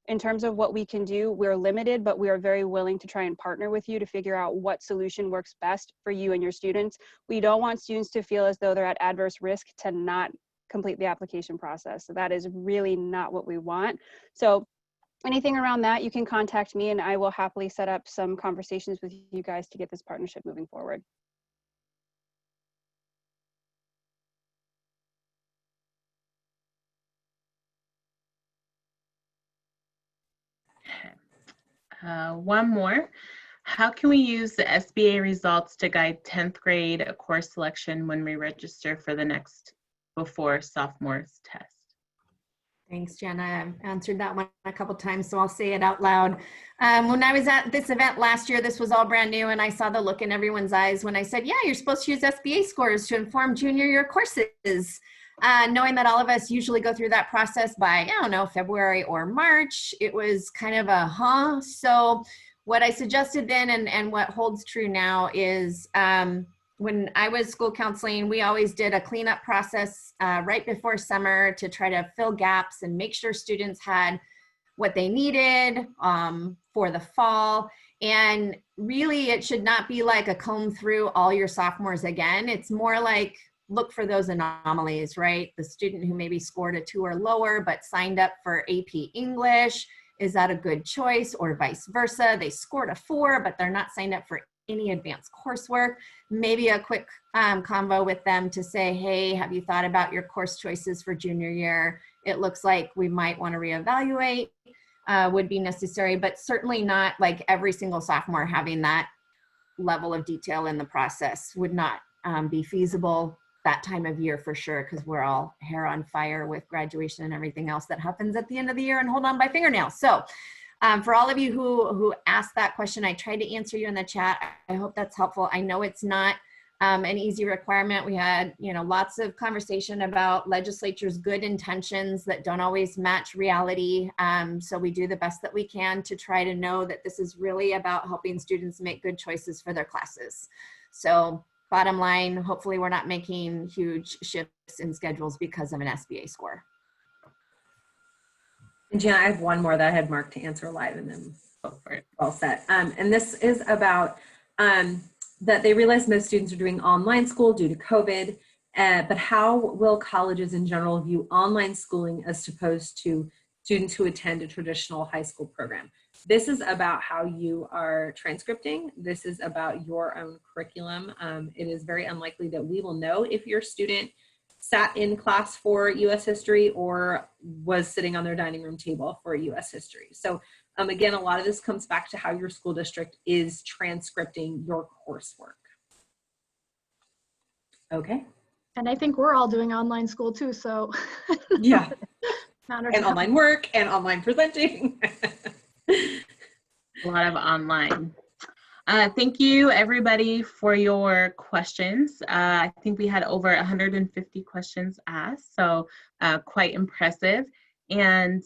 in terms of what we can do, we're limited, but we are very willing to try and partner with you to figure out what solution works best for you and your students. We don't want students to feel as though they're at adverse risk to not complete the application process. So that is really not what we want. So anything around that, you can contact me and I will happily set up some conversations with you guys to get this partnership moving forward. One more. How can we use the SBA results to guide 10th grade course selection when we register for the next before sophomores test? Thanks, Jenna. I've answered that one a couple times, so I'll say it out loud. When I was at this event last year, this was all brand new, and I saw the look in everyone's eyes when I said, yeah, you're supposed to use SBA scores to inform junior year courses. Knowing that all of us usually go through that process by, I don't know, February or March, it was kind of a huh. So what I suggested then and what holds true now is when I was school counseling, we always did a cleanup process right before summer to try to fill gaps and make sure students had what they needed for the fall. And really, it should not be like a comb through all your sophomores again. It's more like look for those anomalies, right? The student who maybe scored a 2 or lower but signed up for AP English, is that a good choice? Or vice versa, they scored a 4 but they're not signed up for any advanced coursework. Maybe a quick convo with them to say, hey, have you thought about your course choices for junior year? It looks like we might want to reevaluate, would be necessary, but certainly not like every single sophomore having that level of detail in the process would not be feasible that time of year for sure, because we're all hair on fire with graduation and everything else that happens at the end of the year and hold on by fingernails. So for all of you who asked that question, I tried to answer you in the chat. I hope that's helpful. I know it's not an easy requirement. We had, lots of conversation about legislature's good intentions that don't always match reality. So we do the best that we can to try to know that this is really about helping students make good choices for their classes. So bottom line, hopefully we're not making huge shifts in schedules because of an SBA score. And Jenna, I have one more that I had marked to answer live and then go for it. All set. And this is about that they realize most students are doing online school due to COVID, but how will colleges in general view online schooling as opposed to students who attend a traditional high school program? This is about how you are transcripting. This is about your own curriculum. It is very unlikely that we will know if your student sat in class for US history or was sitting on their dining room table for US history. So again, a lot of this comes back to how your school district is transcripting your coursework. Okay. And I think we're all doing online school too, so. Yeah. And online work and online presenting. A lot of online. Thank you everybody for your questions. I think we had over 150 questions asked, so quite impressive. And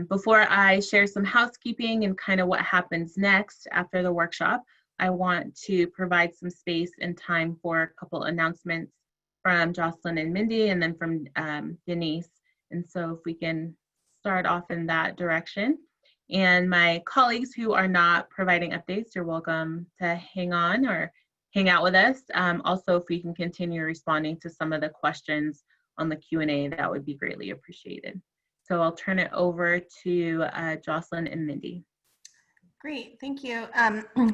before I share some housekeeping and kind of what happens next after the workshop, I want to provide some space and time for a couple announcements from Jocelyn and Mindy and then from Denise. And so if we can start off in that direction. And my colleagues who are not providing updates, you're welcome to hang on or hang out with us. Also, if we can continue responding to some of the questions on the Q&A, that would be greatly appreciated. So I'll turn it over to Jocelyn and Mindy. Great, thank you.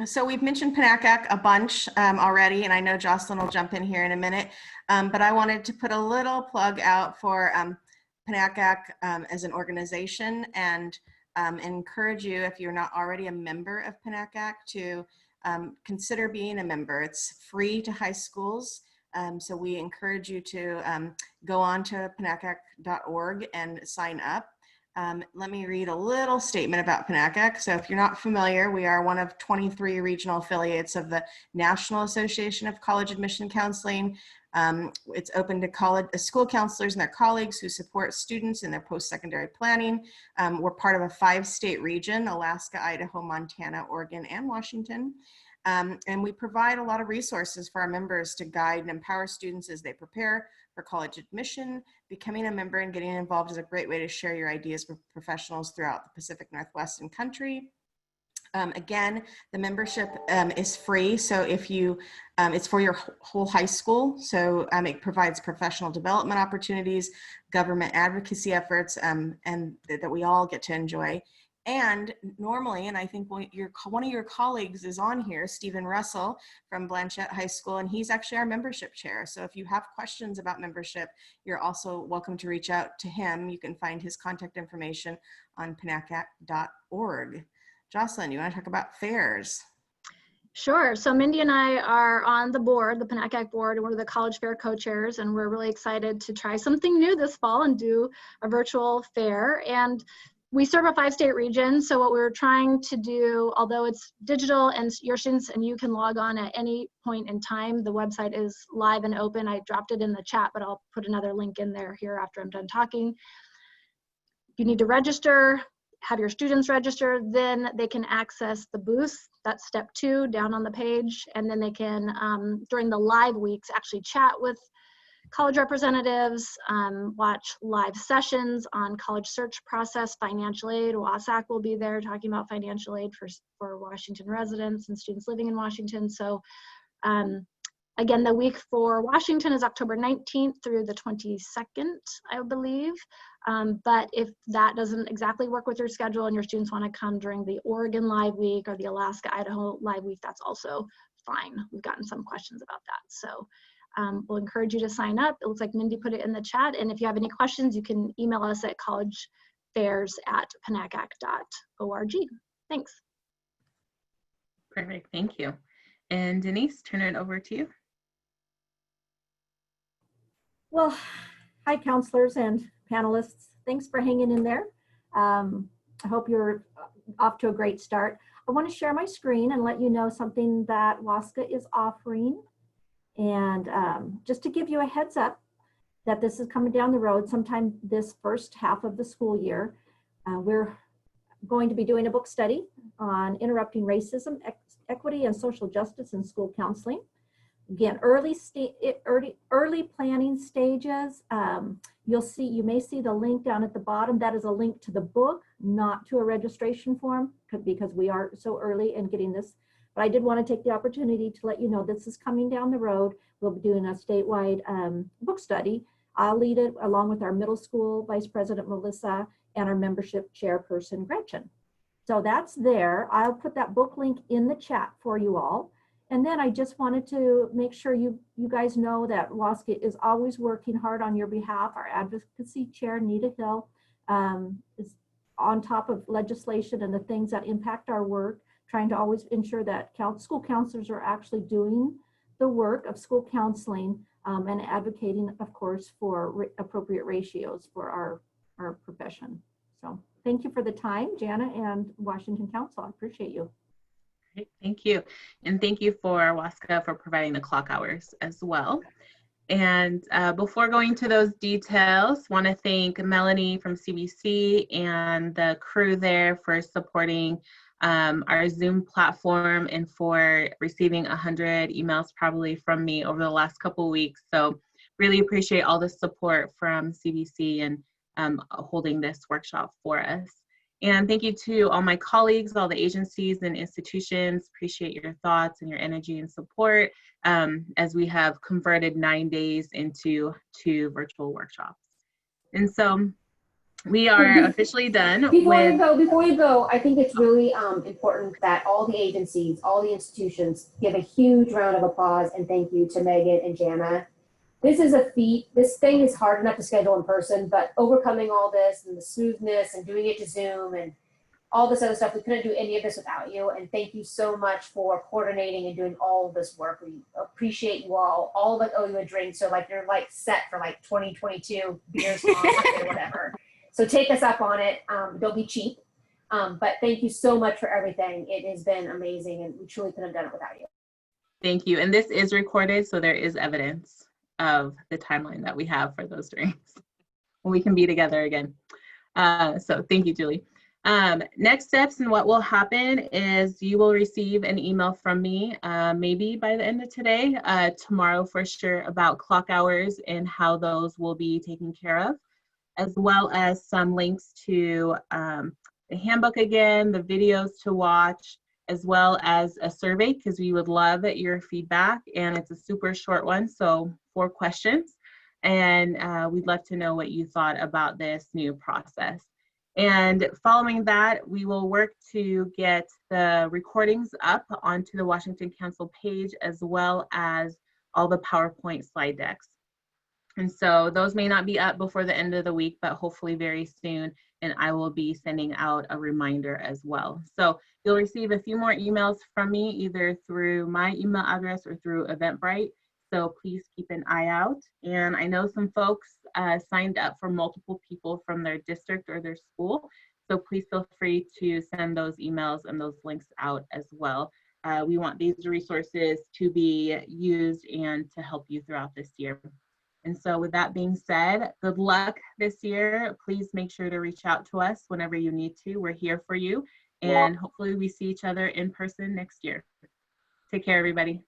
So we've mentioned PNACAC a bunch already, and I know Jocelyn will jump in here in a minute, but I wanted to put a little plug out for PNACAC as an organization and encourage you, if you're not already a member of PNACAC, to consider being a member. It's free to high schools, so we encourage you to go on to pnacac.org and sign up. Let me read a little statement about PNACAC. So if you're not familiar, we are one of 23 regional affiliates of the National Association of College Admission Counseling. It's open to school counselors and their colleagues who support students in their post-secondary planning. We're part of a 5-state region: Alaska, Idaho, Montana, Oregon, and Washington. And we provide a lot of resources for our members to guide and empower students as they prepare for college admission. Becoming a member and getting involved is a great way to share your ideas with professionals throughout the Pacific Northwest and country. Again, the membership is free, so if you, it's for your whole high school, so it provides professional development opportunities, government advocacy efforts, and that we all get to enjoy. And normally, and I think one of your colleagues is on here, Stephen Russell from Blanchette High School, and he's actually our membership chair. So if you have questions about membership, you're also welcome to reach out to him. You can find his contact information on panacac.org. Jocelyn, you want to talk about fairs? Sure. So Mindy and I are on the board, the PNACAC board, and we're the college fair co-chairs, and we're really excited to try something new this fall and do a virtual fair. And we serve a 5-state region, so what we're trying to do, although it's digital and your students and you can log on at any point in time, the website is live and open. I dropped it in the chat, but I'll put another link in there here after I'm done talking. You need to register, have your students register, then they can access the booth. That's step 2 down on the page. And then they can, during the live weeks, actually chat with college representatives, watch live sessions on college search process, financial aid. WASAC will be there talking about financial aid for Washington residents and students living in Washington. So again, the week for Washington is October 19th through the 22nd, I believe. But if that doesn't exactly work with your schedule and your students want to come during the Oregon Live Week or the Alaska, Idaho Live Week, that's also fine. We've gotten some questions about that. So we'll encourage you to sign up. It looks like Mindy put it in the chat. And if you have any questions, you can email us at collegefairs@panacac.org. Thanks. Perfect, thank you. And Denise, turn it over to you. Well, hi counselors and panelists. Thanks for hanging in there. I hope you're off to a great start. I want to share my screen and let you know something that WASCA is offering. And just to give you a heads up that this is coming down the road sometime this first half of the school year, we're going to be doing a book study on interrupting racism, equity, and social justice in school counseling. Again, early planning stages. You may see the link down at the bottom. That is a link to the book, not to a registration form, because we are so early in getting this. But I did want to take the opportunity to let you know this is coming down the road. We'll be doing a statewide book study. I'll lead it along with our middle school vice president, Melissa, and our membership chairperson, Gretchen. So that's there. I'll put that book link in the chat for you all. And then I just wanted to make sure you guys know that WASCA is always working hard on your behalf. Our advocacy chair, Nita Hill, is on top of legislation and the things that impact our work, trying to always ensure that school counselors are actually doing the work of school counseling and advocating, of course, for appropriate ratios for our profession. So thank you for the time, Jana and Washington Council. I appreciate you. Great, thank you. And thank you for WASCA for providing the clock hours as well. And before going to those details, want to thank Melanie from CBC and the crew there for supporting our Zoom platform and for receiving 100 emails probably from me over the last couple of weeks. So really appreciate all the support from CBC and holding this workshop for us. And thank you to all my colleagues, all the agencies and institutions. Appreciate your thoughts and your energy and support as we have converted 9 days into 2 virtual workshops. And so we are officially done. Before you go, I think it's really important that all the agencies, all the institutions give a huge round of applause and thank you to Megan and Jana. This is a feat. This thing is hard enough to schedule in person, but overcoming all this and the smoothness and doing it to Zoom and all this other stuff, we couldn't do any of this without you. And thank you so much for coordinating and doing all of this work. We appreciate you all. All of it owe you a drink. So like you're like set for like 2022 beers or whatever. So take us up on it. Don't be cheap. But thank you so much for everything. It has been amazing and we truly couldn't have done it without you. Thank you. And this is recorded, so there is evidence of the timeline that we have for those drinks when we can be together again. So thank you, Julie. Next steps and what will happen is you will receive an email from me, maybe by the end of today, tomorrow for sure, about clock hours and how those will be taken care of, as well as some links to the handbook again, the videos to watch, as well as a survey, because we would love your feedback. And it's a super short one, so 4 questions. And we'd love to know what you thought about this new process. And following that, we will work to get the recordings up onto the Washington Council page, as well as all the PowerPoint slide decks. And so those may not be up before the end of the week, but hopefully very soon. And I will be sending out a reminder as well. So you'll receive a few more emails from me, either through my email address or through Eventbrite. So please keep an eye out. And I know some folks signed up for multiple people from their district or their school. So please feel free to send those emails and those links out as well. We want these resources to be used and to help you throughout this year. And so with that being said, good luck this year. Please make sure to reach out to us whenever you need to. We're here for you. And hopefully we see each other in person next year. Take care, everybody.